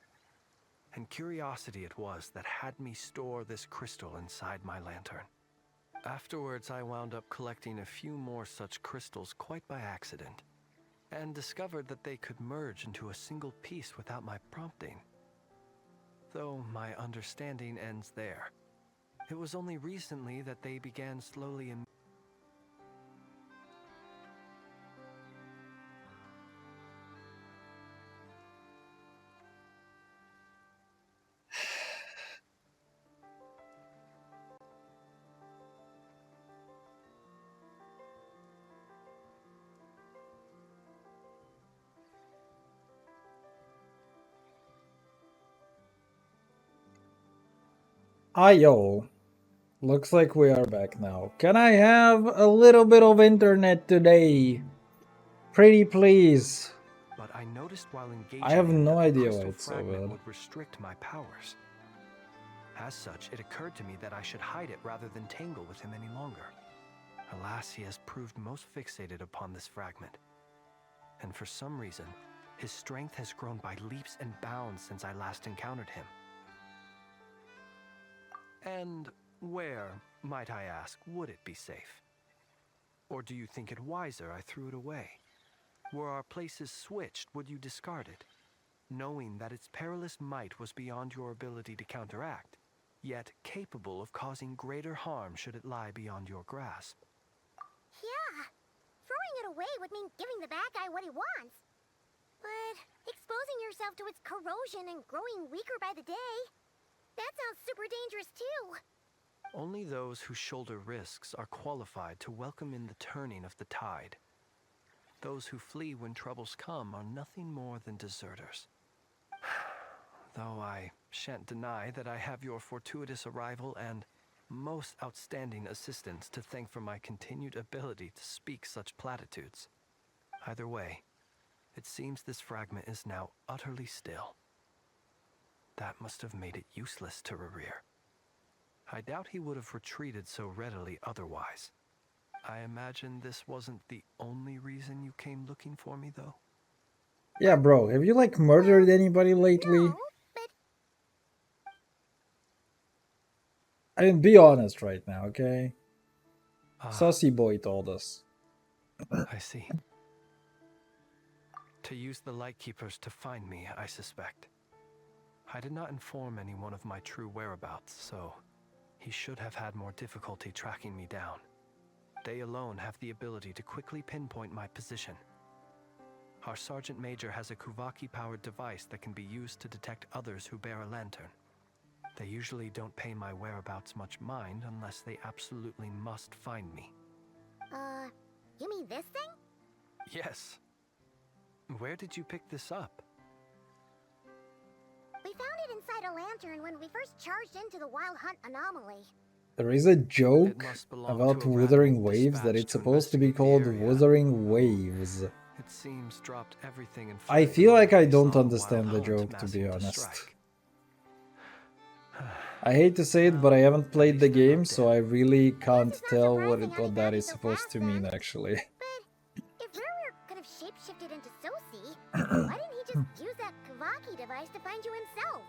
And curiosity it was that had me store this crystal inside my lantern. Afterwards, I wound up collecting a few more such crystals quite by accident, and discovered that they could merge into a single piece without my prompting. Though my understanding ends there. It was only recently that they began slowly Yo. Looks like we are back now. Can I have a little bit of internet today? Pretty please. But I noticed while engaging I have no that the idea why crystal it's so fragment bad. would restrict my powers. As such, it occurred to me that I should hide it rather than tangle with him any longer. Alas, he has proved most fixated upon this fragment. And for some reason, his strength has grown by leaps and bounds since I last encountered him. And where, might I ask, would it be safe? Or do you think it wiser I threw it away? Were our places switched, would you discard it, knowing that its perilous might was beyond your ability to counteract, yet capable of causing greater harm should it lie beyond your grasp? Yeah, throwing it away would mean giving the bad guy what he wants. But exposing yourself to its corrosion and growing weaker by the day, that sounds super dangerous too. Only those who shoulder risks are qualified to welcome in the turning of the tide. Those who flee when troubles come are nothing more than deserters. Though I shan't deny that I have your fortuitous arrival and most outstanding assistance to thank for my continued ability to speak such platitudes. Either way, it seems this fragment is now utterly still. That must have made it useless to Rerir. I doubt he would have retreated so readily otherwise. I imagine this wasn't the only reason you came looking for me, though? Yeah, bro, have you like murdered anybody lately? No, but I mean, be honest right now, okay? Sussy boy told us. I see. To use the Lightkeepers to find me, I suspect. I did not inform anyone of my true whereabouts, so he should have had more difficulty tracking me down. They alone have the ability to quickly pinpoint my position. Our Sergeant Major has a Kuvaki-powered device that can be used to detect others who bear a lantern. They usually don't pay my whereabouts much mind unless they absolutely must find me. You mean this thing? Yes. Where did you pick this up? We found it inside a lantern when we first charged into the Wild Hunt anomaly. There is a joke about Wuthering Waves that it's supposed to be called Wuthering Waves. It seems dropped everything and I feel like I don't understand the joke, to be honest. I hate to say it, but I haven't played the game, so I really can't tell what that is supposed to mean, actually. But if Rerir could have shapeshifted into Sosi, why didn't he just use that Kavaki device to find you himself?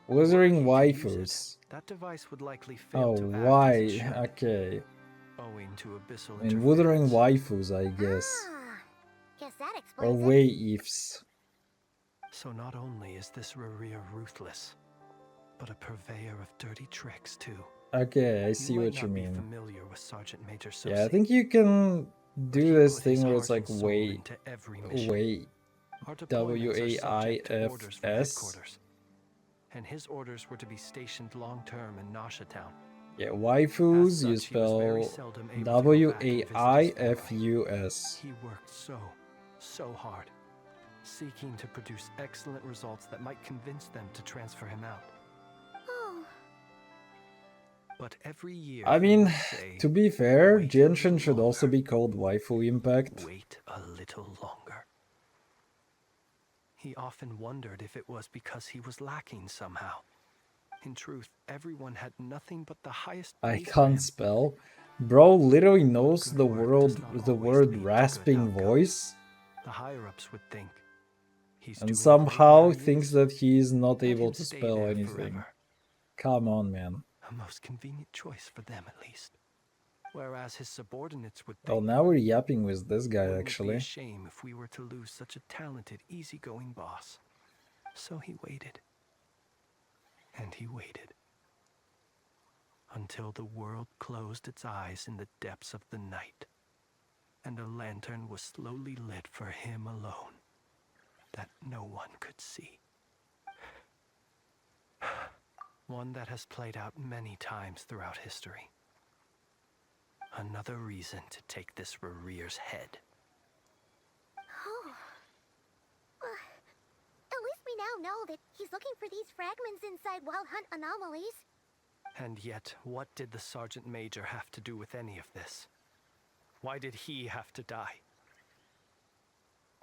Wuthering Waifus. That device would likely fail Oh, to act why? as it should, Okay. owing to abyssal I mean, Wuthering Waifus, I guess. Guess that Or explains it. Waifs. So not only is this Rerir ruthless, but a purveyor of dirty tricks, too. Okay, I see You might what you not be mean. familiar with Sergeant Major Yeah, I Sosi, think you can but do he this put his thing where it's heart like and soul into every mission. Our deployments are subject to orders from WAIFS. headquarters, and his orders were to be stationed long-term in Nasha Town. Yeah, As waifus, you such, he was very spell seldom able to go back and visit his family. WAIFUS. He worked so hard, seeking to produce excellent results that might convince them to transfer him out. Oh, But every year, I he mean, would say, to be fair, "Wait a Genshin little should also longer. be called Waifu Impact. Wait a little longer." He often wondered if it was because he was lacking somehow. In truth, everyone had nothing but the highest I praise for can't him. spell. Bro literally knows Good the work does not the always word lead to good rasping outcomes. voice, The higher-ups would think he's and doing somehow great where he thinks is. that he's not Let able him to stay spell there anything. forever. Come on, man. A most convenient choice for them, at least. Whereas his subordinates would Oh, think, now we're yapping with this guy, wouldn't it be a actually. shame if we were to lose such a talented, easygoing boss? So he waited. And he waited. Until the world closed its eyes in the depths of the night, and a lantern was slowly lit for him alone, that no one could see. One that has played out many times throughout history. Another reason to take this Rereer's head. oh. At least we now know that he's looking for these fragments inside Wild Hunt anomalies. And yet, what did the Sergeant Major have to do with any of this? Why did he have to die?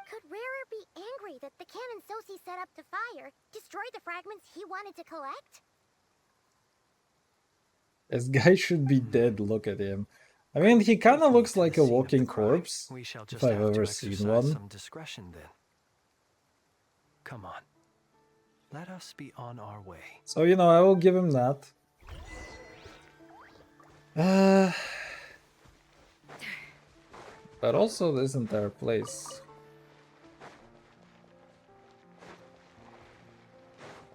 Could Rarer be angry that the cannon Sosi set up to fire destroyed the fragments he wanted to collect? This guy should be dead, look at him. I mean, he kind of looks like a walking corpse, We shall if just I've have ever to seen exercise one. some discretion then. Come on. Let us be on our way. So, you know, I will give him that. But also this entire place.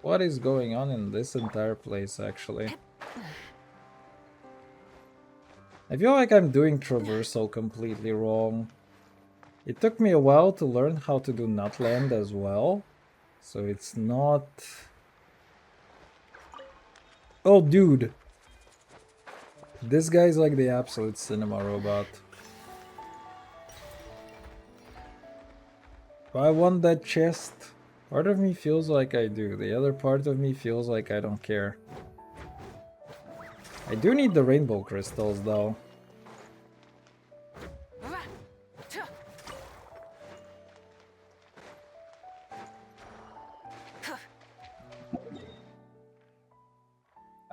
What is going on in this entire place, actually? I feel like I'm doing traversal completely wrong. It took me a while to learn how to do Nutland as well. So it's not... Oh, dude! This guy's like the absolute cinema robot. Do I want that chest? Part of me feels like I do. The other part of me feels like I don't care. I do need the rainbow crystals, though.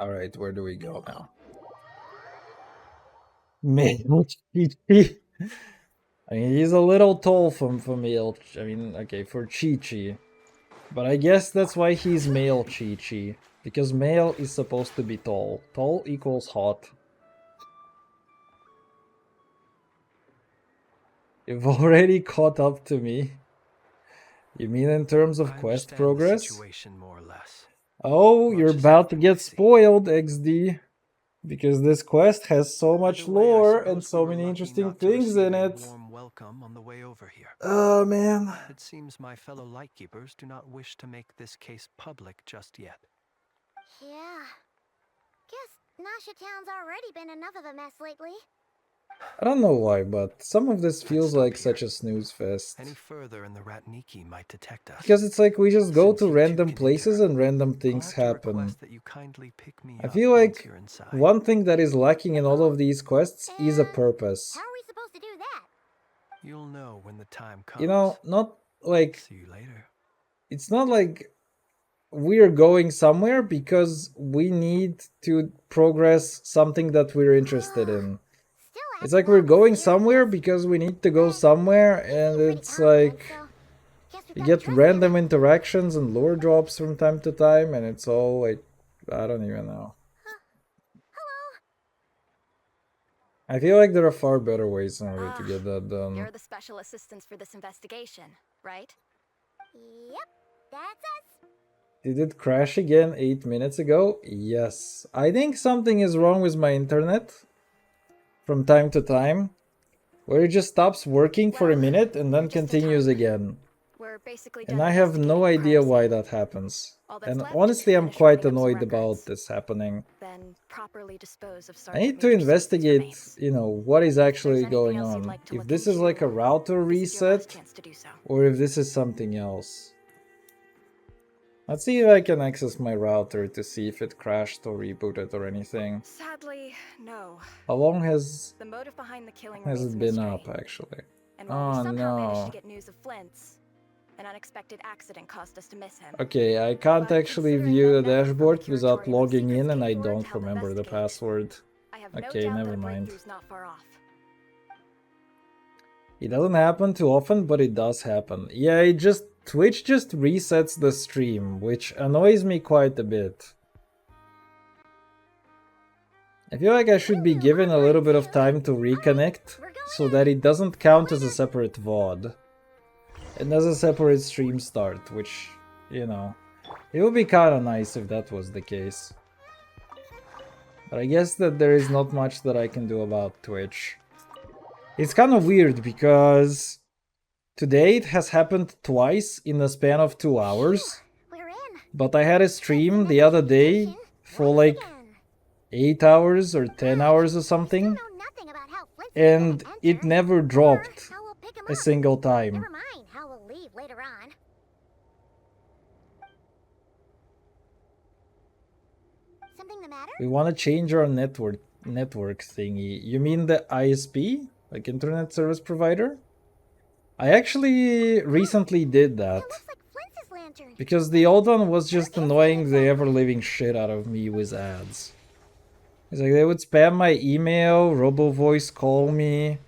Alright, where do we go now? Male Chi-Chi. I mean, he's a little tall for male. I mean, okay, for Chi-Chi. But I guess that's why he's male Chi-Chi. Because male is supposed to be tall. Tall equals hot. You've already caught up to me. You mean in terms of quest progress? Situation more or less. Oh, you're about to get spoiled, XD. Because this quest has so much lore and so many interesting things in it. Warm welcome on the way over here. Oh, man. It seems my fellow Lightkeepers do not wish to make this case public just yet. Yeah. Guess Nasha Town's already been enough of a mess lately. I don't know why, but some of this feels like such a snooze fest. Any further and the Ratniki might detect us. Because it's like we just go to random places and random things happen. I feel like one thing that is lacking in all of these quests is a purpose. How are we supposed to do that? You'll know when the time comes. You know, not like... See you later. It's not like we're going somewhere because we need to progress something that we're interested in. It's like we're going somewhere because we need to go somewhere, and it's like you get random interactions and lore drops from time to time, and it's all like, I don't even know. I feel like there are far better ways in order to get that done. You're the special assistants for this investigation, right? Yep, that's us. Did it crash again 8 minutes ago? Yes. I think something is wrong with my internet from time to time, where it just stops working for a minute and then continues again. We're basically And done I have no investigating the idea crime why scene. that happens. All that's And left is honestly, to I'm finish quite writing up some annoyed records, about this happening. then properly dispose of I Sergeant need to Major Simpson's investigate, remains. what is If there's actually anything going else you'd on. like to If look this is like a into, router this is your last reset, chance to do so. or if this is something else. Let's see if I can access my router to see if it crashed or rebooted or anything. Sadly, no. How long has The motive behind the killing it remains a been mystery. up, actually? And while we Oh somehow managed to no. get news of Flint's, an unexpected accident caused us to miss him. Okay, I can't But actually considering view that the nothing from the dashboard without Curatorium of logging Secrets in, and came I forward to don't help remember the investigate, password. I have no Okay, doubt never that a mind. breakthrough's not far off. It doesn't happen too often, but it does happen. Yeah, Twitch just resets the stream, which annoys me quite a bit. I feel like I should be given a little bit of time to reconnect, so that it doesn't count as a separate VOD. And as a separate stream start, which, it would be kinda nice if that was the case. But I guess that there is not much that I can do about Twitch. It's kind of weird because today it has happened twice in the span of 2 hours. But I had a stream the other day for like 8 hours or 10 hours or something. And it never dropped a single time. Never mind how we'll leave later on. Something the matter? We want to change our network thingy. You mean the ISP? Like internet service provider? I actually recently did that. Because the old one was just annoying the ever-living shit out of me with ads. It's like they would spam my email, robo-voice call me.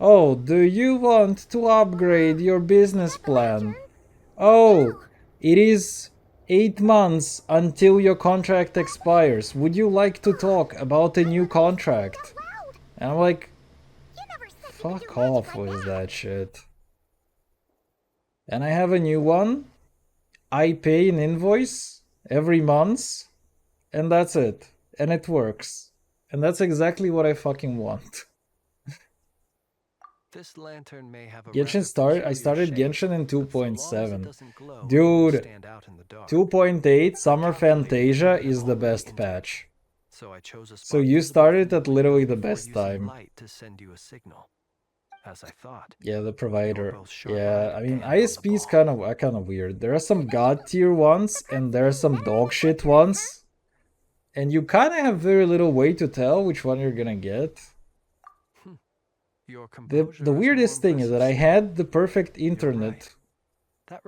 Oh, do you want to upgrade your business plan? Oh, it is 8 months until your contract expires. Would you like to talk about a new contract? And I'm like, fuck off with that shit. And I have a new one. I pay an invoice every month, and that's it. And it works. And that's exactly what I fucking want. This lantern may have a I started Genshin in 2.7. Dude, 2.8 Summer Fantasia is the best patch. So you started at literally the best time. As I thought. Yeah, the provider. Yeah, I mean, ISP is kind of weird. There are some god tier ones, and there are some dog shit ones. And you kind of have very little way to tell which one you're gonna get. The weirdest thing is that I had the perfect internet,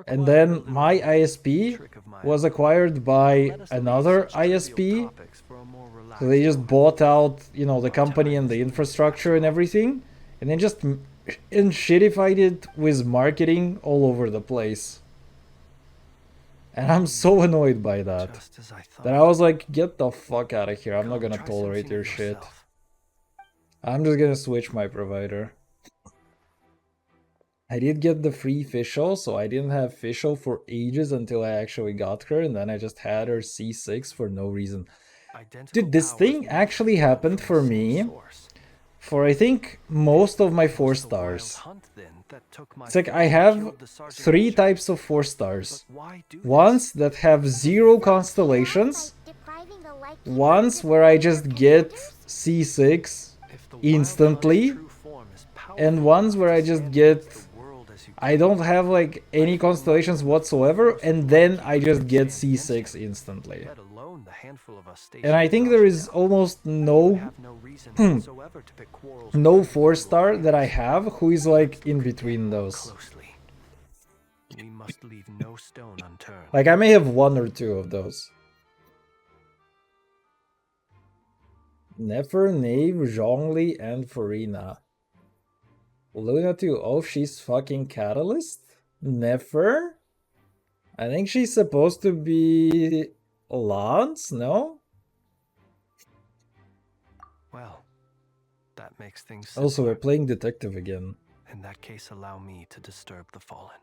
and then my ISP was acquired by another ISP. So they just bought out, the company and the infrastructure and everything, and then just shittified it with marketing all over the place. And I'm so annoyed by that. That I was like, get the fuck out of here. I'm not gonna tolerate your shit. I'm just gonna switch my provider. I did get the free Fischl, so I didn't have Fischl for ages until I actually got her, and then I just had her C6 for no reason. Dude, this thing actually happened for me for I think most of my 4 stars. It's like I have 3 types of 4 stars. Ones that have 0 constellations, ones where I just get C6 instantly, and ones where I just get... I don't have like any constellations whatsoever, and then I just get C6 instantly. And I think there is almost no no 4-star that I have who is like in between those. Like I may have 1 or 2 of those. Nefer, Knave, Zhongli, and Farina. Luna too. Oh, she's fucking Catalyst? Nefer? I think she's supposed to be Lance, no? Well, that makes things simpler. Also, we're playing detective again. In that case, allow me to disturb the fallen.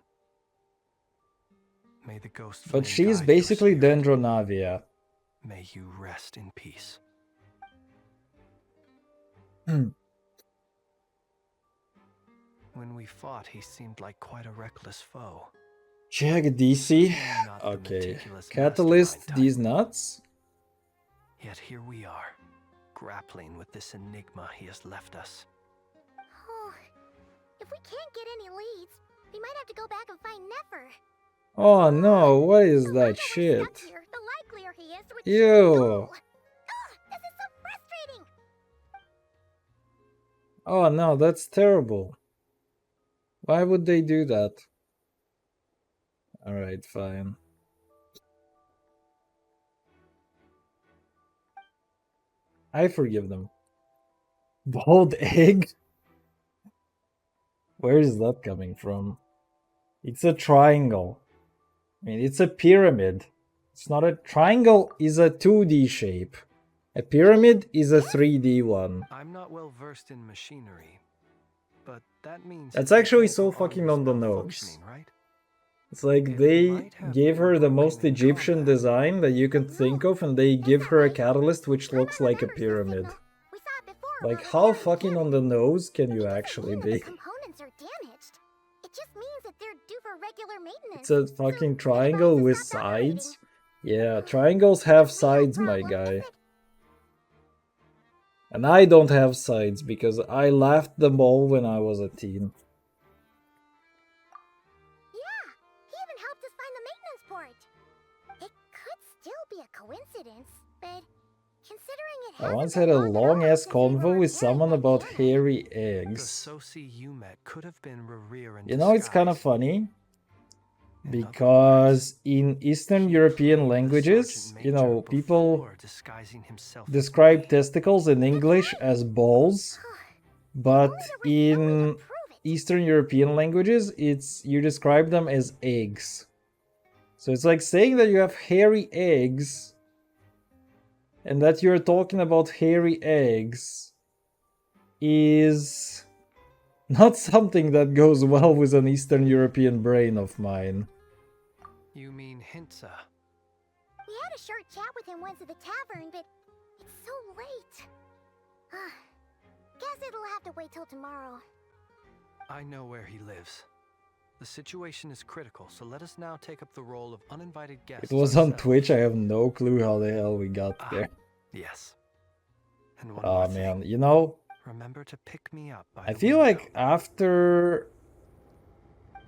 May the ghost But flame she's guide your basically spirit. Dendronavia. May you rest in peace. When we fought, he seemed like quite a reckless foe. Check DC. Certainly not the Okay. meticulous Catalyst mastermind type. these nuts. Yet here we are, grappling with this enigma he has left us. Oh, if we can't get any leads, we might have to go back and find Nefer. Oh no, what is The that longer we're shit? stuck here, the likelier he is to Ew. achieve his goal. This is so frustrating. Oh no, that's terrible. Why would they do that? Alright, fine. I forgive them. Bald egg? Where is that coming from? It's a triangle. I mean, it's a pyramid. It's not a triangle is a 2D shape. A pyramid is a 3D one. I'm not well versed in machinery, but that means That's his actually so mechanical fucking arm on is the nose. malfunctioning, right? It's like It they might have gave been her the broken most in Egyptian combat. design that you can think of, and they give her a catalyst which looks like a pyramid. We saw it before. Like, around the how Fairy fucking Cannon. on the nose can It you doesn't actually mean that the be? components are damaged. It just means that they're due for regular maintenance. It's a fucking So, triangle with device has stopped operating. sides. Yeah, triangles have It's a real sides, my problem, guy. is it? And I don't have sides because I laughed them all when I was a teen. Yeah, he even helped us find the maintenance port. It could still be a coincidence, but considering it I hasn't once been had a long at all long-ass since we were convo with repairing someone that about cannon. hairy The eggs. Soci you met could have been Rerir in You know, it's kind of disguise. funny In other because in Eastern he European played the languages, sergeant you major know, people before disguising himself as describe me. testicles in English as balls, but Only there was no way in to prove it. Eastern European languages, you describe them as eggs. So it's like saying that you have hairy eggs and that you're talking about hairy eggs is not something that goes well with an Eastern European brain of mine. You mean Hintsa? We had a short chat with him once at the tavern, but it's so late. Guess it'll have to wait till tomorrow. I know where he lives. The situation is critical, so let us now take up the role of uninvited guests. It was on ourselves. Twitch, I have no clue how the hell we got there. Yes. And one Oh more man, thing. you know, Remember to pick me up by I the feel window. like after,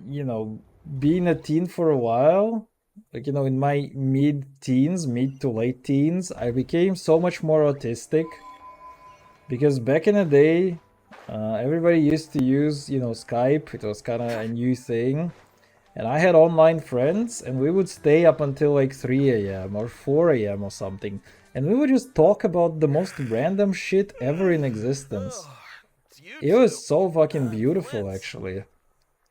you know, being a teen for a while, like, you know, in my mid-teens, mid to late teens, I became so much more autistic. Because back in the day, everybody used to use, you know, Skype. It was kind of a new thing. And I had online friends, and we would stay up until like 3 a.m. or 4 a.m. or something. And we would just talk about the most random shit ever in existence. It was so fucking beautiful, actually.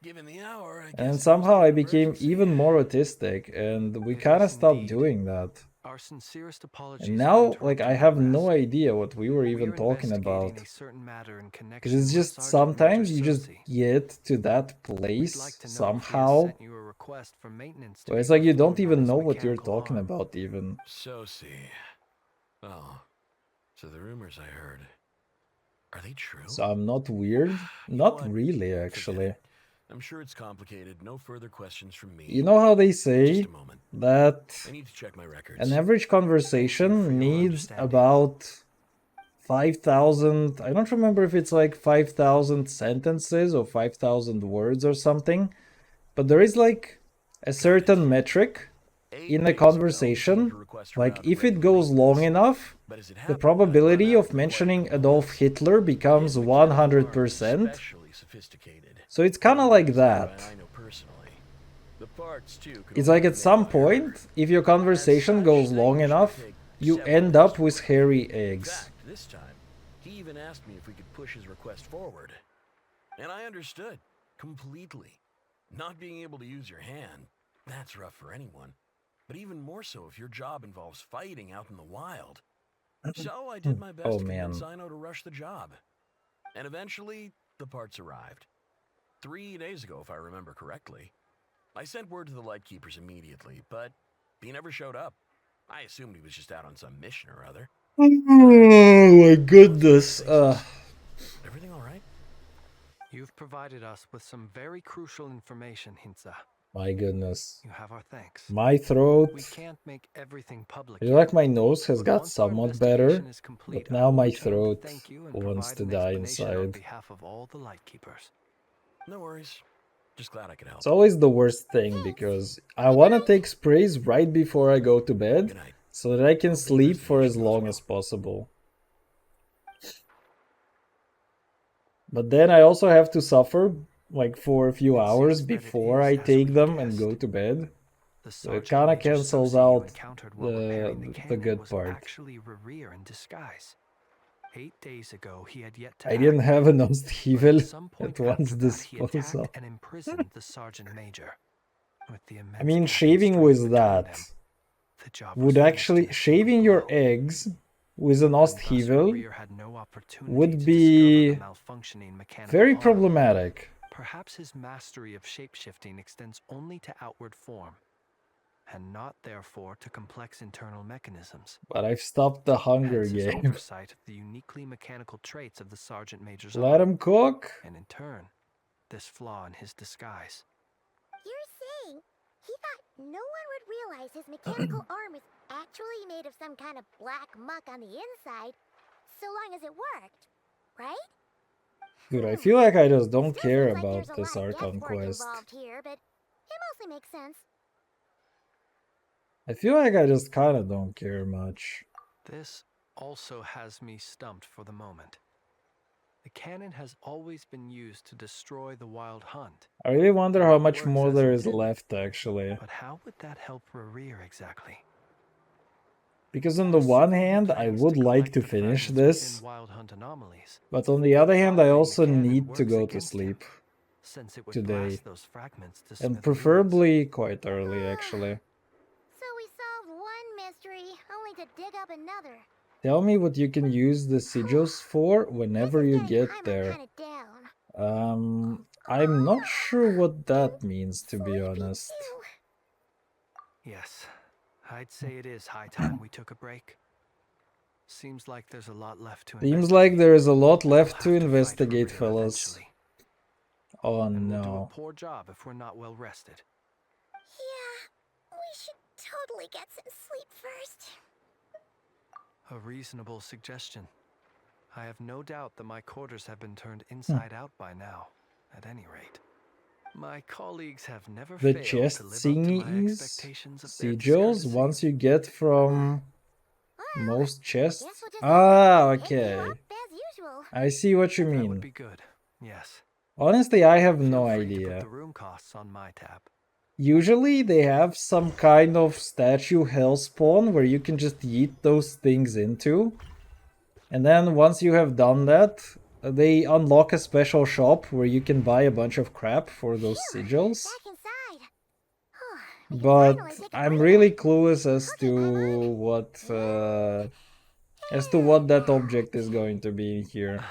Given the hour, I guess And there somehow must be I an became emergency. even more autistic, and we It kind of is stopped indeed. doing that. Our sincerest apologies. And for now, like, interrupting I your have no rest. idea what we were even We're talking investigating about. a certain matter in Because connection it's with just Sergeant sometimes Major you just Sosi. get to that We'd place like to know if he has somehow sent you a request for maintenance to where be it's like you don't performed on even his know what you're mechanical talking arm. about even. So see. Oh, so the rumors I heard, are they true? So I'm not weird? You know Not what? really, Forget actually. it. I'm sure it's complicated. No further questions from me. You know how they Just say a moment. that I need to check my records. an average Thank you for conversation your needs understanding. about 5,000, I don't remember if it's like 5,000 sentences or 5,000 words or something, but there is like a certain metric in a conversation, like if it goes long enough, the probability of mentioning Adolf Hitler becomes 100%. Especially sophisticated. So it's kind of like that. I know personally. The parts too could It's only like be at made some by her. point, if your conversation As such, goes they long usually enough, take you several end days up to with work. hairy In eggs. fact, this time, he even asked me if we could push his request forward. And I understood. Completely. Not being able to use your hand, that's rough for anyone. But even more so if your job involves fighting out in the wild. So I did my best Oh to convince man. Ino to rush the job. And eventually, the parts arrived. 3 days ago, if I remember correctly. I sent word to the Lightkeepers immediately, but he never showed up. I assumed he was just out on some mission or other. Oh my goodness. Everything all right? You've provided us with some very crucial information, Hintsa. My goodness. You have our thanks. My throat. We can't make everything public. I feel like my nose has got once our somewhat better, investigation is complete, but now I will my return to throat thank you and wants provide to an die explanation on inside. behalf of all the Lightkeepers. No worries. Just glad I could help. It's always the worst thing because I want to take sprays right before I go to bed so that I can sleep for as long as possible. But then I also have to suffer like for a few hours before I take them and go to bed. So it kind of cancels out the good part. Actually, Rerir in disguise. 8 days ago, he had yet to I didn't act, have an evil at some point at one's after that, he disposal. attacked and imprisoned the Sergeant Major. With the immense I mean, gap in shaving strength with between that them, the job would was actually finished in a shaving your eggs with an thus Osthevel Rerir had no opportunity would to be discover the malfunctioning mechanical very arm. problematic. Perhaps his mastery of shapeshifting extends only to outward form, and not therefore to complex internal mechanisms. But I've stopped the Hunger Hence his Game. oversight of the uniquely mechanical traits of the Sergeant Major's Let arm, him cook. and in turn, this flaw in his disguise. You're saying he thought no one would realize his mechanical arm is actually made of some kind of black muck on the inside, so long as it worked, right? Dude, I feel like I just don't Still care seems like about there's a this lot of Archon guesswork quest. involved here, but it mostly makes sense. I feel like I just kind of don't care much. This also has me stumped for the moment. The cannon has always been used to destroy the wild hunt. I really wonder how much Works more as there is intended. left, actually. But how would that help Rerir exactly? Because on the one hand, I would like to finish this, Wild hunt anomalies, but on the other hand, I also cannon need to works go to against sleep since it would today. blast those fragments to And smithereens. preferably quite early, actually. So we solved one mystery, only to dig up another. Tell me what you can use the sigils for whenever you get there. I'm not sure what that means, to be honest. Yes, I'd say it is high time we took a break. Seems like there's a lot left to Seems like there is a lot left to investigate, Rerir fellas. eventually. Oh And we'll do a no. poor job if we're not well rested. Yeah, we should totally get some sleep first. A reasonable suggestion. I have no doubt that my quarters have been turned inside out by now, at any rate. My colleagues have never The failed chest to live up to my thingies, expectations of their sigils, discourtesy. once you get from most chests. Ah, okay. I see what you That would mean. be good. Yes. Honestly, I have no Feel free to put idea. the room costs on my tab. Usually they have some kind of statue hellspawn where you can just yeet those things into. And then once you have done that, they unlock a special shop where you can buy a bunch of crap for those sigils. But I'm really clueless as to what that object is going to be here.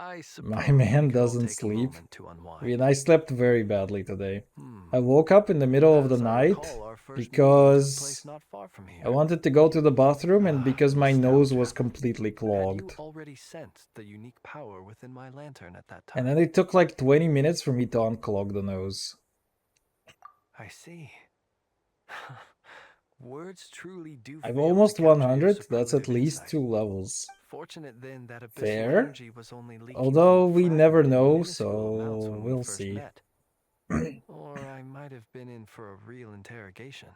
I suppose My man we could all doesn't take a sleep. moment to unwind. I mean, I slept very badly today. I woke up in the middle of the night because not far from here. I wanted to go to the bathroom and because my nose was completely Had clogged. you already sensed the unique power within my lantern at that time? And then it took like 20 minutes for me to unclog the nose. I see. Words truly do. I've fail almost to capture your 100, that's at superlative least insight. 2 levels. Fortunate then that abyssal Fair. energy was only leaking Although from the we never fragment in know, minuscule amounts so when we we'll first see. met. Or I might have been in for a real interrogation.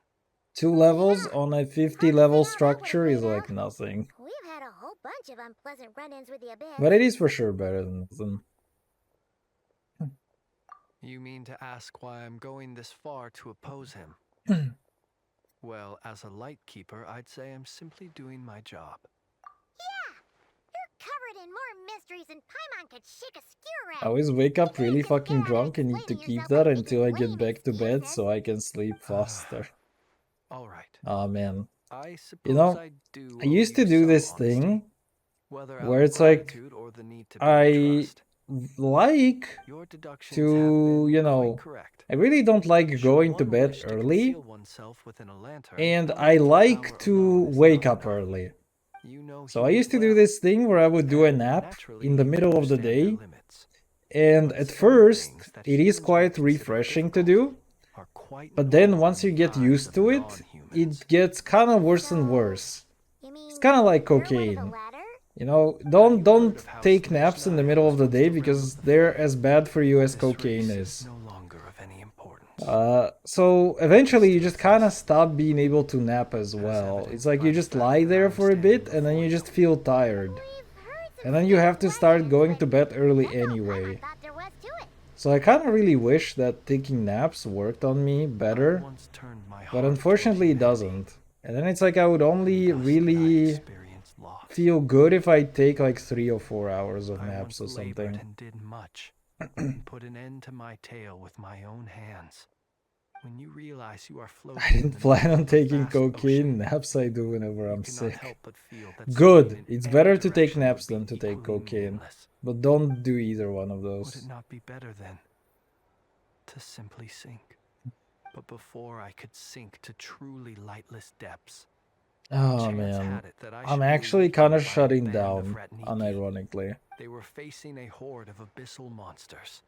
2 levels on a 50 level structure is like nothing. We've had a whole bunch of unpleasant run-ins with the Abyss. But it is for sure better than nothing. You mean to ask why I'm going this far to oppose him? Well, as a light keeper, I'd say I'm simply doing my job. Yeah! You're covered in more mysteries than Paimon could shake a skewer I at. always wake up really fucking drunk and need to keep that until I get back to bed so I can sleep faster. All right. Aw man. I suppose You know, I do I used owe to you do some this honesty, thing whether out where of it's like gratitude or the need to build trust. like Your deductions have to, been you quite know, correct. I really don't like Should going to one bed wish to early, conceal oneself within a lantern, and the I mental like power to alone is wake not up enough. early. You know So I humans used to do well, this thing where I would do a and nap naturally in the you middle of the understand their day, limits. and But at some first things that it is humans quite might consider refreshing to difficult do, are quite but then normal once in you the get eyes used of to it, non-humans. it gets kind of worse and worse. You mean It's kind of like you're one of the cocaine. latter? You know, Have don't you don't heard of how take Slaanesh naps in the Nine middle of was the once day the realm because of the they're Fae? as bad for you as This cocaine race is. no longer of any importance. So eventually you still just kind of exist. stop being able to nap as well. It's evidenced like by you the just fact lie that there I'm for a standing bit and then before you you. just feel tired. We've heard some And then you scary have to start legends, going but to bed early that's all anyway. Paimon thought there was to it. So I kind of really wish that taking naps worked on me I better, once turned my but heart unfortunately it toward humanity, doesn't. And then it's like I would and only thus did I really experience loss. feel good if I take like 3 or 4 hours of I naps once or labored something. and did much, and put an end to my tale with my own hands. When you realize you are floating I didn't plan on taking cocaine. Naps I do whenever I'm sick. Good. It's better to take naps than to take cocaine. But don't do either one of those. Would it not be better then to simply sink? But before I could sink to truly lightless depths, Oh man, I'm actually kind of shutting down, unironically. They were facing a horde of abyssal monsters,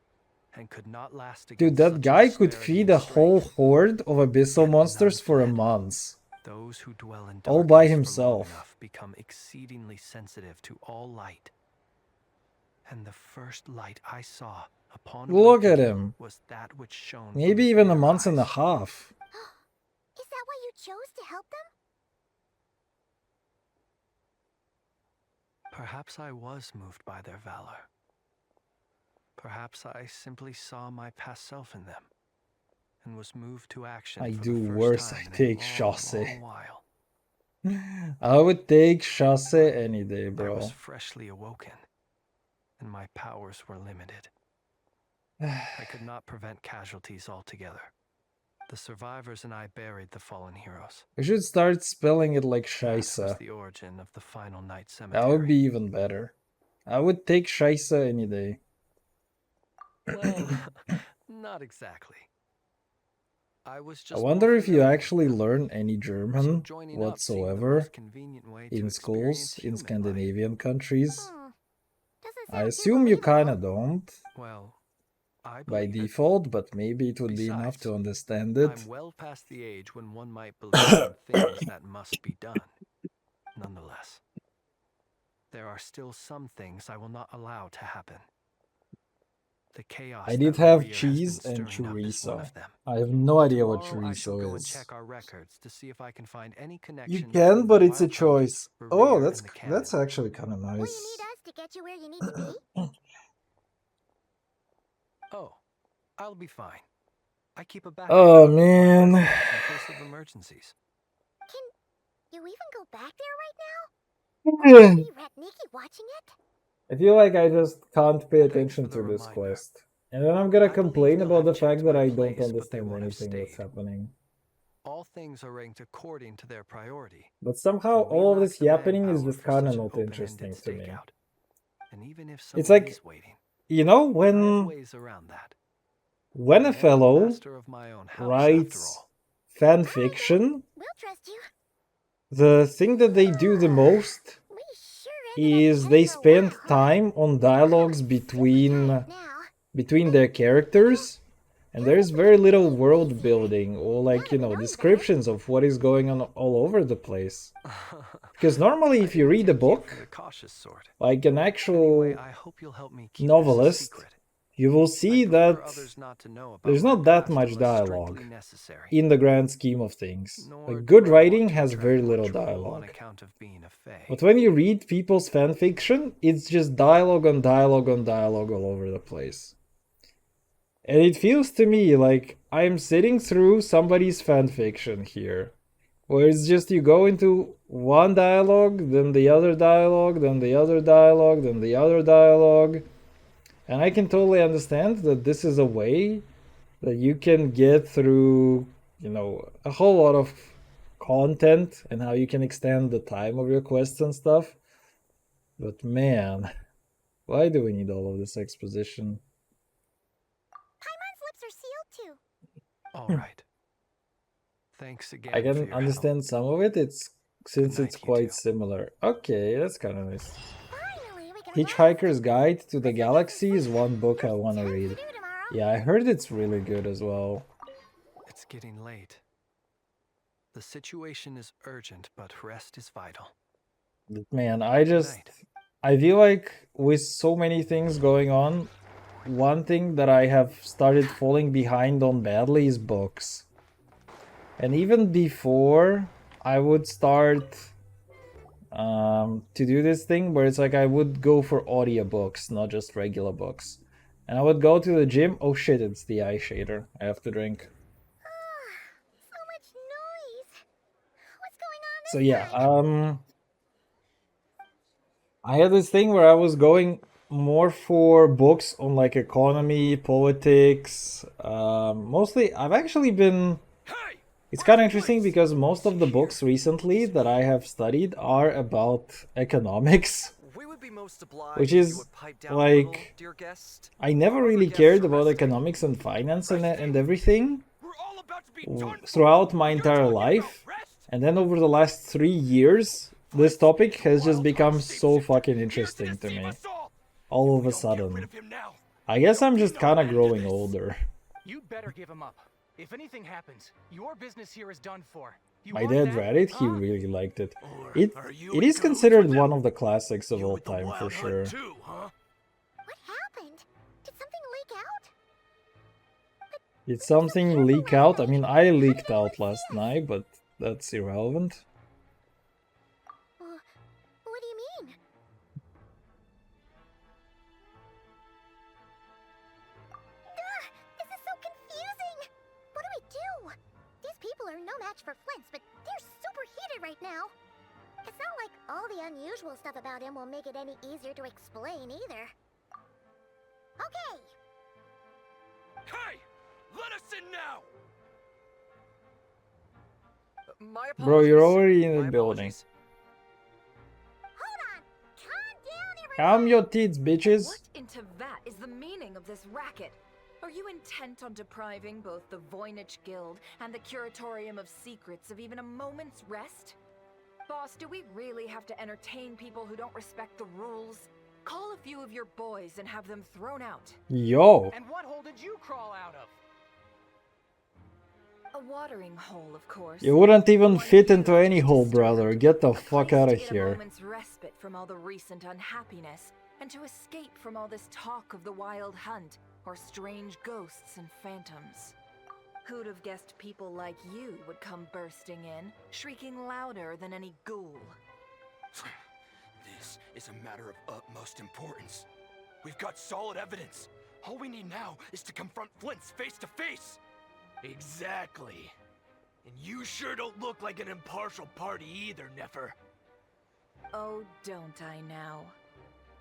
and could not last against Dude, that guy could feed a whole horde of abyssal monsters for a month. Those who dwell in All by darkness for long himself. enough become exceedingly sensitive to all light. And the first light I saw upon Look at awakening him. was that which shone Maybe from even a their month and a eyes. half. Is that why you chose to help them? Perhaps I was moved by their valor. Perhaps I simply saw my past self in them, and was moved to action I for do the first worse, time I in take a long, chasse. long while. I would take chasse any day, I bro. was freshly awoken, and my powers were limited. I could not prevent casualties altogether. The survivors and I buried the fallen heroes. We should start spelling it like That was scheisse. the origin of the final night That cemetery. would be even better. I would take scheisse any day. Well, not exactly. I was I just wonder more if you familiar with actually them. learn any German joining up seemed the whatsoever most convenient way to in schools experience in human life. Scandinavian countries. Doesn't I sound too assume you believable. kinda don't Well, I by believe it. default, but maybe it would be enough Besides, to understand it. I'm well past the age when one might believe in things that must be done. Nonetheless, there are still some things I will not allow to happen. The chaos I did that have Maria has cheese been and stirring up is one chorizo. of them. I have no idea what Tomorrow I shall chorizo go and is. check our records to see if I can find any You connection can, between but the it's a Wild Hunt, choice. Rereer, Oh, and the Cannon. that's actually kind of Will you need nice. us to get you where you need to be? Oh, I'll be fine. I keep a backup Oh copy of my man. records in case of emergencies. Can you even go back there right now? Will there be Rat Nikki watching it? I feel like I just can't pay Thanks attention for the to this reminder. quest. And then I'm gonna I believe complain they'll about the have checked fact that my I don't place, but they understand won't have anything that's stayed. happening. All things are ranked according to their priority. But somehow And we all of lack this the happening is manpower just for kinda such not open-ended interesting to me. stakeout. And even if It's someone like, is waiting, you know, I have when ways around that. when I a am the fellow master of my own house, after writes all. fan fiction, We'll trust you. the thing that they do the most We sure ended up is together they for a spend while, huh? time on dialogues between their characters, and there's very little world building or like, you know, descriptions of what is going on all over the place. Because normally if you read a book, The cautious sort. like an actual Anyway, I hope you'll help me keep novelist, this a secret. you will see that Others not to know about there's my not that past much unless dialogue strictly necessary. in the grand scheme of things. Nor Like do good I want writing to has attract very more little trouble on dialogue. account of being a fae. But when you read people's fanfiction, it's just dialogue on dialogue on dialogue all over the place. And it feels to me like I'm sitting through somebody's fanfiction here. Where it's just you go into one dialogue, then the other dialogue, then the other dialogue, then the other dialogue. And I can totally understand that this is a way that you can get through, you know, a whole lot of content and how you can extend the time of your quests and stuff. But man, Why do we need all of this exposition? Paimon's lips are sealed too. All right. Thanks again. I for can your understand some of it. It's since night, it's you quite two. similar. Okay, that's kind of nice. Finally, we can Hitchhiker's Guide to the Galaxy is one book I want to read. Yeah, I heard it's really good as well. help. It's getting late. The situation is urgent, but rest is vital. Man, I feel like with so many things going on, one thing that I have started falling behind on badly is books. And even before, I would start to do this thing where it's like I would go for audiobooks, not just regular books. And I would go to the gym. Oh shit, it's the eye shader. I have to drink. So much noise. What's going on this So yeah, time? I had this thing where I was going more for books on like economy, politics. Mostly, I've actually been. It's kind of interesting because most of the books recently that I have studied are about economics, We would be most obliged which if you is would pipe down a like little, dear guest. I never Our really guests cared are about resting. economics and finance and everything throughout my entire life. And then over the last 3 years, this topic has just become so fucking interesting to me. All of a sudden. I guess I'm just kind of growing older. You'd better give him up. If anything happens, your business here is done for. You My want dad that, read it, he huh? really liked it. It is considered one of the classics of all time for sure. What happened? Did something leak out? Did something leak out? I mean, I leaked out last night, but that's irrelevant. What do you mean? This is so confusing. What do we do? These people are no match for Flint's, but they're super heated right now. It's not like all the unusual stuff about him will make it any easier to explain either. Okay. Hey! Let us in now! My apologies. Bro, you're already in the My building. apologies. Hold on. Calm down, everyone. Calm your tits, bitches. What in Tevat is the meaning of this racket? Are you intent on depriving both the Voynich Guild and the Curatorium of Secrets of even a moment's rest? Boss, do we really have to entertain people who don't respect the rules? Call a few of your boys and have them thrown out. Yo. And what hole did you crawl out of? A watering hole, of course. You wouldn't even fit into any hole, brother. Get the fuck out of To get a here. moment's respite from all the recent unhappiness, and to escape from all this talk of the wild hunt, or strange ghosts and phantoms. Who'd have guessed people like you would come bursting in, shrieking louder than any ghoul? This is a matter of utmost importance. We've got solid evidence. All we need now is to confront Flint's face to face. Exactly. And you sure don't look like an impartial party either, Nefer. Oh, don't I now?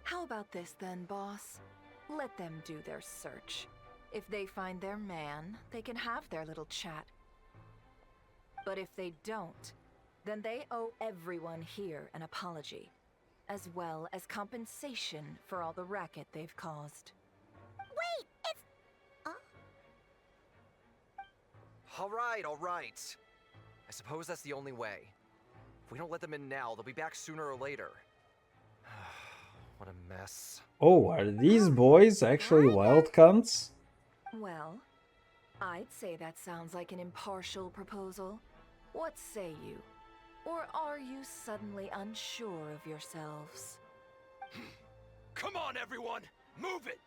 How about this then, boss? Let them do their search. If they find their man, they can have their little chat. But if they don't, then they owe everyone here an apology, as well as compensation for all the racket they've caused. Wait, it's... All right. I suppose that's the only way. If we don't let them in now, they'll be back sooner or later. What a mess. Oh, are these boys actually wild cunts? Well, I'd say that sounds like an impartial proposal. What say you? Or are you suddenly unsure of yourselves? Come on, everyone! Move it!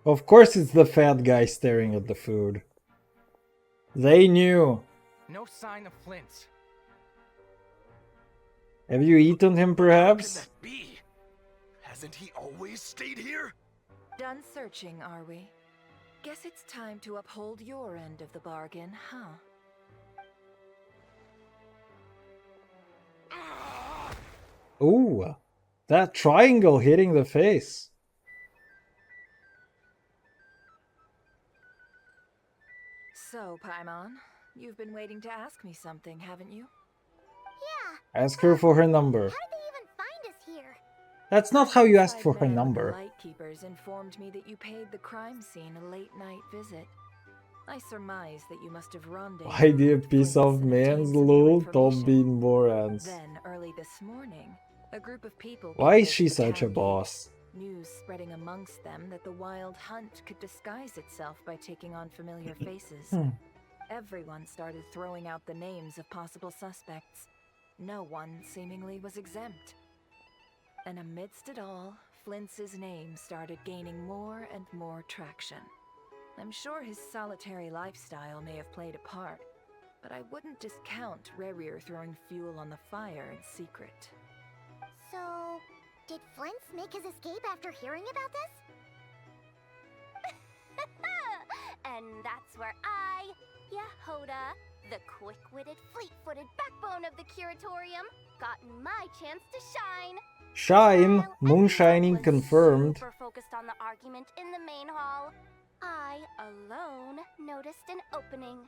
Of course it's the fat guy staring at the food. They knew. No sign of Flint. Have you eaten him, perhaps? Be? Hasn't he always stayed here? Done searching, are we? Guess it's time to uphold your end of the bargain, huh? Ooh, that triangle hitting the face. So, Paimon, you've been waiting to ask me something, haven't you? Yeah. Ask her for her number. How did they even find us here? That's not how you asked Inside for her man with the number. Lightkeepers informed me that you paid the crime scene a late-night visit. I surmise that you must have rendezvoused Why do you with piece Flint's of and man's obtained some new lol? Top information. being morons. Then, early this morning, a group of people Why is gathered she at the such a town boss? gate, news spreading amongst them that the Wild Hunt could disguise itself by taking on familiar faces. Everyone started throwing out the names of possible suspects. No one seemingly was exempt. And amidst it all, Flintz's name started gaining more and more traction. I'm sure his solitary lifestyle may have played a part, but I wouldn't discount Rerir throwing fuel on the fire in secret. So, did Flint's make his escape after hearing about this? And that's where I, Yehoda, the quick-witted, fleet-footed backbone of the Curatorium, got my chance to shine. Shine! Moonshining Was confirmed. super focused on the argument in the main hall. I alone noticed an opening.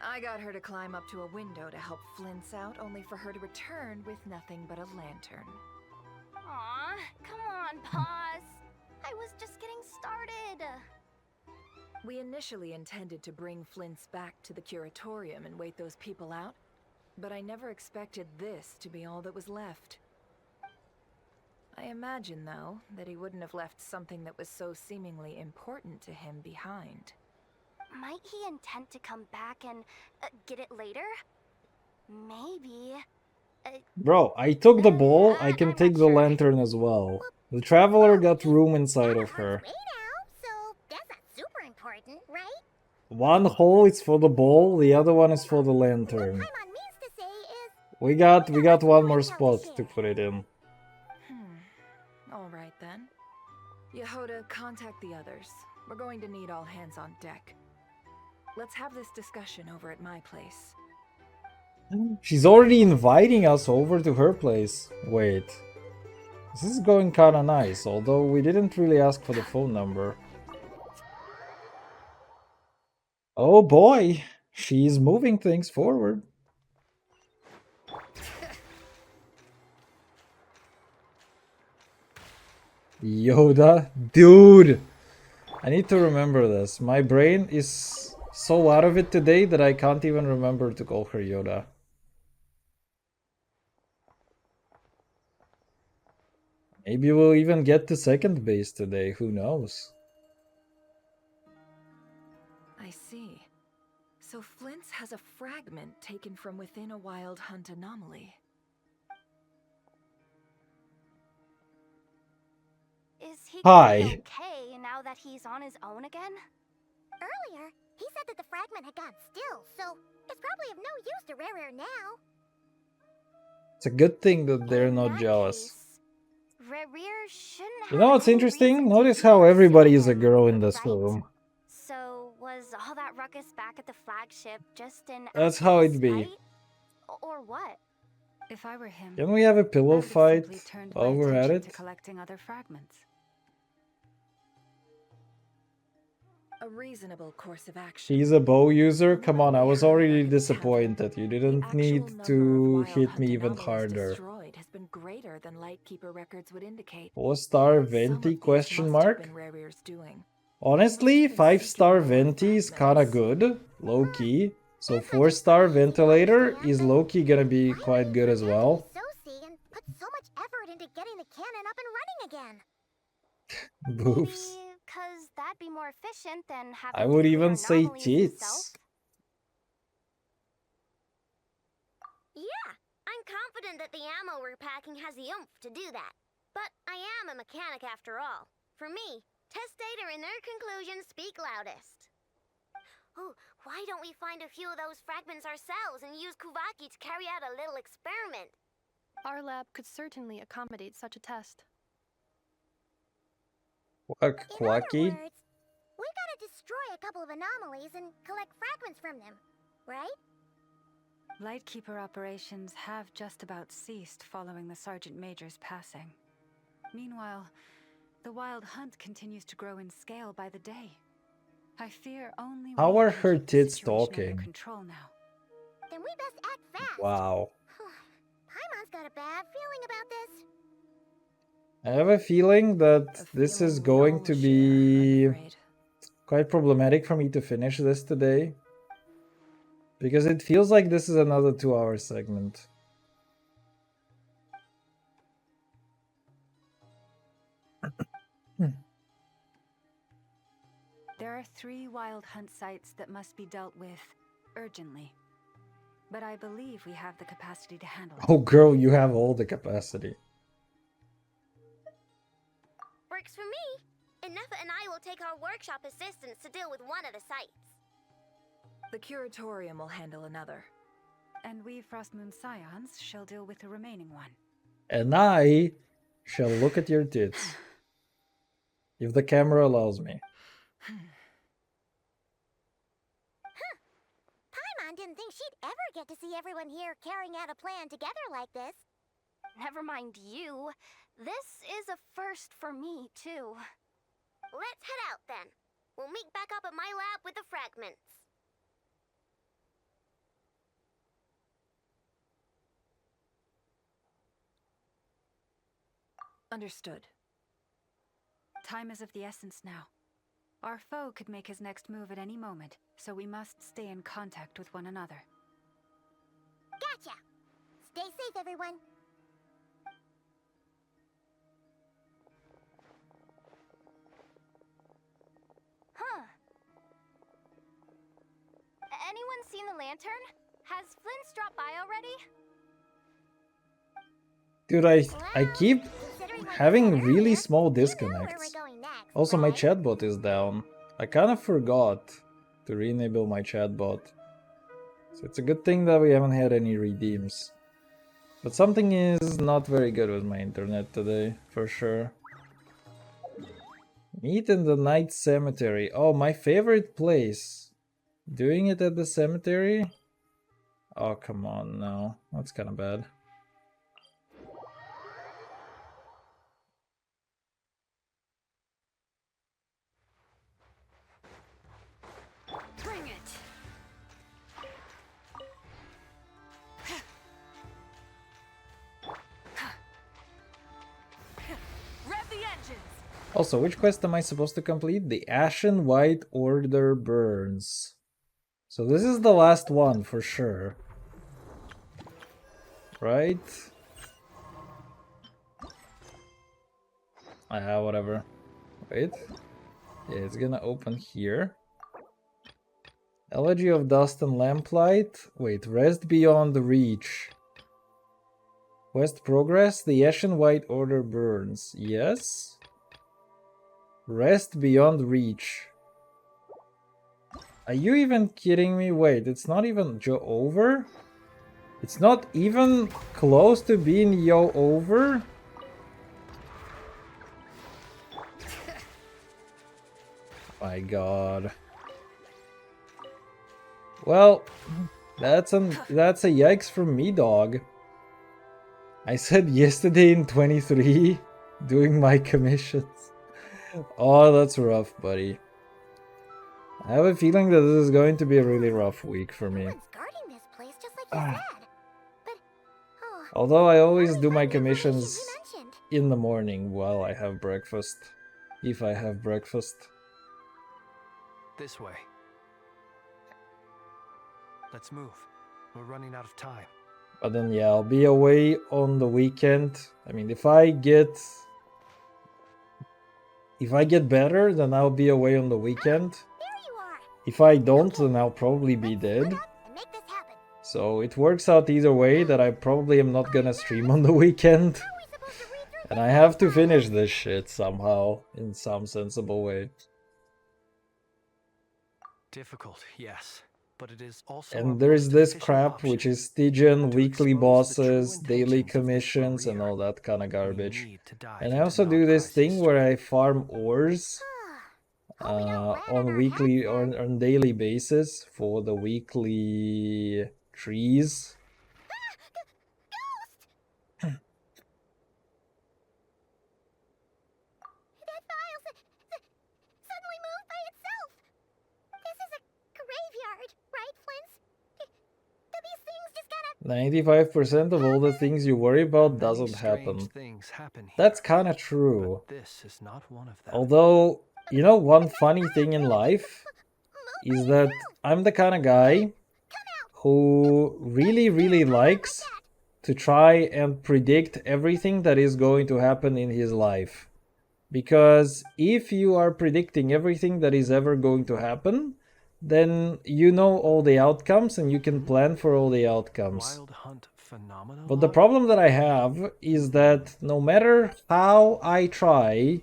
I got her to climb up to a window to help Flint's out, only for her to return with nothing but a lantern. Aw, come on, pause. I was just getting started. We initially intended to bring Flint's back to the Curatorium and wait those people out, but I never expected this to be all that was left. I imagine, though, that he wouldn't have left something that was so seemingly important to him behind. Might he intend to come back and get it later? Maybe. Bro, I took the ball, I can take the lantern as well. The Traveler got room inside of her. So that's not super important, right? One hole is for the ball, the other one is for the lantern. We got one more spot to put it in. Alright then. Yehoda, contact the others. We're going to need all hands on deck. Let's have this discussion over at my place. She's already inviting us over to her place. Wait. This is going kinda nice, although we didn't really ask for the phone number. Oh boy! She's moving things forward. Yoda? Dude! I need to remember this. My brain is so out of it today that I can't even remember to call her Yoda. Maybe we'll even get to second base today, who knows? I see. So Flint's has a fragment taken from within a Wild Hunt anomaly. Is he Hi. okay now that he's on his own again? Earlier, he said that the fragment had gone still, so it's probably of no use to Rerir now. It's a good thing that they're not jealous. Rerir shouldn't have You know what's any interesting? reason to Notice keep how us everybody is a still, girl in this right? room. So, was all that ruckus back at the flagship just an That's act how of it be. spite? Or what? If I were him, Can we have a pillow I would have fight simply turned while my we're at attention to it? collecting other fragments. A reasonable course of action. She's a bow user? Come on, I was already disappointed. You didn't need to hit me even harder. Destroyed has been greater than Lightkeeper records would indicate. 4-star Venti question mark? Been Rerir's doing. Honestly, 5-star Venti is kinda good, low-key. So 4-star Ventilator is low-key gonna be quite good as well. And put so much effort into getting the cannon up and running again. Boobs. Because that'd be more efficient than having I to would clear even say anomalies tits. himself. Yeah, I'm confident that the ammo we're packing has the oomph to do that. But I am a mechanic after all. For me, test data and their conclusions speak loudest. Oh, why don't we find a few of those fragments ourselves and use Kuvaki to carry out a little experiment? Our lab could certainly accommodate such a test. Quacky? In other words, we gotta destroy a couple of anomalies and collect fragments from them, right? Lightkeeper operations have just about ceased following the Sergeant Major's passing. Meanwhile, the Wild Hunt continues to grow in scale by the day. I fear only How we are can her keep the tits situation under talking? control now. Then we best act fast. Wow. Paimon's got a bad feeling about this. I have a feeling that this is going to be quite problematic for me to finish this today. Because it feels like this is another 2-hour segment. There are 3 wild hunt sites that must be dealt with urgently. But I believe we have the capacity to handle it. Oh girl, you have all the capacity. Works for me. Enough and I will take our workshop assistants to deal with one of the sites. The curatorium will handle another. And we Frostmoon Scions shall deal with the remaining one. And I shall look at your tits. If the camera allows me. Paimon didn't think she'd ever get to see everyone here carrying out a plan together like this. Never mind you. This is a first for me, too. Let's head out then. We'll meet back up at my lab with the fragments. Understood. Time is of the essence now. Our foe could make his next move at any moment, so we must stay in contact with one another. Gotcha! Stay safe, everyone. Huh. Anyone seen the lantern? Has Flint's dropped by already? Dude, I keep having really small disconnects. Also, my chatbot is down. I kind of forgot to re-enable my chatbot. So it's a good thing that we haven't had any redeems. But something is not very good with my internet today, for sure. Meet in the night cemetery. Oh, my favorite place. Doing it at the cemetery? Oh, come on, no. That's kind of bad. Bring it! Rev the engines! Also, which quest am I supposed to complete? The Ashen White Order Burns. So this is the last one for sure. Right? Whatever. Wait. Yeah, it's gonna open here. Elegy of Dust and Lamplight. Wait, Rest Beyond Reach. Quest Progress. The Ashen White Order Burns. Yes. Rest Beyond Reach. Are you even kidding me? Wait, it's not even over? It's not even close to being over? My god. Well, that's a yikes from me, dog. I said yesterday in 23 doing my commissions. Oh, that's rough, buddy. I have a feeling that this is going to be a really rough week for me. Although I always do my commissions in the morning while I have breakfast. If I have breakfast. This way. Let's move. We're running out of time. But then yeah, I'll be away on the weekend. I mean, if I get better, then I'll be away on the weekend. If I don't, then I'll probably be dead. So it works out either way that I probably am not gonna stream on the weekend. And I have to finish this shit somehow, in some sensible way. Difficult, yes. But it is also And there's this crap, which is Stygian, weekly bosses, daily commissions, and all that kind of garbage. And I also do this thing where I farm ores on daily basis for the weekly trees. 95% of all the things you worry about doesn't happen. That's kind of true. This is not one of them. Although, you know, one funny thing in life is that I'm the kind of guy who really likes to try and predict everything that is going to happen in his life. Because if you are predicting everything that is ever going to happen, then you know all the outcomes and you can plan for all the outcomes. But the problem that I have is that no matter how I try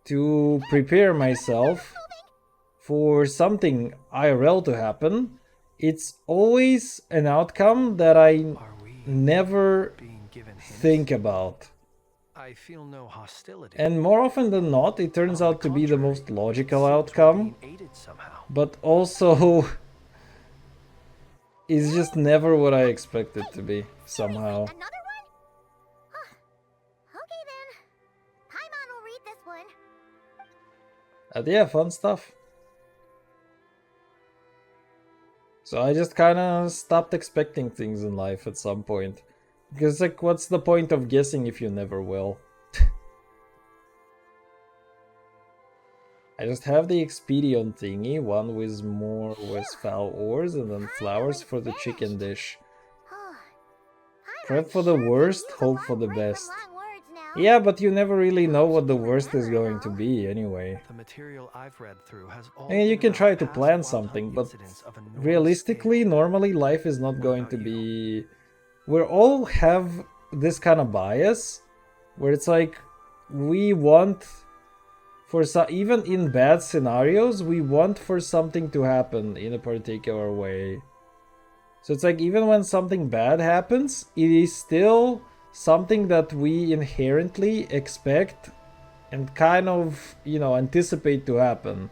to prepare myself for something IRL to happen, it's always an outcome that I never think about. I feel no hostility. And more often than not, it turns out to be the most logical outcome, but also is just never what I expect it to be, somehow. Another one? Okay then. Paimon will read this one. Yeah, fun stuff. So I just kind of stopped expecting things in life at some point. Because, like, what's the point of guessing if you never will? I just have the Expedion thingy, one with more Westphal ores and then flowers for the chicken dish. Prep for the worst, hope for the best. Yeah, but you never really know what the worst is going to be anyway. The material I've read through has all And you been can about try to past plan Wild something, Hunt but incidents of enormous realistically, normally life is not going to be... We all have this kind of bias, where it's like, we want... even in bad scenarios, we want for something to happen in a particular way. So it's like, even when something bad happens, it is still something that we inherently expect and kind of, you know, anticipate to happen.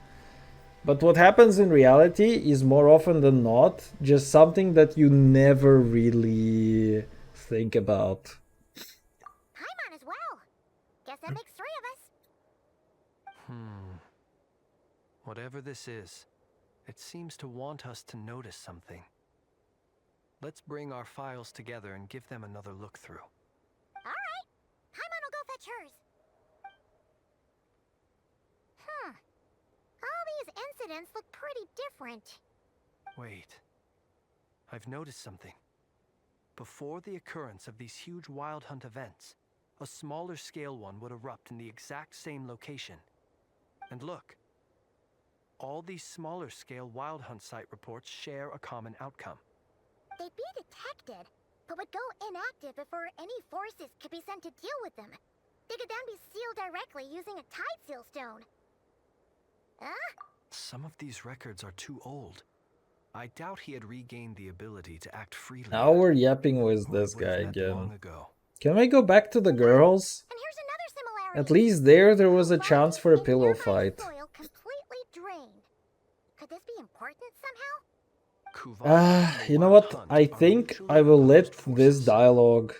But what happens in reality is more often than not just something that you never really think about. Paimon as well. Guess that makes 3 of us. Whatever this is, it seems to want us to notice something. Let's bring our files together and give them another look through. Alright. Paimon will go fetch hers. All these incidents look pretty different. Wait. I've noticed something. Before the occurrence of these huge Wild Hunt events, a smaller scale one would erupt in the exact same location. And look. All these smaller scale Wild Hunt site reports share a common outcome. They'd be detected, but would go inactive before any forces could be sent to deal with them. They could then be sealed directly using a tide seal stone. Some of these records are too old. I doubt he had regained the ability to act freely. Now we're yapping with this guy again. Can we go back to the girls? And here's another similarity. At least there was a chance for a pillow fight. Soil completely drained. Could this be important somehow? You know what? I think I will let this dialogue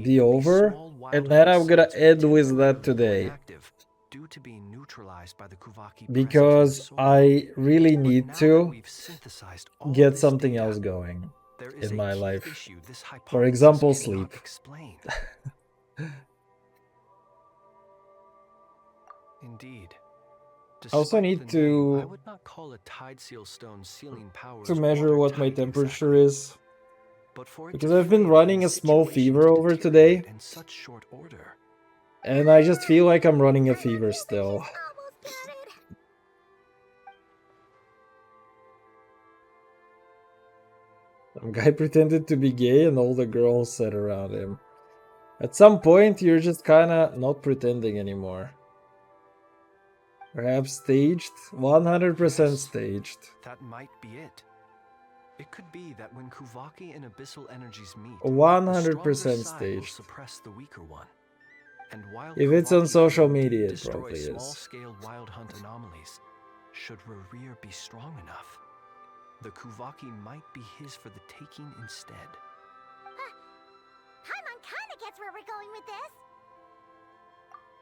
be over, and then I'm gonna end with that today. Because I really need to get something else going in my life. For example, sleep. Indeed. I also need to measure what my temperature is, because I've been running a small fever over today, and I just feel like I'm running a fever still. Some guy pretended to be gay and all the girls sat around him. At some point, you're just kinda not pretending anymore. Perhaps staged? 100% staged. That might be it. It could be that when Kuvaki and Abyssal energies meet, 100% staged. Suppress the weaker one. And while If it's on social Kuvaki media, it destroy probably is. small-scale Wild Hunt anomalies, should Rerir be strong enough, the Kuvaki might be his for the taking instead. Paimon kinda gets where we're going with this.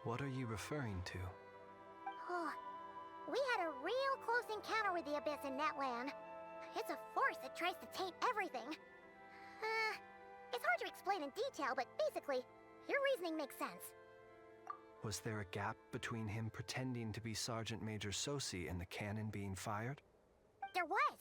What are you referring to? We had a real close encounter with the Abyss in Netland. It's a force that tries to taint everything. It's hard to explain in detail, but basically, your reasoning makes sense. Was there a gap between him pretending to be Sergeant Major Sosi and the cannon being fired? There was.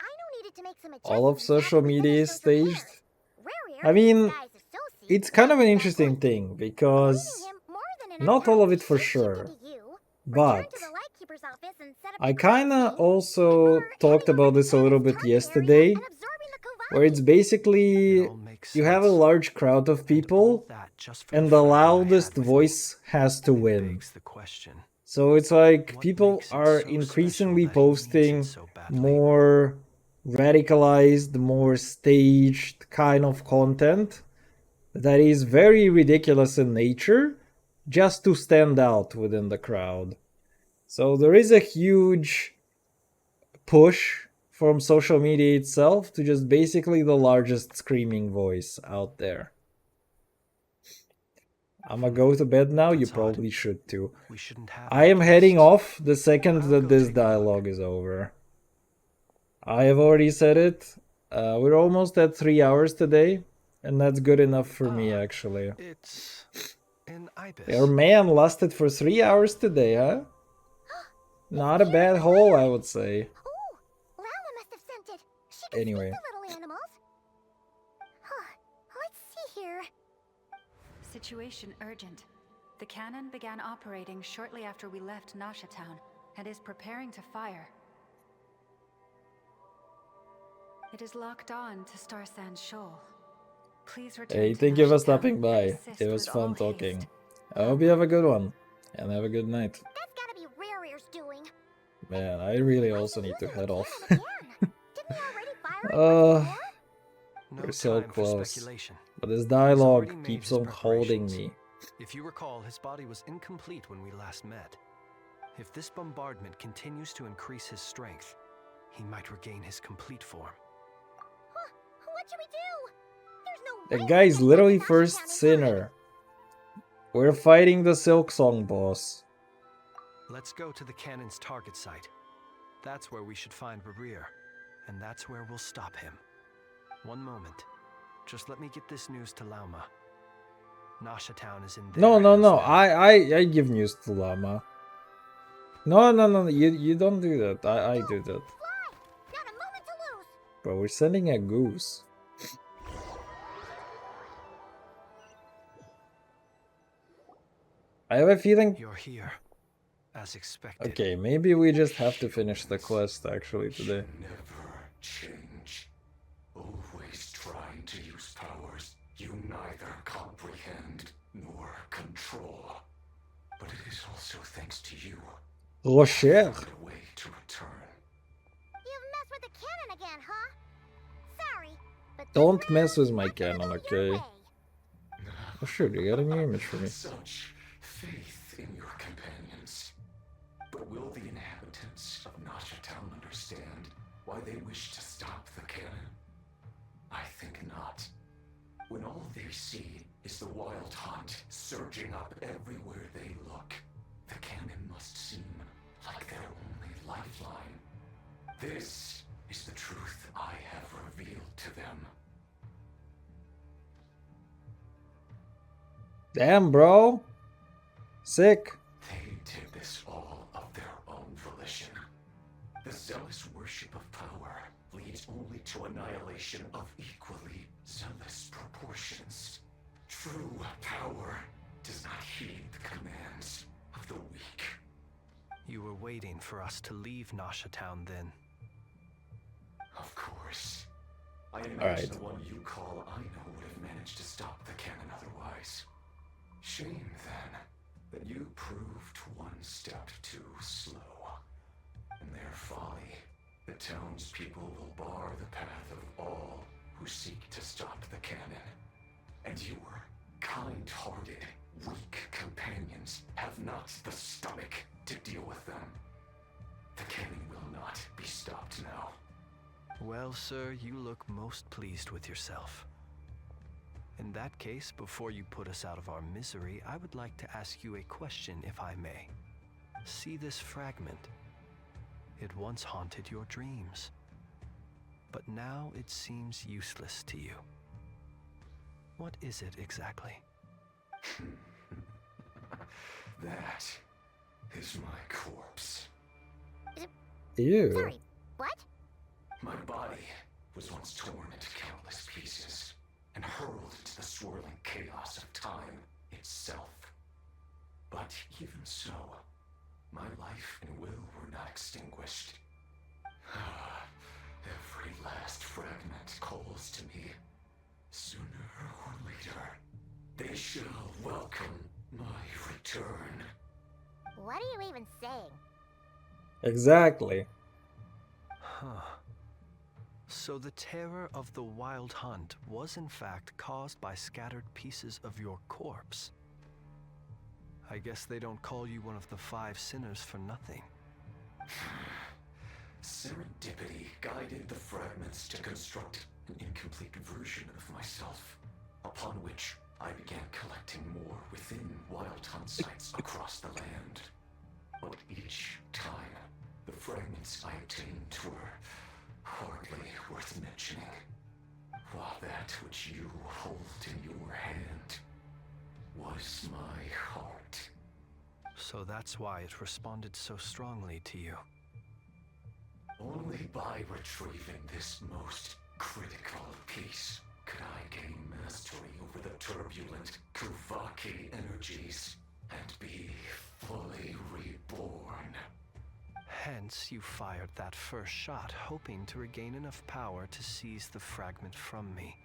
Aino needed to make some adjustments. All of social after we media is finished those repairs. staged. Rarier, I mean, disguised as Sosi, it's kind of an at that interesting point. thing because Blaming him more than enough not all time of it to for shape sure, into you, return but to the Lightkeeper's office and set up I the crime kinda scene, also or talked heading over about to this a little Cannon's bit target area yesterday, and absorbing the where it's Kovami. basically It all makes you have a sense. large crowd of And all people that just for and the the friend I loudest had with me. voice has to It win. begs the question. So it's like What people makes it are so increasingly special that he needs it posting so badly? more radicalized, more staged kind of content that is very ridiculous in nature just to stand out within the crowd. So there is a huge push from social media itself to just basically the largest screaming voice out there. I'ma go to bed now, you That's odd. probably should too. We shouldn't have I am no heading guests. off the second I'll that go this take a look. dialogue is over. I have already said it. We're almost at 3 hours today, and that's good enough for me actually. It's an ibis. Your man lasted for 3 hours today, huh? Not a bad haul, I would say. Ooh, Lala must have sent it. She can Anyway. speak to little animals. Let's see here. Situation urgent. The cannon began operating shortly after we left Nasha Town and is preparing to fire. It is locked on to Star Sand Shoal. Please return Hey, to thank you for Nasha Town stopping and by. assist It was with all fun talking. haste. I hope you have a good one, and have a good night. That's gotta be Rarier's doing. Man, I really also need to head off. Didn't we already fire it once before? No We're so time for close. speculation. But this He's dialogue already made keeps his on holding preparations. me. If you recall, his body was incomplete when we last met. If this bombardment continues to increase his strength, he might regain his complete form. What should we do? There's no That way guy's we can literally get to Nasha first Town in time. sinner. We're fighting the Silk Song boss. Let's go to the cannon's target site. That's where we should find Barir, and that's where we'll stop him. One moment. Just let me get this news to Lauma. Nasha Town is in their No, hands now. I give news to Llama. No, you don't do that. I do that. Fly! Not a moment to lose. Bro, we're sending a goose. I have a feeling... You're here, as expected. Okay, maybe we just have to finish the quest actually today. Never change. Always trying to use powers you neither comprehend nor control. But it is also thanks to you. Rocher. Found a way to return. You've messed with the cannon again, huh? Sorry, but Don't mess with my cannon, okay? Oh sure, you got a new image for me. Such faith in your companions. But will the inhabitants of Nasha Town understand why they wish to stop the cannon? I think not. When all they see is the wild hunt surging up everywhere they look, the cannon must seem like their only lifeline. This is the truth I have revealed to them. Damn, bro. Sick. They did this all of their own volition. The zealous worship of power leads only to annihilation of equally zealous proportions. True power does not heed the commands of the weak. You were waiting for us to leave Nasha Town then. Of course. I imagine Alright. the one you call Aino would have managed to stop the cannon otherwise. Shame, then, that you proved one step too slow. In their folly, the townspeople will bar the path of all who seek to stop the cannon. And your kind-hearted, weak companions have not the stomach to deal with them. The cannon will not be stopped now. Well, sir, you look most pleased with yourself. In that case, before you put us out of our misery, I would like to ask you a question, if I may. See this fragment? It once haunted your dreams. but now it seems useless to you. What is it exactly? That is my corpse. Ew. Sorry, what? My body was once torn into countless pieces and hurled into the swirling chaos of time itself. But even so, my life and will were not extinguished. Every last fragment calls to me. Sooner or later, they shall welcome my return. What are you even saying? Exactly. Huh. So the terror of the Wild Hunt was in fact caused by scattered pieces of your corpse. I guess they don't call you one of the 5 sinners for nothing. Serendipity guided the fragments to construct an incomplete version of myself, upon which I began collecting more within Wild Hunt sites across the land. But each time, the fragments I obtained were hardly worth mentioning, while that which you hold in your hand was my heart. So that's why it responded so strongly to you. Only by retrieving this most critical piece could I gain mastery over the turbulent Kuvaki energies and be fully reborn. Hence, you fired that first shot, hoping to regain enough power to seize the fragment from me.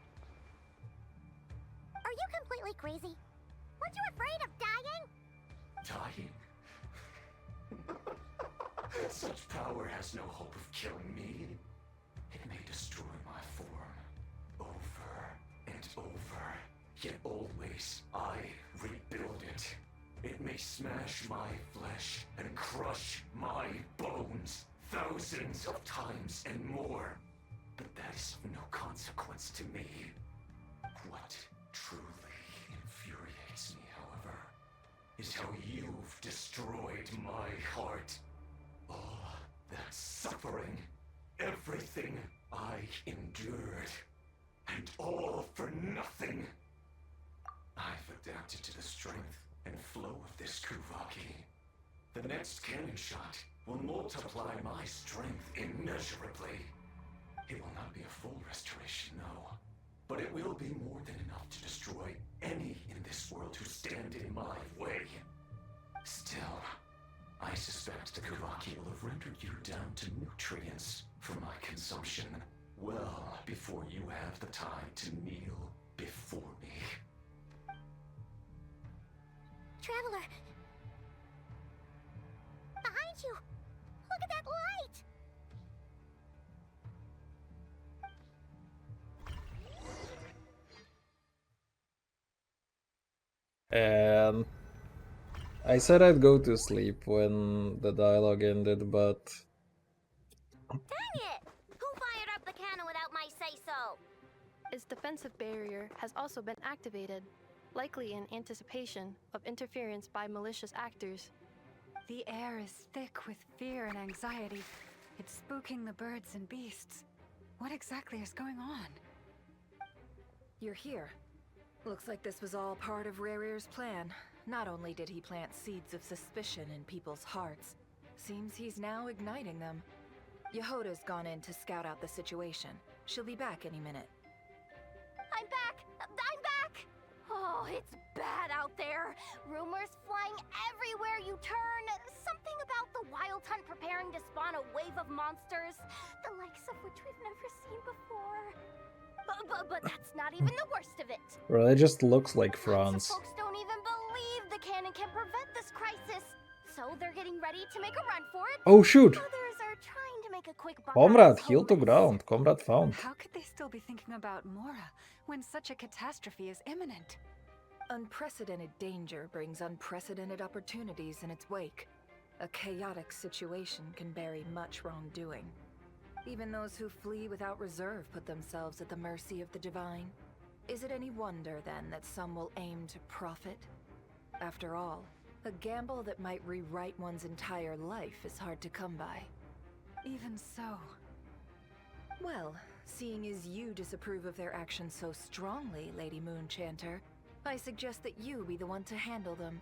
Are you completely crazy? Weren't you afraid of dying? Dying? Such power has no hope of killing me. It may destroy my form over and over, yet always I rebuild it. It may smash my flesh and crush my bones thousands of times and more, but that is of no consequence to me. What truly infuriates me, however, is how you've destroyed my heart. All that suffering, everything I endured, and all for nothing. I've adapted to the strength and flow of this Kuvaki. The next cannon shot will multiply my strength immeasurably. It will not be a full restoration, no, but it will be more than enough to destroy any in this world who stand in my way. Still, I suspect the Kuvaki will have rendered you down to nutrients for my consumption well before you have the time to kneel before me. Traveler! Behind you! Look at that light! And I said I'd go to sleep when the dialogue ended, but Dang it! Who fired up the cannon without my say-so? Its defensive barrier has also been activated, likely in anticipation of interference by malicious actors. The air is thick with fear and anxiety. It's spooking the birds and beasts. What exactly is going on? You're here. Looks like this was all part of Rarir's plan. Not only did he plant seeds of suspicion in people's hearts, seems he's now igniting them. Yehoda's gone in to scout out the situation. She'll be back any minute. I'm back! I'm back! Oh, it's bad out there. Rumors flying everywhere you turn. Something about the Wild Hunt preparing to spawn a wave of monsters, the likes of which we've never seen before. But that's not even the worst of it. well, it just looks like Lots France. of folks don't even believe the cannon can prevent this crisis. So they're getting ready to make a run for it. Oh shoot! Others are trying to make a quick buck Comrade, on heel to ground. Comrade found. How could they still be thinking about Mora when such a catastrophe is imminent? Unprecedented danger brings unprecedented opportunities in its wake. A chaotic situation can bury much wrongdoing. Even those who flee without reserve put themselves at the mercy of the divine. Is it any wonder, then, that some will aim to profit? After all, a gamble that might rewrite one's entire life is hard to come by. Even so. Well, Seeing as you disapprove of their actions so strongly, Lady Moonchanter, I suggest that you be the one to handle them.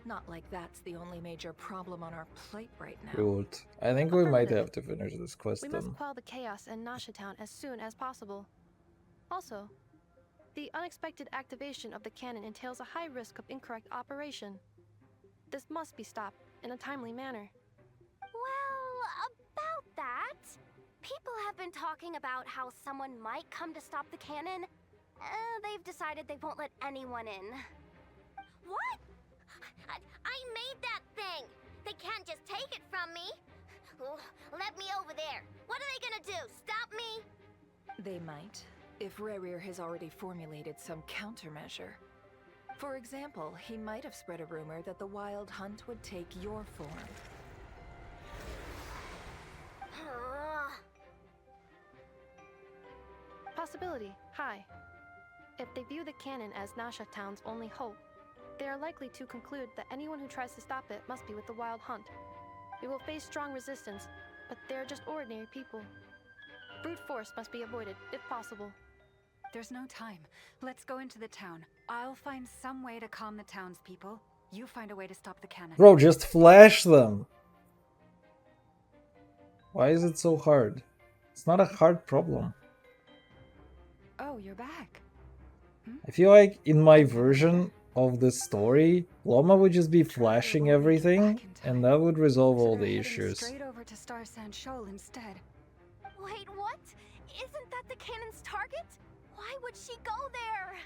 Not like that's the only major problem on our plate right now. Good. I think we might Affirmative. have to finish this quest We then. must quell the chaos in Nasha Town as soon as possible. Also, the unexpected activation of the cannon entails a high risk of incorrect operation. This must be stopped in a timely manner. Well, about that, people have been talking about how someone might come to stop the cannon. They've decided they won't let anyone in. What? I made that thing! They can't just take it from me! Let me over there! What are they gonna do? Stop me? They might, if Rerir has already formulated some countermeasure. For example, he might have spread a rumor that the Wild Hunt would take your form. Possibility high. If they view the cannon as Nasha Town's only hope, they are likely to conclude that anyone who tries to stop it must be with the Wild Hunt. We will face strong resistance, but they are just ordinary people. Brute force must be avoided, if possible. There's no time. Let's go into the town. I'll find some way to calm the townspeople. You find a way to stop the cannon. Bro, just flash them! Why is it so hard? It's not a hard problem. Oh, you're back. I feel like in my version of the story, Loma would just be flashing everything, and that would resolve all the issues. Straight over to Star Sand Shoal instead. Wait, what? Isn't that the cannon's target? Why would she go there?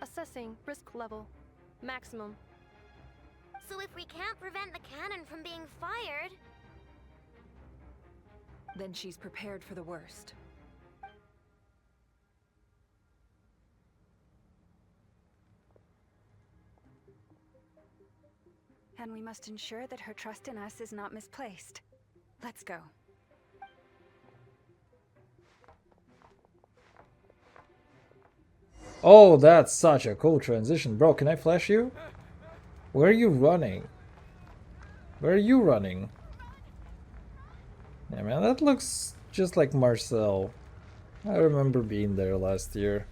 Assessing risk level. Maximum. So if we can't prevent the cannon from being fired... Then she's prepared for the worst. And we must ensure that her trust in us is not misplaced. Let's go. Oh, that's such a cool transition. Bro, can I flash you? Where are you running? Where are you running? Yeah, man, that looks just like Marcel. I remember being there last year.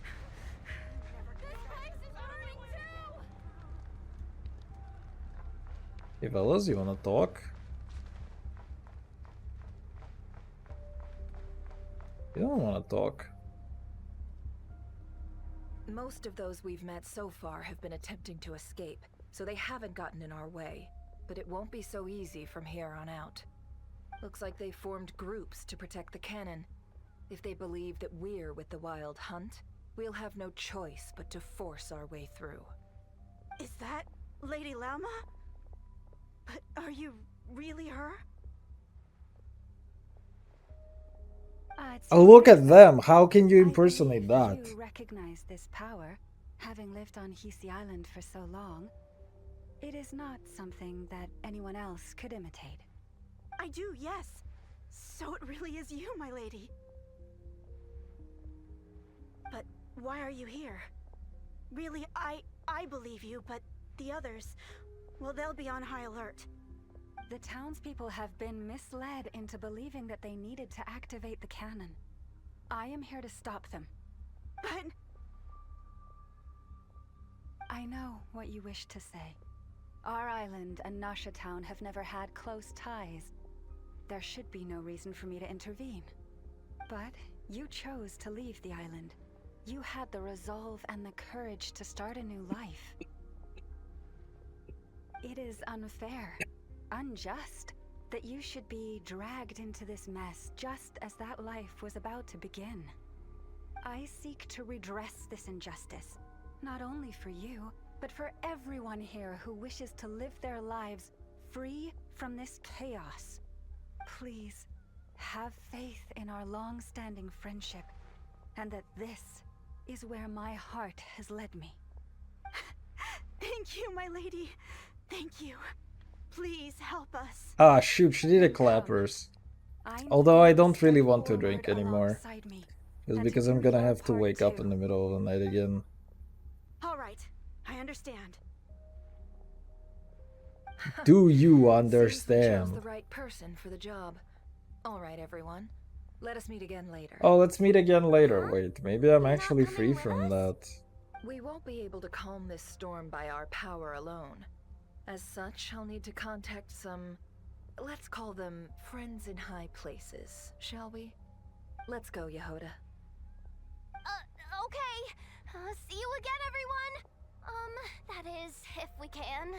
Hey fellas, you wanna talk? You don't wanna talk. Most of those we've met so far have been attempting to escape, so they haven't gotten in our way. But it won't be so easy from here on out. Looks like they formed groups to protect the cannon. If they believe that we're with the Wild Hunt, we'll have no choice but to force our way through. Is that Lady Lauma? But are you really her? Oh, look at them! How can you impersonate that? You recognize this power, having lived on Hisi Island for so long. It is not something that anyone else could imitate. I do, yes. So it really is you, my lady. But why are you here? Really, I believe you, but the others, well, they'll be on high alert. The townspeople have been misled into believing that they needed to activate the cannon. I am here to stop them. But... I know what you wish to say. Our island and Nasha Town have never had close ties. There should be no reason for me to intervene. But you chose to leave the island. You had the resolve and the courage to start a new life. It is unfair, unjust, that you should be dragged into this mess just as that life was about to begin. I seek to redress this injustice, not only for you, but for everyone here who wishes to live their lives free from this chaos. Please, have faith in our long-standing friendship, and that this is where my heart has led me. Thank you, my lady. Thank you. Please help us. Ah, shoot, she did a clappers. Although I don't really want to drink anymore. It's because I'm gonna have to wake up in the middle of the night again. All right, I understand. Do you Seems we chose understand? the right person for the job. All right, everyone. Let us meet again later. Oh, let's meet again later. Wait, maybe I'm actually free from that. We won't be able to calm this storm by our power alone. As such, I'll need to contact some, let's call them friends in high places, shall we? Let's go, Yehoda. Okay. See you again, everyone. That is, if we can.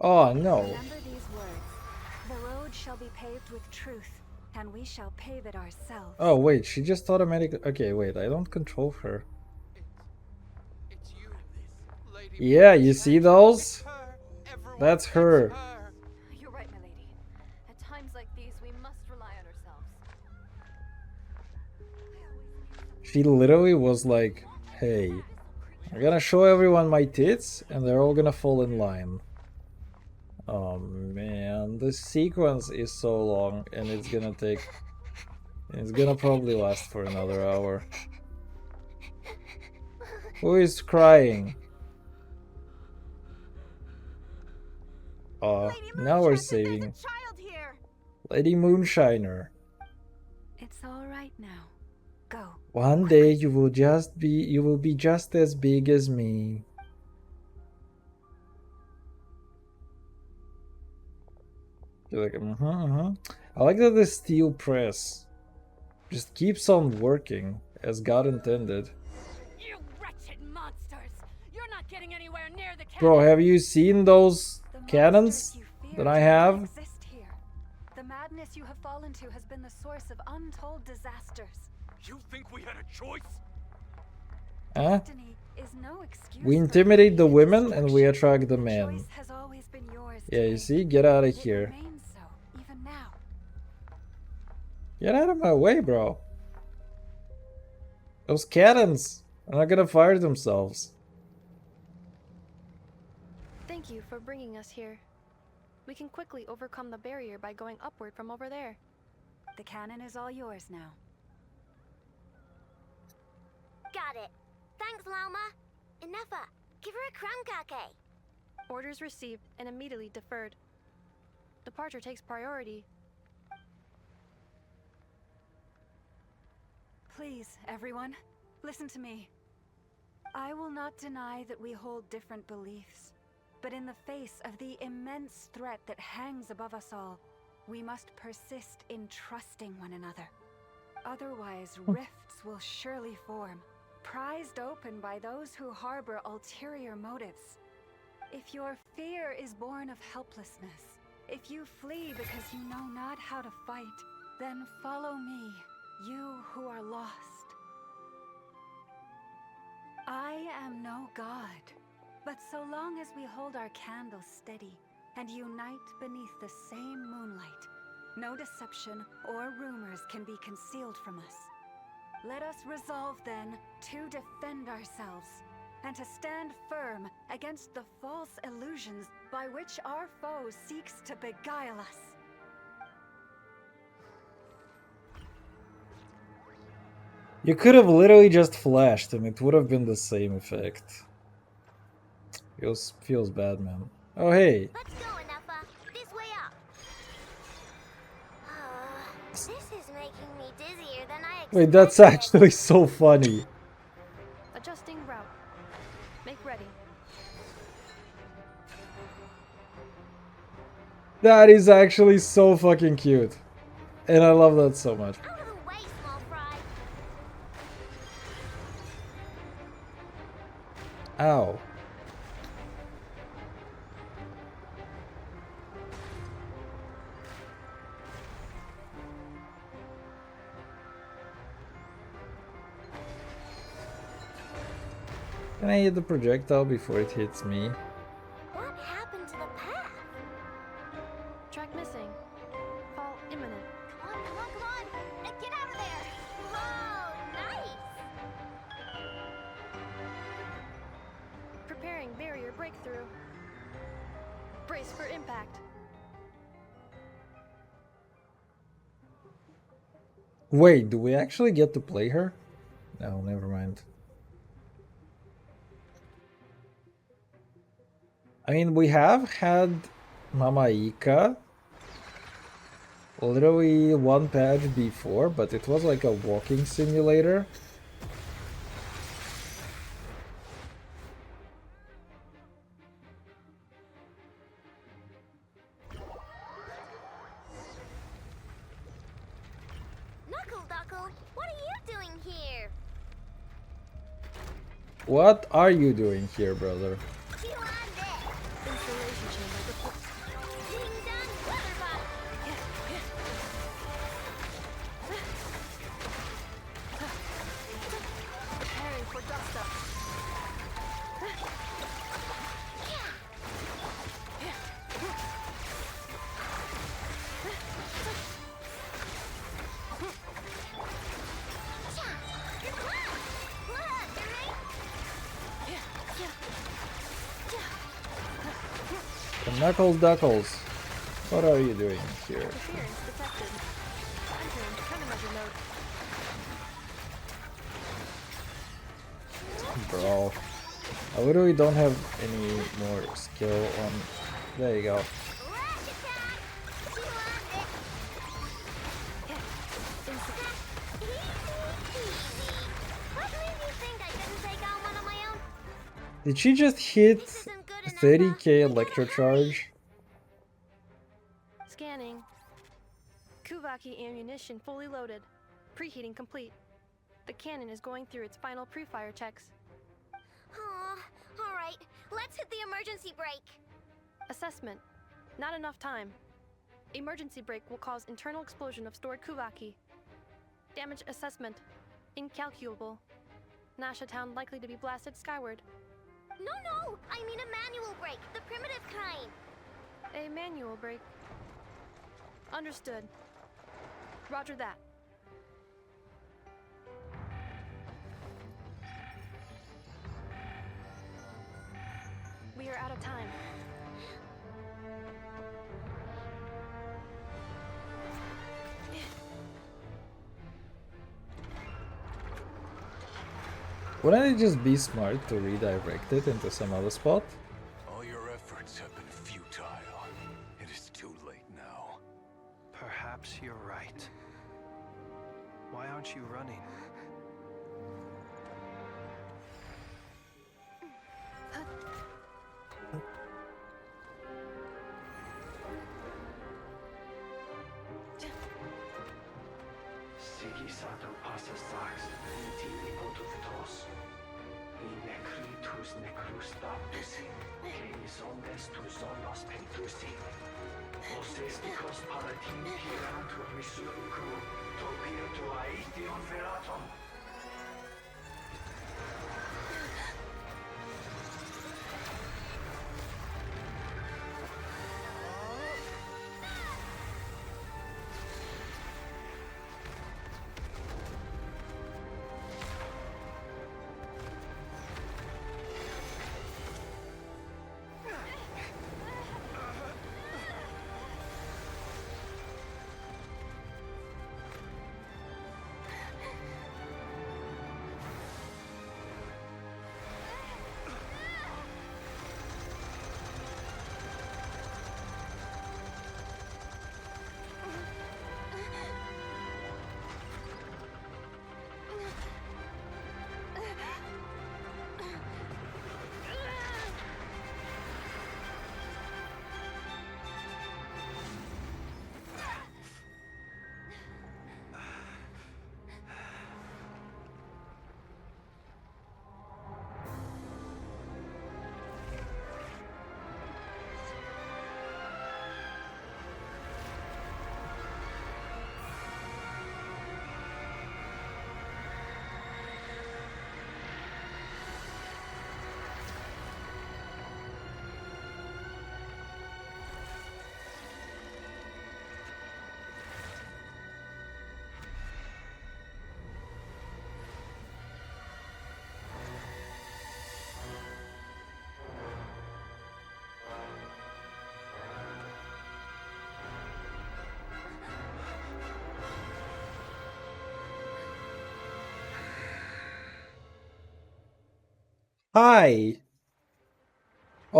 Oh no. Remember these words. The road shall be paved with truth, and we shall pave it ourselves. Oh wait, she just automatically. Okay, wait, I don't control her. Yeah, you see those? That's her. You're right, my lady. At times like these, we must rely on ourselves. She literally was like, hey, I'm gonna show everyone my tits, and they're all gonna fall in line. Oh man, this sequence is so long, and it's gonna take... It's gonna probably last for another hour. Who is crying? Now we're saving Lady Moonshiner. It's all right now. Go. One day you will be just as big as me. You're like, I like that the steel press just keeps on working as God intended. You wretched monsters! You're not getting anywhere near the Bro, have you seen those cannons that I have? The madness you have fallen to has been the source of untold disasters. You think we had a choice? Huh? Destiny is no excuse. We intimidate the women and we attract the men. Choice has always been yours. Yeah, you see? Get out of here. Remains so, even now. Get out of my way, bro. Those cannons are not gonna fire themselves. Thank you for bringing us here. We can quickly overcome the barrier by going upward from over there. The cannon is all yours now. Got it. Thanks, Lauma. Enough. Give her a crankake. Orders received and immediately deferred. Departure takes priority. Please, everyone, listen to me. I will not deny that we hold different beliefs, but in the face of the immense threat that hangs above us all, we must persist in trusting one another. Otherwise, rifts will surely form, prized open by those who harbor ulterior motives. If your fear is born of helplessness, if you flee because you know not how to fight, then follow me, you who are lost. I am no god, but so long as we hold our candles steady and unite beneath the same moonlight, no deception or rumors can be concealed from us. Let us resolve then to defend ourselves and to stand firm against the false illusions by which our foe seeks to beguile us. You could have literally just flashed and it would have been the same effect. Feels bad, man. Oh, hey. Let's go, Enough. This way up. This is making me dizzier than I expected. Wait, that's actually so funny. Adjusting route. Make ready. That is actually so fucking cute. And I love that so much. Out of the way, small fry. Ow. Can I hit the projectile before it hits me? What happened to the path? Track missing. Fall imminent. Come on. Get out of there. Whoa, nice. Preparing barrier breakthrough. Brace for impact. Wait, do we actually get to play her? No, never mind. I mean, we have had Mama Ika literally one patch before, but it was like a walking simulator. Knuckle Duckle, what are you doing here? What are you doing here, brother? Installation chamber deployed. Ding dong, water bottle. Preparing for dust up. The Knuckles Duckles, what are you doing here? Interference detected. Entering countermeasure mode. Bro, I literally don't have any more skill on... There you go. Did she just hit 30k electrocharge? Scanning. Kuvaki ammunition fully loaded. Preheating complete. The cannon is going through its final pre-fire checks. Alright, let's hit the emergency brake. Assessment. Not enough time. Emergency brake will cause internal explosion of stored Kuvaki. Damage assessment. Incalculable. Nasha Town likely to be blasted skyward. No, I mean a manual brake, the primitive kind. A manual brake. Understood. Roger that. We are out of time. Wouldn't it just be smart to redirect it into some other spot? All your efforts have been futile. It is too late now. Perhaps you're right. Why aren't you running? Sigi sato passa sax, iti hipotutos. I necritus necrus baptusi, que isones tu zonos pentusi. Osesticos palatin piratur misuricru, topir tu aetion veratum. Hi!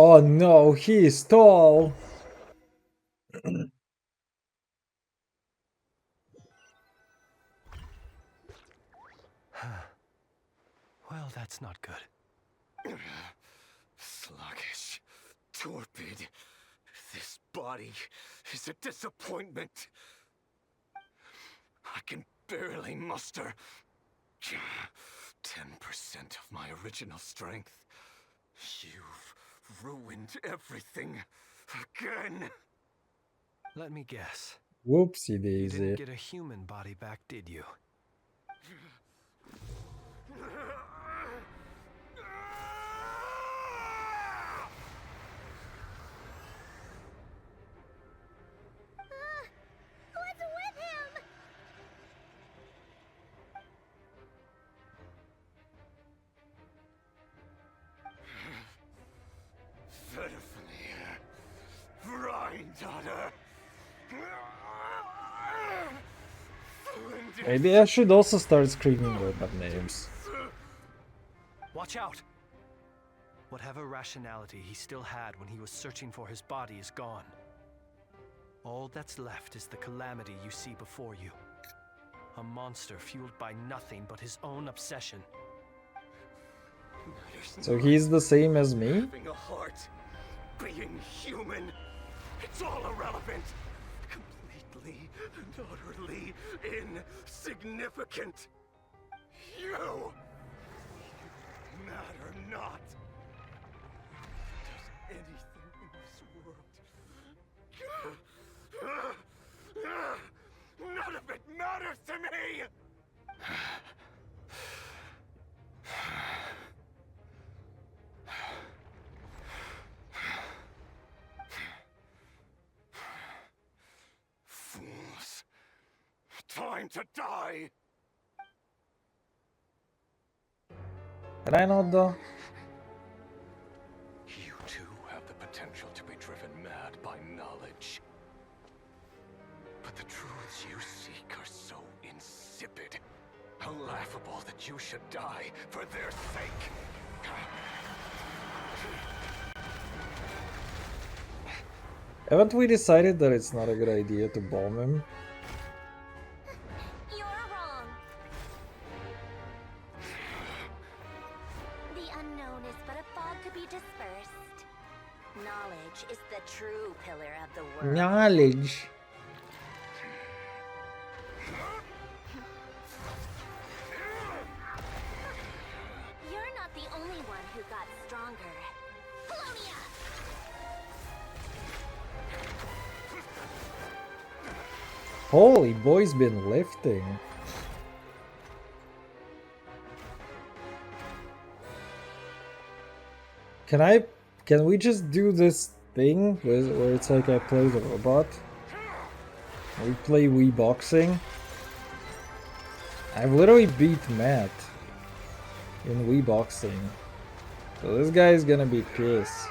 Oh no, he is tall. Well, that's not good. Sluggish. Torpid. This body is a disappointment. I can barely muster 10% of my original strength. You've ruined everything again. Let me guess. Whoopsie You daisy. didn't get a human body back, did you? What's with him? Granddaughter. Maybe I should also start screaming robot names. Watch out! Whatever rationality he still had when he was searching for his body is gone. All that's left is the calamity you see before you. A monster fueled by nothing but his own obsession. So he's the same as me? Having a heart, being human, it's all irrelevant. Completely and utterly insignificant. You matter not. Does anything in this world? None of it matters to me! Fools. Time to die! Can I not though? You too have the potential to be driven mad by knowledge. But the truths you seek are so insipid, laughable that you should die for their sake. Haven't we decided that it's not a good idea to bomb him? You're wrong. The unknown is but a fog to be dispersed. Knowledge is the true pillar of the world. Knowledge. You're not the only one who got stronger. Polonia! Holy boy's been lifting. Can we just do this thing where it's like I play the robot? We play Wii Boxing. I've literally beat Matt in Wii Boxing. So this guy is gonna be pissed.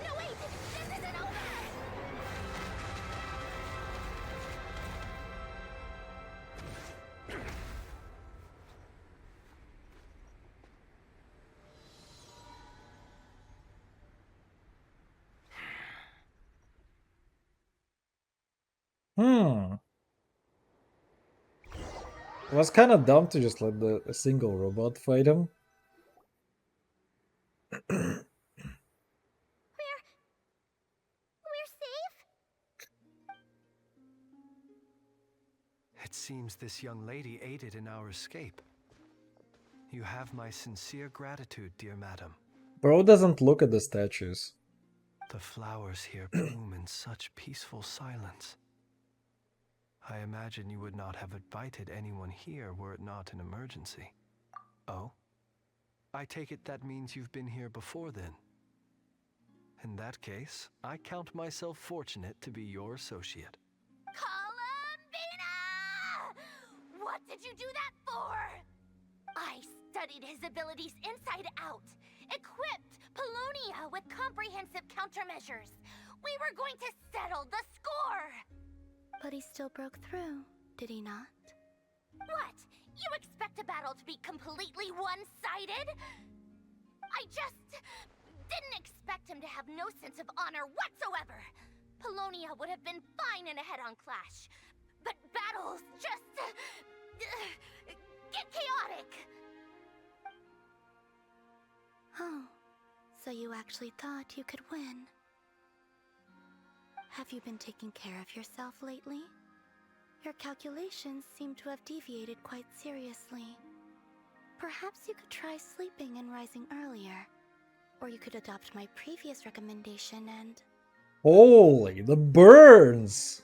No, wait! This isn't over! It was kind of dumb to just let a single robot fight him. We're safe? It seems this young lady aided in our escape. You have my sincere gratitude, dear madam. Bro doesn't look at the statues. The flowers here bloom in such peaceful silence. I imagine you would not have invited anyone here were it not an emergency. Oh? I take it that means you've been here before then. In that case, I count myself fortunate to be your associate. Columbina! What did you do that for? I studied his abilities inside out, equipped Polonia with comprehensive countermeasures. We were going to settle the score! But he still broke through, did he not? What? You expect a battle to be completely one-sided? I just didn't expect him to have no sense of honor whatsoever. Polonia would have been fine in a head-on clash, but battles just get chaotic. Oh, so you actually thought you could win. Have you been taking care of yourself lately? Your calculations seem to have deviated quite seriously. Perhaps you could try sleeping and rising earlier. Or you could adopt my previous recommendation and... Holy, the burns!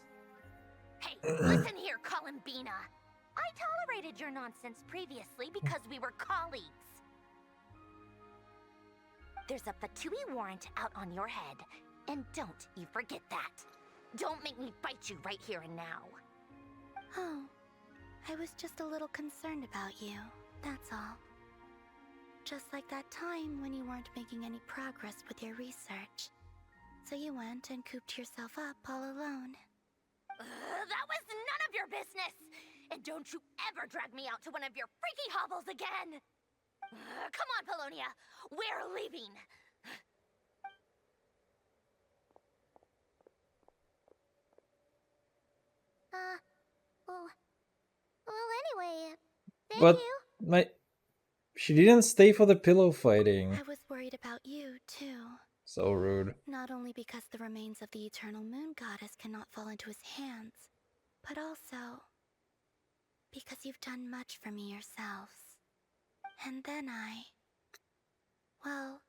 Hey, listen here, Columbina. I tolerated your nonsense previously because we were colleagues. There's a Fatui warrant out on your head, and don't you forget that. Don't make me fight you right here and now. Oh, I was just a little concerned about you, that's all. Just like that time when you weren't making any progress with your research. So you went and cooped yourself up all alone. That was none of your business! And don't you ever drag me out to one of your freaky hovels again! Come on, Polonia! We're leaving! Well, anyway, thank But you. she didn't stay for the pillow fighting. I was worried about you, too. So rude. Not only because the remains of the eternal moon goddess cannot fall into his hands, but also because you've done much for me yourselves. And then well,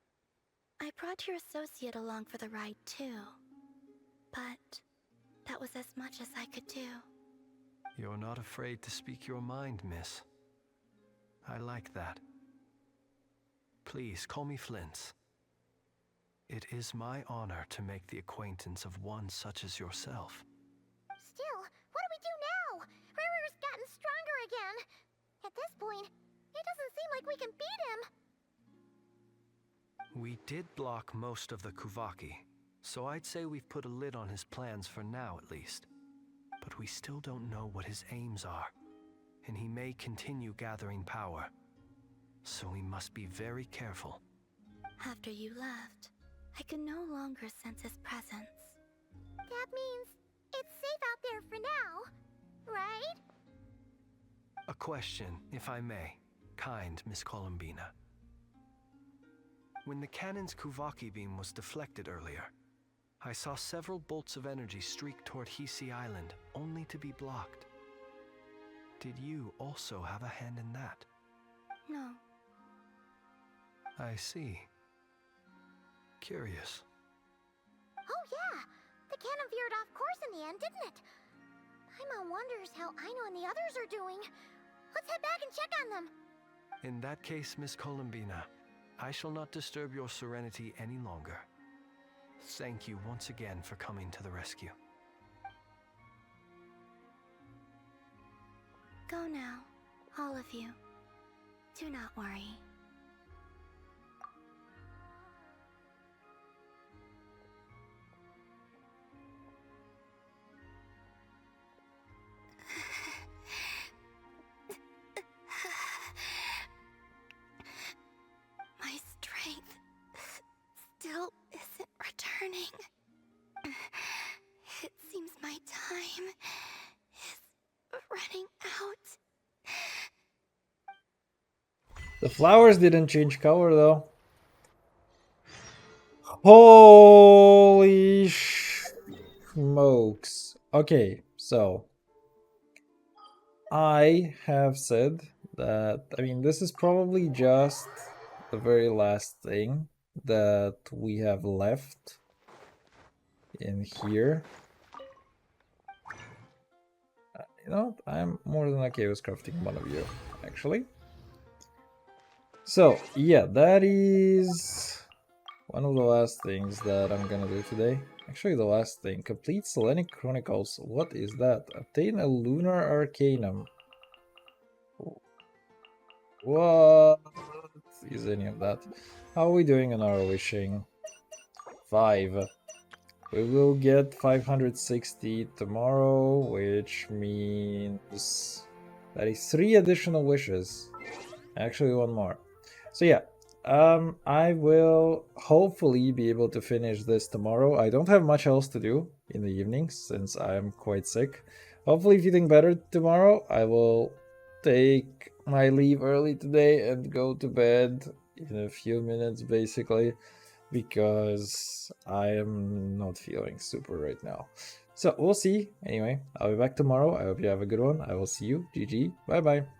I brought your associate along for the ride too. But that was as much as I could do. You're not afraid to speak your mind, miss. I like that. Please call me Flint. It is my honor to make the acquaintance of one such as yourself. Still, what do we do now? Rirer's gotten stronger again. At this point, it doesn't seem like we can beat him. We did block most of the Kuvaki, so I'd say we've put a lid on his plans for now at least. But we still don't know what his aims are, and he may continue gathering power. So we must be very careful. After you left, I could no longer sense his presence. That means it's safe out there for now, right? A question, if I may, kind Miss Columbina. When the cannon's Kuvaki beam was deflected earlier, I saw several bolts of energy streak toward Hisi Island, only to be blocked. Did you also have a hand in that? No. I see. Curious. Oh yeah, the cannon veered off course in the end, didn't it? Paimon wonders how Aino and the others are doing. Let's head back and check on them. In that case, Miss Columbina, I shall not disturb your serenity any longer. Thank you once again for coming to the rescue. Go now, all of you. Do not worry. My strength still isn't returning. It seems my time is running out. The flowers didn't change color though. Holy smokes. Okay, so I have said that, I mean, this is probably just the very last thing that we have left in here. You know, I'm more than okay with crafting one of you, actually. So, yeah, that is one of the last things that I'm gonna do today. Actually, the last thing. Complete Selenic Chronicles. What is that? Obtain a Lunar Arcanum. What is any of that? How are we doing on our wishing? 5. We will get 560 tomorrow, which means that is 3 additional wishes. Actually, one more. So yeah, I will hopefully be able to finish this tomorrow. I don't have much else to do in the evenings since I'm quite sick. Hopefully feeling better tomorrow. I will take my leave early today and go to bed in a few minutes basically, because I am not feeling super right now. So we'll see. Anyway, I'll be back tomorrow. I hope you have a good one. I will see you. GG. Bye bye.